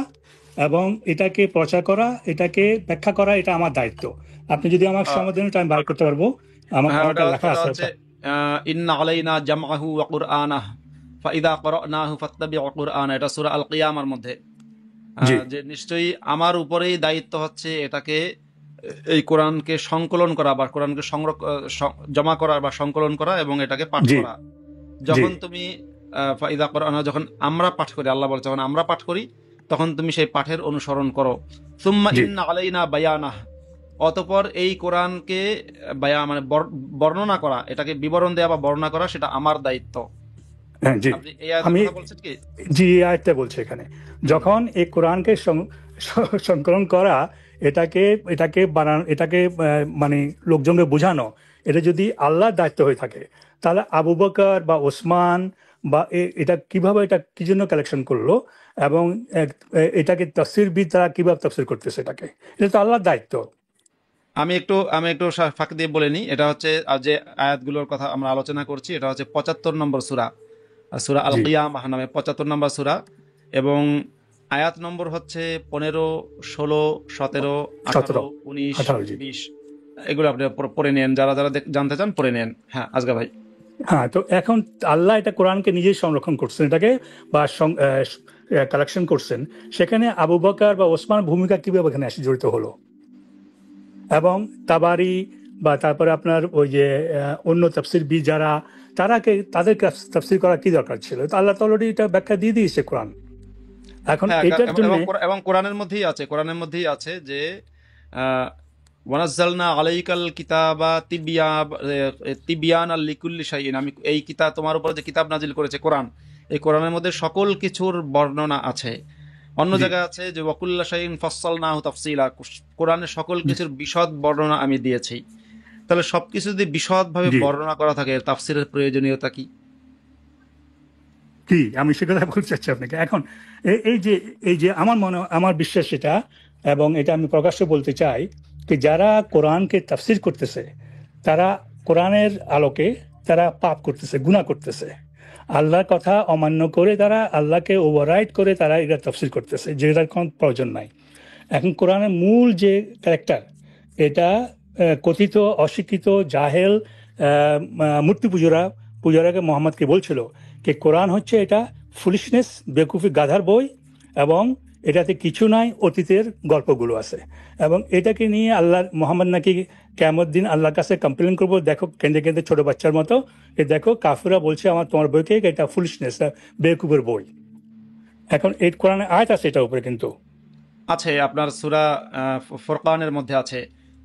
এবং এটাকে প্রচার করা, এটাকে ব্যাখ্যা করা, এটা আমার দায়িত্ব। আপনি যদি আমার আহ, সময় দেন আমি বার করতে পারবো, আমার হ্যাঁ, আমারটা ওটা লেখা ওটা আছে হচ্ছে ওটা। ইন্না আলাইনা জামআহু ওয়া কুরআনাহ ফাইদা ক্বরানাহু ফাত্তাবিউ কুরআনা, এটা সূরা আল কিয়ামার মধ্যে। জি যে নিশ্চয়ই আমার উপরেই দায়িত্ব হচ্ছে এটাকে, এই কোরআনকে সংকলন করা বা কোরআনকে জমা করা বা সংকলন করা এবং এটাকে পাঠ জি করা। জি যখন তুমি ফাইদা কোরআন, যখন আমরা পাঠ করি, আল্লাহ বলছে যখন আমরা পাঠ করি তখন তুমি সেই পাঠের অনুসরণ করো। সুম্মা জি ইন্না আলাইনা বায়ানাহ, অতঃপর এই কোরআনকে বর্ণনা করা, এটাকে বিবরণ দেওয়া বা বর্ণনা করা সেটা আমার দায়িত্ব। হ্যাঁ জি। আপনি এই আয়াতের আমি কথা বলছেন কি? জি আয়াতটা বলছি এখানে, হুম হুম। যখন এই কোরআনকে সংকলন করা, এটাকে এটাকে বানানো, এটাকে মানে লোকজনকে বোঝানো, এটা যদি আল্লাহর দায়িত্ব হয়ে থাকে, তাহলে আবু বকর বা ওসমান বা এটা কিভাবে, এটা কি জন্য কালেকশন করলো, এবং এটাকে তাফসীরবিদ তারা কিভাবে তাফসীর করতেছে, এটাকে, এটা তো আল্লাহর দায়িত্ব। আমি একটু ফাঁক দিয়ে বলে নিই। এটা হচ্ছে যে আয়াতগুলোর কথা আমরা আলোচনা করছি, এটা হচ্ছে 75 নম্বর সূরা, সূরা আল জি কিয়ামাহ নামে 75 নম্বর সূরা। এবং আয়াত নম্বর হচ্ছে 15, 16, 17, 18, 17, 19, 18 জি। 20। এগুলো আপনি পড়ে নেন, যারা যারা জানতে চান পড়ে নেন। হ্যাঁ আজগা ভাই। হ্যাঁ, তো এখন আল্লাহ এটা কোরআনকে নিজেই সংরক্ষণ করছেন, এটাকে বা কালেকশন করছেন, সেখানে আবু বকর বা ওসমান ভূমিকা কিভাবে এখানে এসে জড়িত হলো, এবং তাবারি বা তারপরে আপনার ওই যে অন্য তাফসীরবিদ যারা, তাদের তাফসীর করা কি দরকার ছিল? তো আল্লাহ তো অলরেডি এটা ব্যাখ্যা দিয়ে দিয়েছে কোরআন। এখন হ্যাঁ এটার এবং জন্য এবং এবং কোরআনের মধ্যেই আছে যে আহ, ওয়ানাজ্জালনা আলাইকাল কিতাবা তিবিয়ানাল লিকুল্লি শাইইন, আমি এই কিতাব, তোমার উপর যে কিতাব নাজিল করেছে কোরআন, এই কোরআনের মধ্যে সকল কিছুর বর্ণনা আছে। অন্য জি জায়গায় আছে যে ওয়াকুল্লা শাইইন ফাসসালনাহু তাফসীলা, কোরআনের সকল জি কিছুর বিশদ বর্ণনা আমি দিয়েছি। তাহলে সবকিছু যদি বিশদভাবে জি বর্ণনা করা থাকে, এর তাফসীরের প্রয়োজনীয়তা কি? কি আমি সে কথা বলতে চাচ্ছি আপনাকে এখন। এই যে আমার বিশ্বাস এটা, এবং এটা আমি প্রকাশ্যে বলতে চাই, যে যারা কোরআনকে তাফসীর করতেছে, তারা কোরআনের আলোকে তারা পাপ করতেছে, গুনাহ করতেছে, আল্লাহর কথা অমান্য করে তারা আল্লাহকে ওভাররাইড করে তারা এটা তাফসীর করতেছে, যেটার কোনো প্রয়োজন নাই। এখন কোরআনের মূল যে ক্যারেক্টার, এটা কথিত অশিক্ষিত জাহেল মূর্তি পূজারাকে মোহাম্মদকে বলছিল যে কোরআন হচ্ছে এটা ফুলিশনেস, বেকুফি, গাধার বই, এবং এটাতে কিছু নাই, অতীতের গল্পগুলো আছে, এবং এটাকে নিয়ে আল্লাহ মোহাম্মদ নাকি কিয়ামত দিন আল্লাহর কাছে কমপ্লেন করবো, দেখো কেঁদে কেঁদে ছোট বাচ্চার মতো, দেখো কাফিররা বলছে তোমার বইকে এটা ফুলিশনেস, বেকুফের বই। এখন এই কোরআনে আয়াত আছে এটার উপরে কিন্তু। আছে আপনার সূরা ফুরকানের মধ্যে আছে,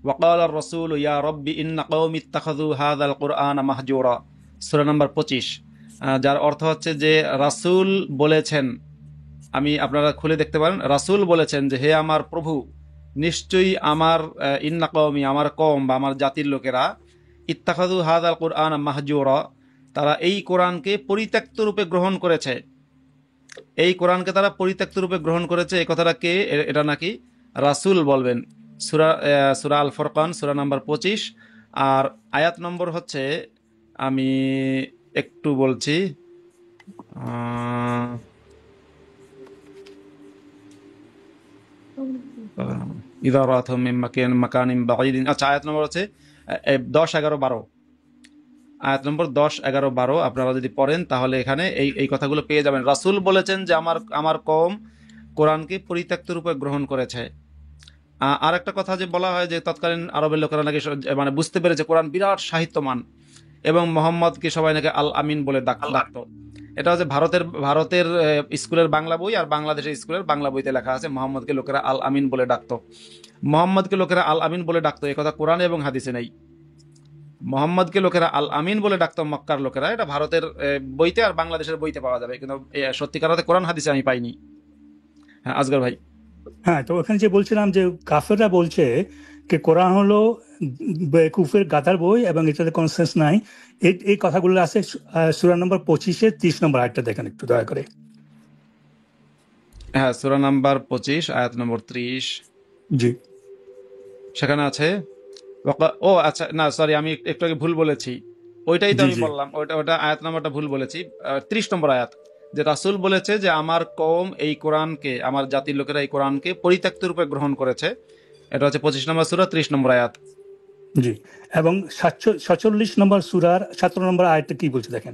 ওয়াকাল আর রসুল ইয়া রব্বি ইন্না কওমি ইত্তাখাযু হাযাল কুরআনা মাহজুরা, সূরা নাম্বার 25, যার অর্থ হচ্ছে যে রাসূল বলেছেন, আপনারা খুলে দেখতে পারেন, রাসূল বলেছেন যে হে আমার প্রভু, নিশ্চয়ই আমার ইন্না কওমি, আমার কওম বা আমার জাতির লোকেরা, ইত্তাখাযু হাযাল কুরআনা মাহজুরা, তারা এই কোরআনকে পরিত্যক্ত রূপে গ্রহণ করেছে। এই কোরআনকে তারা পরিত্যক্ত রূপে গ্রহণ করেছে, এই কথাটা কে? এটা নাকি রাসূল বলবেন। সূরা আল ফুরকান, সূরা নাম্বার 25, আর আয়াত নম্বর হচ্ছে, আমি একটু বলছি, ইযা রাআতহুম মিন মাকানিন বাঈদিন। আচ্ছা, আয়াত নম্বর হচ্ছে 10, 11, 12। আয়াত নম্বর 10, 11, 12 আপনারা যদি পড়েন তাহলে এখানে এই কথাগুলো পেয়ে যাবেন। রাসূল বলেছেন যে আমার কওম কোরআনকে পরিত্যক্ত রূপে গ্রহণ করেছে। আর একটা কথা যে বলা হয় যে তৎকালীন আরবের লোকেরা নাকি বুঝতে পেরেছে কোরআন বিরাট সাহিত্যমান, এবং মোহাম্মদকে সবাই নাকি আল আমিন বলে ডাকতো। এটা হচ্ছে ভারতের স্কুলের বাংলা বই, আর বাংলাদেশের স্কুলের বাংলা বইতে লেখা আছে মোহাম্মদকে লোকেরা আল আমিন বলে ডাকতো। মোহাম্মদকে লোকেরা আল আমিন বলে ডাকতো, এ কথা কোরআনে এবং হাদিসে নেই। মোহাম্মদকে লোকেরা আল আমিন বলে ডাকতো মক্কার লোকেরা, এটা ভারতের বইতে আর বাংলাদেশের বইতে পাওয়া যাবে, কিন্তু সত্যিকার অর্থে কোরআন হাদিসে আমি পাইনি। হ্যাঁ আসগর ভাই। হ্যাঁ, তো ওখানে যে বলছিলাম যে কাফেররা বলছে যে কোরআন হলো বেকুফের গাধার বই এবং এটাতে কোনো সেন্স নাই। এই কথাগুলো আছে সূরা নম্বর 25-এর 30 নম্বর আয়াতটা দেখেন একটু দয়া করে। হ্যাঁ, সূরা নাম্বার 25 আয়াত নম্বর 30 জি সেখানে আছে। ও আচ্ছা, না সরি, আমি একটু আগে ভুল বলেছি, ওইটাই তো জি আমি জি বললাম, ওটা আয়াত নাম্বারটা ভুল বলেছি। 30 নম্বর আয়াত, যে রাসূল বলেছে যে আমার কওম এই কোরআনকে, আমার জাতির লোকেরা এই কোরআনকে পরিত্যক্ত রূপে গ্রহণ করেছে। এটা হচ্ছে 25 নম্বর সূরা 30 নম্বর আয়াত। জি। এবং 47 নম্বর সূরার 17 নম্বর আয়াতটা কি বলছে দেখেন।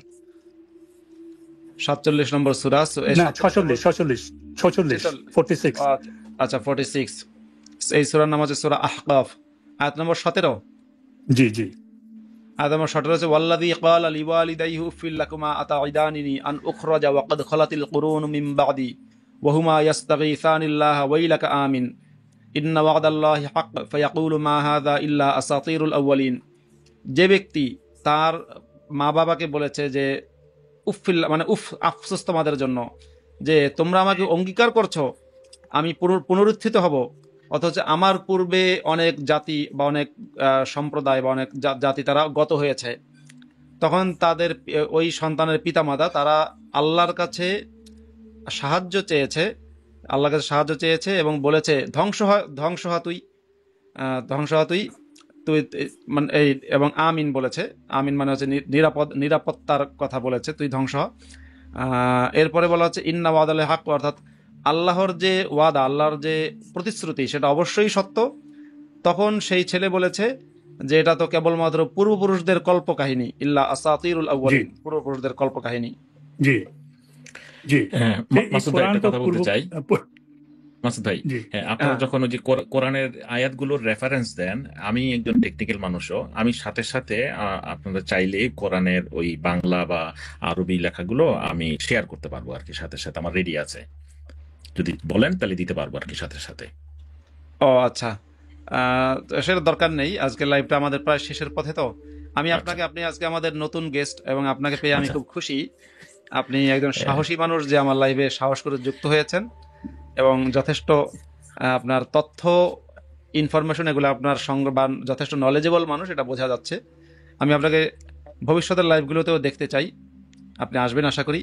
47 নম্বর সূরা, না 46 46 আচ্ছা 46, এই সূরার নাম হচ্ছে সূরা আহকাফ, আয়াত নম্বর 17। জি জি আয়াত নম্বর 17 হচ্ছে ওয়াল্লাযী ক্বালা লিওয়ালিদাইহি উফিল লাকুমা আতাইদানিনি আন উখরাজা ওয়া ক্বাদ খালাতিল কুরুনু মিন বা'দি ওয়া হুমা ইয়াস্তাগীসানিল্লাহা ওয়াইলাকা আমিন ইন্না ওয়া'দাল্লাহি হাক্ক ফায়াকুলু মা হাযা ইল্লা আসাতিরুল আউয়ালিন। যে ব্যক্তি তার মা বাবাকে বলেছে যে উফিল্লা, মানে আফসোস তোমাদের জন্য যে তোমরা আমাকে অঙ্গীকার করছো আমি পুনরুত্থিত হব, অথচ আমার পূর্বে অনেক জাতি বা অনেক সম্প্রদায় বা অনেক জাতি তারা গত হয়েছে। তখন তাদের ওই সন্তানের পিতামাতা তারা আল্লাহর কাছে সাহায্য চেয়েছে, আল্লাহর কাছে সাহায্য চেয়েছে এবং বলেছে ধ্বংস হ তুই, তুই মানে এই, এবং আমিন বলেছে, আমিন মানে হচ্ছে নিরাপত্তার কথা বলেছে, তুই ধ্বংস হ। এরপরে বলা হচ্ছে ইন্না ওয়াদাল্লাহি হাক্ক, অর্থাৎ আল্লাহর যে ওয়াদা, আল্লাহর যে প্রতিশ্রুতি সেটা অবশ্যই সত্য। তখন সেই ছেলে বলেছে যে এটা তো কেবলমাত্র পূর্বপুরুষদের কল্পকাহিনী, ইল্লা আসাতিরুল আউয়ালিন, পূর্বপুরুষদের কল্পকাহিনী। জি জি। হ্যাঁ, মাসুদ ভাই একটা কথা বলতে চাই। মাসুদ ভাই, জি হ্যাঁ, আপনারা যখন ওই যে কোরআনের আয়াতগুলোর রেফারেন্স দেন, আমি একজন টেকনিক্যাল মানুষও, আমি সাথে সাথে আপনারা চাইলে কোরআনের ওই বাংলা বা আরবি লেখাগুলো আমি শেয়ার করতে পারবো আর কি, সাথে সাথে আমার রেডি আছে, যদি বলেন তাহলে দিতে পারবো আর কি সাথে সাথে। ও আচ্ছা, সেটা দরকার নেই, আজকের লাইভটা আমাদের প্রায় শেষের পথে, তো আমি আপনাকে, আপনি আজকে আমাদের নতুন গেস্ট এবং আপনাকে পেয়ে আমি খুব খুশি। আপনি একজন সাহসী মানুষ যে আমার লাইভে সাহস করে যুক্ত হয়েছেন এবং যথেষ্ট আপনার তথ্য ইনফরমেশন এগুলো আপনার সঙ্গে বা যথেষ্ট নলেজেবল মানুষ, এটা বোঝা যাচ্ছে। আমি আপনাকে ভবিষ্যতের লাইভগুলোতেও দেখতে চাই, আপনি আসবেন আশা করি।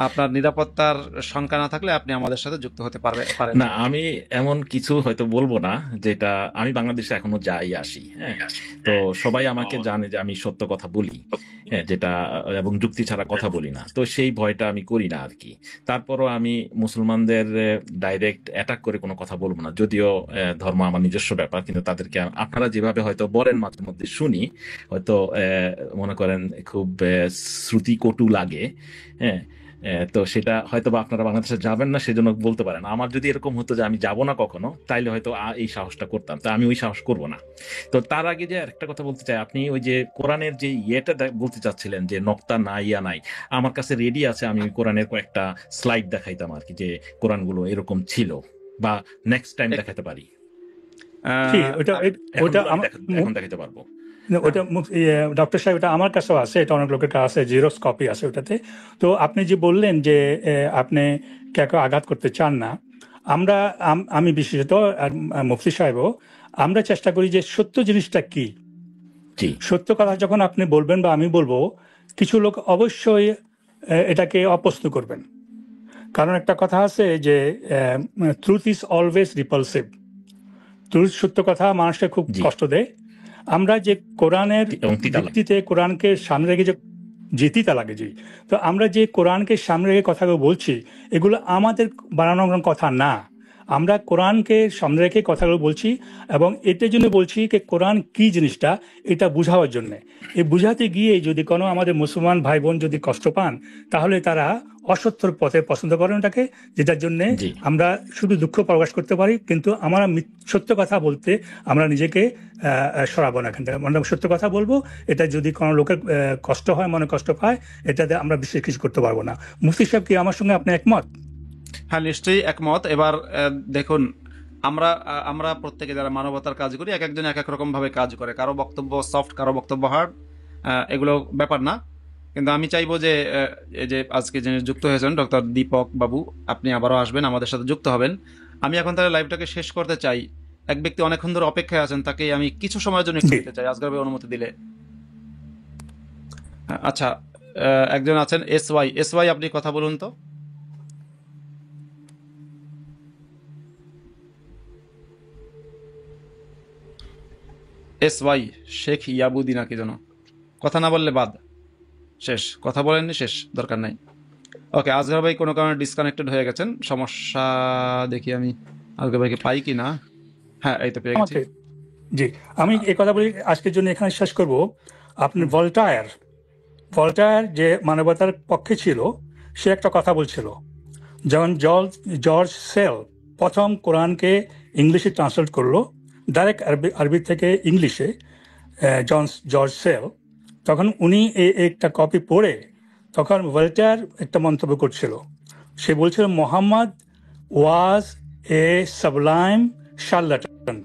আপনার নিরাপত্তার শঙ্কা না থাকলে আপনি আমাদের সাথে যুক্ত হতে পারেন। না, আমি এমন কিছু হয়তো বলবো না, যেটা আমি বাংলাদেশে এখনো যাই আসি, হ্যাঁ, তো সবাই আমাকে জানে যে আমি সত্য কথা বলি, হ্যাঁ, যেটা এবং যুক্তি ছাড়া কথা বলি না, তো সেই ভয়টা আমি করি না আর কি। তারপরও আমি মুসলমানদের ডাইরেক্ট অ্যাটাক করে কোনো কথা বলবো না, যদিও ধর্ম আমার নিজস্ব ব্যাপার, কিন্তু তাদেরকে আপনারা যেভাবে হয়তো বলেন মাঝে মধ্যে শুনি, হয়তো মনে করেন খুব শ্রুতিকটু লাগে, হ্যাঁ, তো সেটা হয়তো বা আপনারা বাংলাদেশে যাবেন না সেজন্য বলতে পারেন। আমার যদি এরকম হতো যে আমি যাব না কখনো, তাইলে হয়তো এই সাহসটা করতাম, তো আমি ওই সাহস করব না। তো তার আগে যে আরেকটা কথা বলতে চাই, আপনি ওই যে কোরআনের যে ইয়েটা বলতে চাচ্ছিলেন যে নক্তা নাই ইয়া নাই, আমার কাছে রেডি আছে, আমি ওই কোরআনের কয়েকটা স্লাইড দেখাইতাম আর কি, যে কোরআনগুলো এরকম ছিল, বা নেক্সট টাইম দেখাতে পারি, এখন দেখাতে পারবো। ওটা ডক্টর সাহেব, ওটা আমার কাছেও আছে, এটা অনেক লোকের কাছে আছে, জিরক্স কপি আছে ওটাতে। তো আপনি যে বললেন যে আপনি কাউকে আঘাত করতে চান না, আমি বিশেষত আর মুফতি সাহেবও আমরা চেষ্টা করি যে সত্য জিনিসটা কি, সত্য কথা যখন আপনি বলবেন বা আমি বলবো, কিছু লোক অবশ্যই এটাকে অপছন্দ করবেন, কারণ একটা কথা আছে যে truth is always repulsive. Truth, সত্য কথা মানুষকে খুব কষ্ট দেয়। আমরা যে কোরআনের ভিত্তিতে কোরআনকে সামনে রেখে যে তিতা লাগে, তো আমরা যে কোরআনকে সামনে রেখে কথাগুলো বলছি, এগুলো আমাদের বানানোর কথা না। আমরা কোরআনকে সামনে রেখে কথাগুলো বলছি, এবং এটার জন্য বলছি যে কোরআন কি জিনিসটা এটা বুঝাবার জন্য। এই বুঝাতে গিয়ে যদি কোনো আমাদের মুসলমান ভাই বোন যদি কষ্ট পান, তাহলে তারা অসত্যর পথে পছন্দ করেন ওটাকে, যেটার জন্য জি আমরা শুধু দুঃখ প্রকাশ করতে পারি, কিন্তু আমরা সত্য কথা বলতে আমরা নিজেকে সরাবো না এখান থেকে। আমরা সত্য কথা বলবো, এটা যদি কোনো লোকের কষ্ট হয়, মনে কষ্ট পায়, এটাতে আমরা বিশেষ কিছু করতে পারবো না। মুফতি সাহেব, কি আমার সঙ্গে আপনি একমত? হ্যাঁ, নিশ্চয়ই একমত। এবার দেখুন, আমরা প্রত্যেকে যারা মানবতার কাজ করি, এক একজন এক এক রকম ভাবে কাজ করে। কারো বক্তব্য সফট, কারো বক্তব্য হার্ড, এগুলো ব্যাপার না। কিন্তু আমি চাইবো যে এই যে আজকে যিনি যুক্ত হয়েছেন ডক্টর দীপক বাবু, আপনি আবারও আসবেন, আমাদের সাথে যুক্ত হবেন। আমি এখন তাহলে লাইভটাকে শেষ করতে চাই। এক ব্যক্তি অনেকক্ষণ ধরে অপেক্ষায় আছেন, তাকে আমি কিছু সময়ের জন্য একটু জি, দিতে চাই, আজকের ভাই অনুমতি দিলে। আচ্ছা, একজন আছেন এস ওয়াই, আপনি কথা বলুন তো। SY শেখ ইয়াবুদ্দিন নাকি যেন, কথা না বললে বাদ, শেষ, কথা বলেননি, শেষ, দরকার নাই। ওকে, আজহার ভাই কোনো কারণে ডিসকানেক্টেড হয়ে গেছেন, সমস্যা দেখি আমি আজহার ভাইকে পাই কি না। হ্যাঁ, এই তো পেয়ে গেছি। আমাকে জি, আমি এই কথা বলি আজকের জন্য এখানে শেষ করব। আপনি ভলটায়ার যে মানবতার পক্ষে ছিল, সে একটা কথা বলছিল, যখন জর্জ সেল প্রথম কোরআনকে ইংলিশে ট্রান্সলেট করলো, ডাইরেক্ট আরবি থেকে ইংলিশে, জর্জ সেল, তখন উনি একটা কপি পড়ে তখন ভলটায়ার একটা মন্তব্য করছিল। সে বলছিল মোহাম্মদ ওয়াজ এ সাবলাইম শার্লাটান।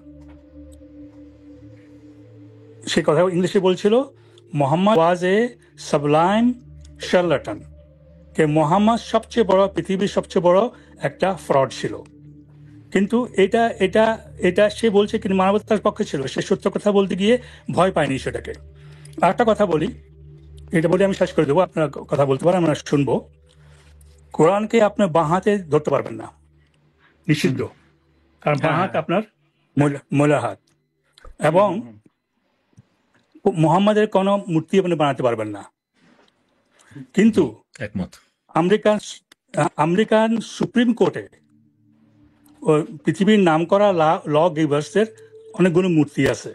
সে কথা ইংলিশে বলছিল, মোহাম্মদ ওয়াজ এ সাবলাইম শার্লাটান, কে মোহাম্মদ সবচেয়ে বড়, পৃথিবীর সবচেয়ে বড় একটা ফ্রড ছিল। কিন্তু এটা এটা এটা সে বলছে কিন্তু মানবতার পক্ষে ছিল, সে সত্য কথা বলতে গিয়ে ভয় পায়নি সেটাকে। আর একটা কথা বলি, এটা বলে আমি শেষ করে দেবো, আপনারা কথা বলতে পারেন, আমরা শুনবো। কোরআনকে আপনার বাঁ হাতে ধরতে পারবেন না, নিষিদ্ধ, কারণ বাঁ হ্যাঁ, হাত হ্যাঁ, আপনার ময়লা হাত। এবং মুহাম্মাদের কোনো মূর্তি আপনি বানাতে পারবেন না। কিন্তু একমত। আমেরিকান আমেরিকান সুপ্রিম কোর্টে পৃথিবীর নামকরা ল গিভার্সের অনেকগুলো মূর্তি আছে,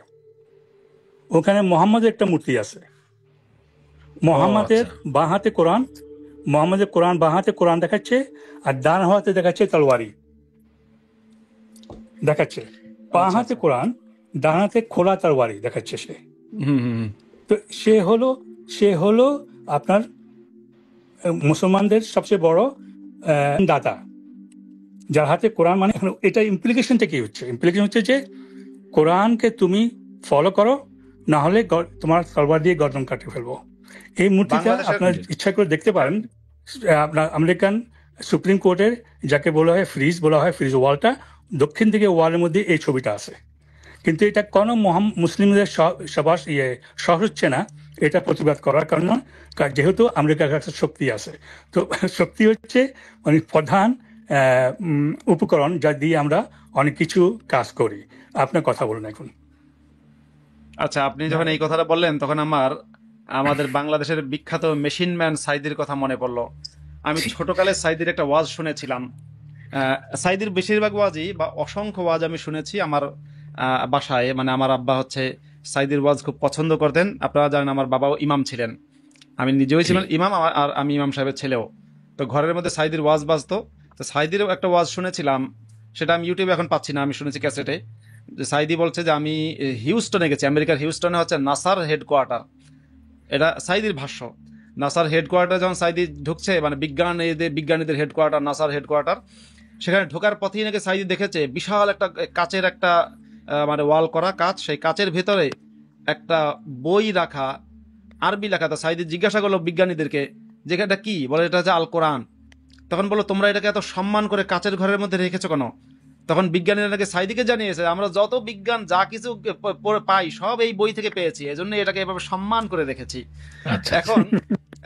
ওখানে মোহাম্মদের একটা মূর্তি আছে। মোহাম্মদের আচ্ছা বাঁ হাতে কোরআন, মোহাম্মদের কোরআন বাঁ হাতে কোরআন দেখাচ্ছে, আর ডান হাতে দেখাচ্ছে তলোয়ারি দেখাচ্ছে। বাঁ আচ্ছা, হাতে আচ্ছা। কোরআন, ডান হাতে খোলা তলোয়ারি দেখাচ্ছে সে। হুম, হুম, হুম। তো সে হলো আপনার মুসলমানদের সবচেয়ে বড় দাতা, যার হাতে কোরআন। মানে এখন এটা ইমপ্লিকেশনটা কি হচ্ছে? ইমপ্লিকেশন হচ্ছে যে কোরআনকে তুমি ফলো করো, না হলে তোমার তলবার দিয়ে গর্দন কাটে ফেলবো। এই মূর্তিটা বাংলাদেশের আপনার ইচ্ছা করে দেখতে পারেন। আপনার আমেরিকান সুপ্রিম কোর্টের যাকে বলা হয় ফ্রিজ ওয়ালটা, দক্ষিণ দিকে ওয়ালের মধ্যে এই ছবিটা আছে। কিন্তু এটা কোনো মুসলিমদের সহজ হচ্ছে না এটা প্রতিবাদ করার কারণ, যেহেতু আমেরিকার কাছে শক্তি আছে। তো শক্তি হচ্ছে অনেক প্রধান উপকরণ যা দিয়ে আমরা অনেক কিছু কাজ করি। আপনার কথা বলুন এখন। আচ্ছা, আপনি যখন এই কথাটা বললেন, তখন আমাদের বাংলাদেশের বিখ্যাত মেশিন ম্যান সাইদির কথা মনে পড়লো। আমি জি ছোটকালে সাইদির একটা ওয়াজ শুনেছিলাম। সাইদির বেশিরভাগ ওয়াজই বা অসংখ্য ওয়াজ আমি শুনেছি আমার বাসায়। মানে আমার আব্বা হচ্ছে সাইদির ওয়াজ খুব পছন্দ করতেন। আপনারা জানেন আমার বাবাও ইমাম ছিলেন, আমি নিজেও জি ছিলাম ইমাম, আর আমি ইমাম সাহেবের ছেলেও। তো ঘরের মধ্যে সাইদির ওয়াজ বাজতো। তো সাইদিরও একটা ওয়াজ শুনেছিলাম, সেটা আমি ইউটিউবে এখন পাচ্ছি না, আমি শুনেছি ক্যাসেটে। যে সাইদি বলছে যে আমি হিউস্টনে গেছি, আমেরিকার হিউস্টনে হচ্ছে নাসার হেডকোয়ার্টার। এটা সাইদির ভাষ্য। নাসার হেডকোয়ার্টার যখন সাইদি ঢুকছে, মানে বিজ্ঞানীদের হেডকোয়ার্টার, নাসার হেডকোয়ার্টার, সেখানে ঢোকার পথেই নাকি সাইদি দেখেছে বিশাল একটা কাচের একটা মানে ওয়াল করা কাচ, সেই কাচের ভেতরে একটা বই রাখা, আরবি লেখা। তো সাইদি জিজ্ঞাসা করলো বিজ্ঞানীদেরকে যে এটা কি, বলে এটা হচ্ছে আল কোরআন। তখন বললো তোমরা এটাকে এত সম্মান করে কাচের ঘরের মধ্যে রেখেছো কেন? তখন বিজ্ঞানীরা নাকি সাইদিকে জানিয়েছে আমরা যত বিজ্ঞান যা কিছু পাই সব এই বই থেকে পেয়েছি, এজন্য এটাকে এভাবে সম্মান করে রেখেছি। আচ্ছা এখন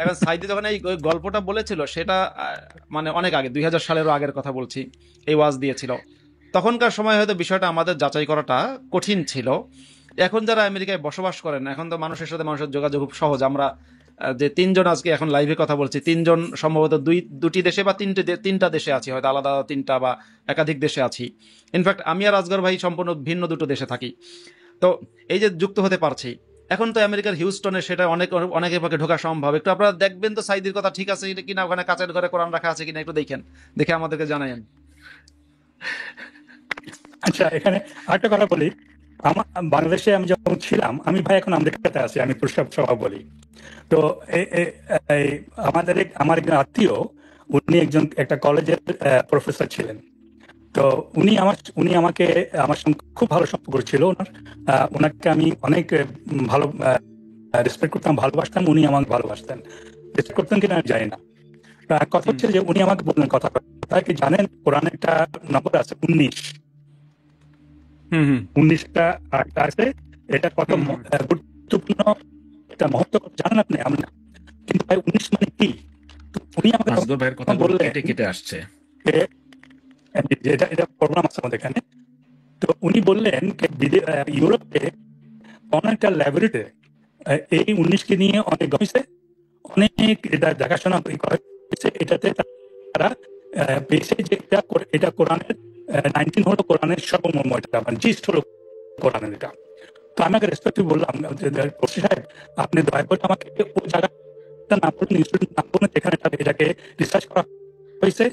এখন সাইদি যখন এই গল্পটা বলেছিল, সেটা মানে অনেক আগে, 2000 সালেরও আগের কথা বলছি, এই ওয়াজ দিয়েছিল। তখনকার সময় হয়তো বিষয়টা আমাদের যাচাই করাটা কঠিন ছিল। এখন যারা আমেরিকায় বসবাস করেন, এখন তো মানুষের সাথে মানুষের যোগাযোগ খুব সহজ। আমরা যে তিনজন আজকে এখন লাইভে কথা বলছি, তিনজন সম্ভবত দুটি দেশে বা তিনটা দেশে আছি, হয়তো আলাদা তিনটা বা একাধিক দেশে আছি। ইনফ্যাক্ট আমি আর আসগর ভাই সম্পূর্ণ ভিন্ন দুটো দেশে থাকি। তো এই যে যুক্ত হতে পারছি, এখন তো আমেরিকার হিউস্টনে সেটা অনেকের পক্ষে ঢোকা সম্ভব। একটু আপনারা দেখবেন তো সাইদির কথা ঠিক আছে কিনা, ওখানে কাচের ঘরে কোরআন রাখা আছে কিনা একটু দেখে আমাদেরকে জানায়েন। আচ্ছা, এখানে আরেকটা কথা বলি। বাংলাদেশে আমি যখন ছিলাম, আমি ভাই এখন আমেরিকাতে আছি, আমি প্রস্তাব সভা বলি। তো আমার একজন আত্মীয়, উনি একটা কলেজের প্রফেসর ছিলেন। তো উনি আমাকে আমার সঙ্গে খুব ভালো সম্পর্ক ছিল ওনার। ওনাকে আমি অনেক ভালো রেসপেক্ট করতাম, ভালোবাসতাম, উনি আমাকে ভালোবাসতেন। রেসপেক্ট করতেন কিনা আমি জানি না। কথা হচ্ছে যে উনি আমাকে বললেন কথা কি জানেন, কোরআনে একটা নম্বর আছে 19, 19টা আছে। এটা কত গুরুত্বপূর্ণ, একটা মহত্ব জানেন আপনি? আমি না, কিন্তু ভাই 19 মানে কি? উনি আমাকে আসগর ভাইয়ের কথা বললেন, কেটে আসছে, এটা প্রবলেম আছে আমাদের এখানে। তো উনি বললেন ইউরোপে অনেকটা ল্যাবরেটরি এই 19কে নিয়ে অনেক গবেষণা, অনেক এটা দেখাশোনা করা হয়েছে। এটাতে তারা পেয়েছে যে এটা কোরআনের 19 হলো কোরআনের সর্বমর্ম, এটা মানে জিস্ট হলো কোরআনের এটা। তো আমাকে রেসপেক্টিভ বললাম, সাহেব আপনি দয়া করে আমাকে ওই জায়গাটা না বলুন, ইনস্টিটিউট না বলুন যেখানে এটাকে রিসার্চ করা হয়েছে।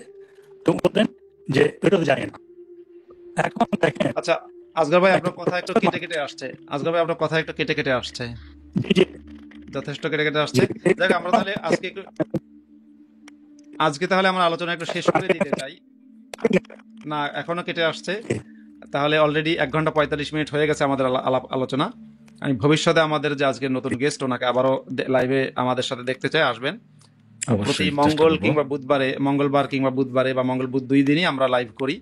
তো বললেন যে এটা তো জানি না। এখন দেখেন। আচ্ছা আসগর ভাই, আপনার কথা একটু কেটে আসছে। আসগর ভাই, আপনার কথা একটু কেটে আসছে, যথেষ্ট কেটে আসছে। দেখ, আমরা তাহলে আজকে তাহলে আমার আলোচনা একটু শেষ করে দিতে চাই। না, এখনো কেটে আসছে। তাহলে অলরেডি 1 ঘন্টা 45 মিনিট হয়ে গেছে আমাদের আলোচনা। আমি ভবিষ্যতে আমাদের যে আজকের নতুন গেস্ট, ওনাকে আবারও লাইভে আমাদের সাথে দেখতে চাই, আসবেন। প্রতি মঙ্গলবার কিংবা বুধবারে বা বুধ 2 দিনই আমরা লাইভ করি।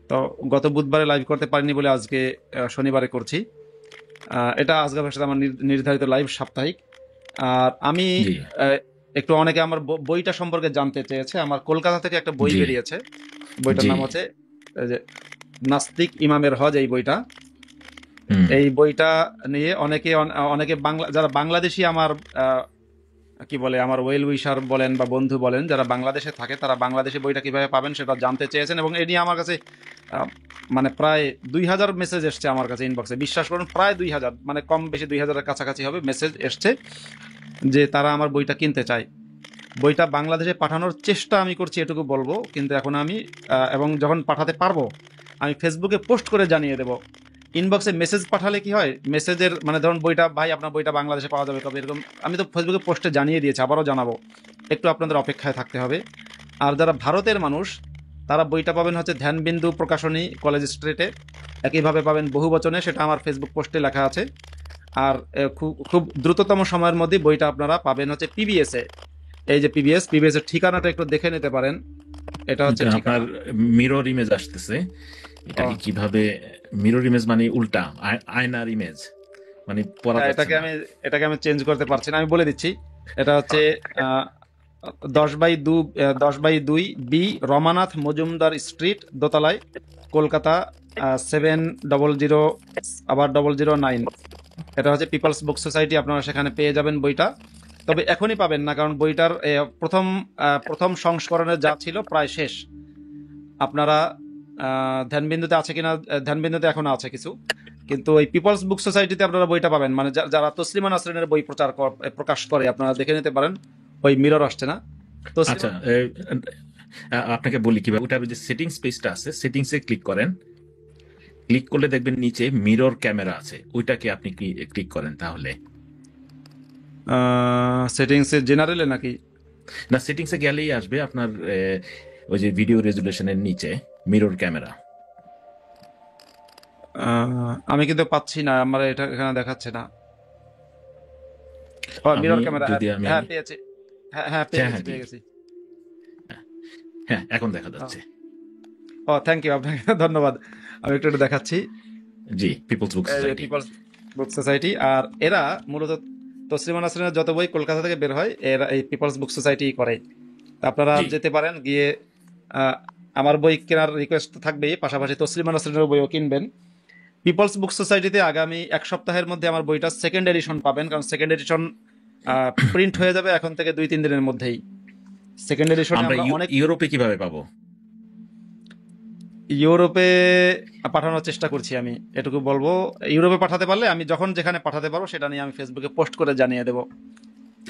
তো গত বুধবারে লাইভ করতে পারিনি বলে আজকে শনিবারে করছি। এটা আসগর ভাইয়ের সাথে আমার নির্ধারিত লাইভ সাপ্তাহিক। আর আমি একটু অনেকে আমার বইটা সম্পর্কে জানতে চেয়েছে। আমার কলকাতা থেকে একটা বই বেরিয়েছে, বইটার নাম হচ্ছে যে নাস্তিক ইমামের হজ। এই বইটা নিয়ে অনেকে যারা বাংলাদেশি আমার কি বলে, আমার ওয়েল উইশার বলেন বা বন্ধু বলেন, যারা বাংলাদেশে থাকে, তারা বাংলাদেশে বইটা কিভাবে পাবেন সেটা জানতে চেয়েছেন। এবং এ নিয়ে আমার কাছে মানে প্রায় 2000 মেসেজ এসছে আমার কাছে ইনবক্সে। বিশ্বাস করুন, প্রায় 2000, মানে কম বেশি 2000-এর কাছাকাছি হবে মেসেজ এসছে যে তারা আমার বইটা কিনতে চায়। বইটা বাংলাদেশে পাঠানোর চেষ্টা আমি করছি, এটুকু বলবো। কিন্তু এখন আমি এবং যখন পাঠাতে পারবো আমি ফেসবুকে পোস্ট করে জানিয়ে দেবো। ইনবক্সে মেসেজ পাঠালে কি হয়, মেসেজের মানে ধরুন বইটা, ভাই আপনার বইটা বাংলাদেশে পাওয়া যাবে কবে, এরকম আমি তো ফেসবুকে পোস্টে জানিয়ে দিয়েছি, আবারও জানাবো। একটু আপনাদের অপেক্ষায় থাকতে হবে। আর যারা ভারতের মানুষ, তারা বইটা পাবেন হচ্ছে ধ্যানবিন্দু প্রকাশনী, কলেজ স্ট্রিটে। একইভাবে পাবেন বহুবচনে, সেটা আমার ফেসবুক পোস্টে লেখা আছে। আর খুব দ্রুততম সময়ের মধ্যে বইটা আপনারা পাবেন হচ্ছে পিবিএস এ। এই যে পিবিএস এর ঠিকানাটা একটু দেখে নিতে পারেন। এটা হচ্ছে আপনার মিরর ইমেজ আসতেছে। এটা কিভাবে মিরর ইমেজ মানে উল্টা আয়নার ইমেজ, মানে এটাকে আমি চেঞ্জ করতে পারছি না, আমি বলে দিচ্ছি। এটা হচ্ছে 10/2 বি রমানাথ মজুমদার স্ট্রিট, দোতলায়, কলকাতা 7009। এটা হচ্ছে পিপলস বুক সোসাইটি। আপনারা সেখানে পেয়ে যাবেন বইটা। তবে এখনই পাবেন না, কারণ বইটার প্রথম সংস্করণে যা ছিল প্রায় শেষ। আপনারা ধ্যানবিন্দুতে আছে কিনা, ধ্যানবিন্দুতে এখনো আছে কিছু, কিন্তু ওই পিপলস বুক সোসাইটিতে আপনারা বইটা পাবেন। মানে যারা তসলিমা নাসরিনের বই প্রকাশ করে, আপনারা দেখে নিতে পারেন। ওই মিরর আসছে না। আচ্ছা, আপনাকে বলি কিভাবে। ওটার যে সেটিংস পেজটা আছে, সেটিংসে ক্লিক করেন। ক্লিক করলে দেখবেন নিচে মিরর ক্যামেরা আছে, ওইটাকে আপনি ক্লিক করেন। তাহলে সেটিংসে জেনারেলে নাকি না, সেটিংসে গেলেই আসবে আপনার ওই যে ভিডিও রেজুলেশনের নিচে মিরর ক্যামেরা। আমি কিন্তু পাচ্ছি না, আমার এটা এখানে দেখাচ্ছে না। মিরর ক্যামেরা, হ্যাঁ পেয়েছি, হ্যাঁ পেয়ে গেছি। হ্যাঁ, এখন দেখা যাচ্ছে। থ্যাংক ইউ, আপনাকে ধন্যবাদ। আমি একটু দেখাচ্ছি। জি, পিপলস বুক সোসাইটি। আর এরা মূলত তসলিমা নাসরিনের যত বই কলকাতা থেকে বের হয়, এরা এই পিপলস বুক সোসাইটি করে। আপনারা যেতে পারেন, গিয়ে আমার বই কেনার রিকোয়েস্ট থাকবে, পাশাপাশি তসলিমা নাসরিনের বইও কিনবেন। পিপলস বুক সোসাইটিতে আগামী 1 সপ্তাহের মধ্যে আমার বইটা সেকেন্ড এডিশন পাবেন, কারণ সেকেন্ড এডিশন প্রিন্ট হয়ে যাবে এখন থেকে 2-3 দিনের মধ্যেই। সেকেন্ড এডিশনে আমরা আমরা অনেক ইউরোপে কিভাবে পাবো? ইউরোপে পাঠানোর চেষ্টা করছি, আমি এটুকু বলবো। ইউরোপে পাঠাতে পারলে আমি যখন যেখানে পাঠাতে পারবো সেটা নিয়ে আমি ফেসবুকে পোস্ট করে জানিয়ে দেবো,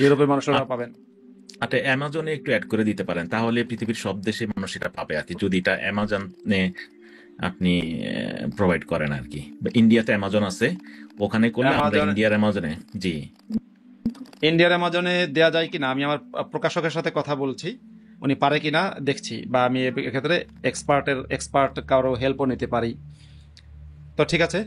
ইউরোপের মানুষরা পাবেন। আচ্ছা, অ্যামাজনে একটু অ্যাড করে দিতে পারেন, তাহলে পৃথিবীর সব দেশে মানুষ এটা পাবে আর কি, যদি এটা অ্যামাজনে আপনি প্রোভাইড করেন আর কি। ইন্ডিয়াতে অ্যামাজন আছে, ওখানে করলে আমরা অ্যামাজন ইন্ডিয়ার অ্যামাজনে। জি, ইন্ডিয়ার অ্যামাজনে দেওয়া যায় কিনা আমি আমার প্রকাশকের সাথে কথা বলছি, উনি পারে কিনা দেখছি, বা আমি এক্ষেত্রে এক্সপার্ট কারো হেল্পও নিতে পারি। তো ঠিক আছে,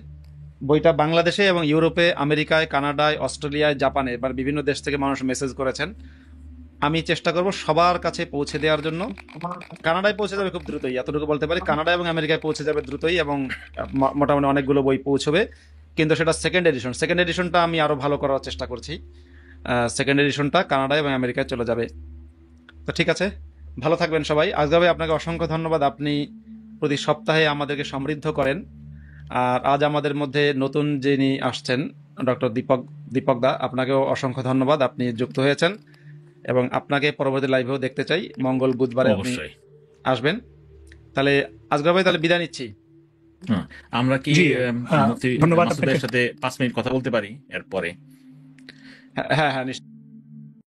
বইটা বাংলাদেশে এবং ইউরোপে, আমেরিকায়, কানাডায়, অস্ট্রেলিয়ায়, জাপানে, এবার বিভিন্ন দেশ থেকে মানুষ মেসেজ করেছেন। আমি চেষ্টা করব সবার কাছে পৌঁছে দেওয়ার জন্য। কানাডায় পৌঁছে যাবে খুব দ্রুতই, এতটুকু বলতে পারি। কানাডা এবং আমেরিকায় পৌঁছে যাবে দ্রুতই, এবং মোটামুটি অনেকগুলো বই পৌঁছবে। কিন্তু সেটা সেকেন্ড এডিশনটা আমি আরো ভালো করার চেষ্টা করছি। সেকেন্ড এডিশনটা কানাডা এবং আমেরিকায় চলে যাবে। তো ঠিক আছে, ভালো থাকবেন সবাই। আজকে ভাই আপনাকে অসংখ্য ধন্যবাদ, আপনি প্রতি সপ্তাহে আমাদেরকে সমৃদ্ধ করেন। আর আজ আমাদের মধ্যে নতুন যিনি আসছেন, ডক্টর দীপক দা, আপনাকেও অসংখ্য ধন্যবাদ, আপনি যুক্ত হয়েছেন, এবং আপনাকে পরবর্তী লাইভেও দেখতে চাই। মঙ্গল বুধবারে আপনি অবশ্যই আসবেন। তাহলে আজকে ভাই তাহলে বিদায় নিচ্ছি। হ্যাঁ, আমরা কি জি, মুফতি ধন্যবাদ মাসুদের আপনাকে। সাথে 5 মিনিট কথা বলতে পারি এরপরে? হ্যাঁ হ্যাঁ হ্যাঁ, নিশ্চয়ই।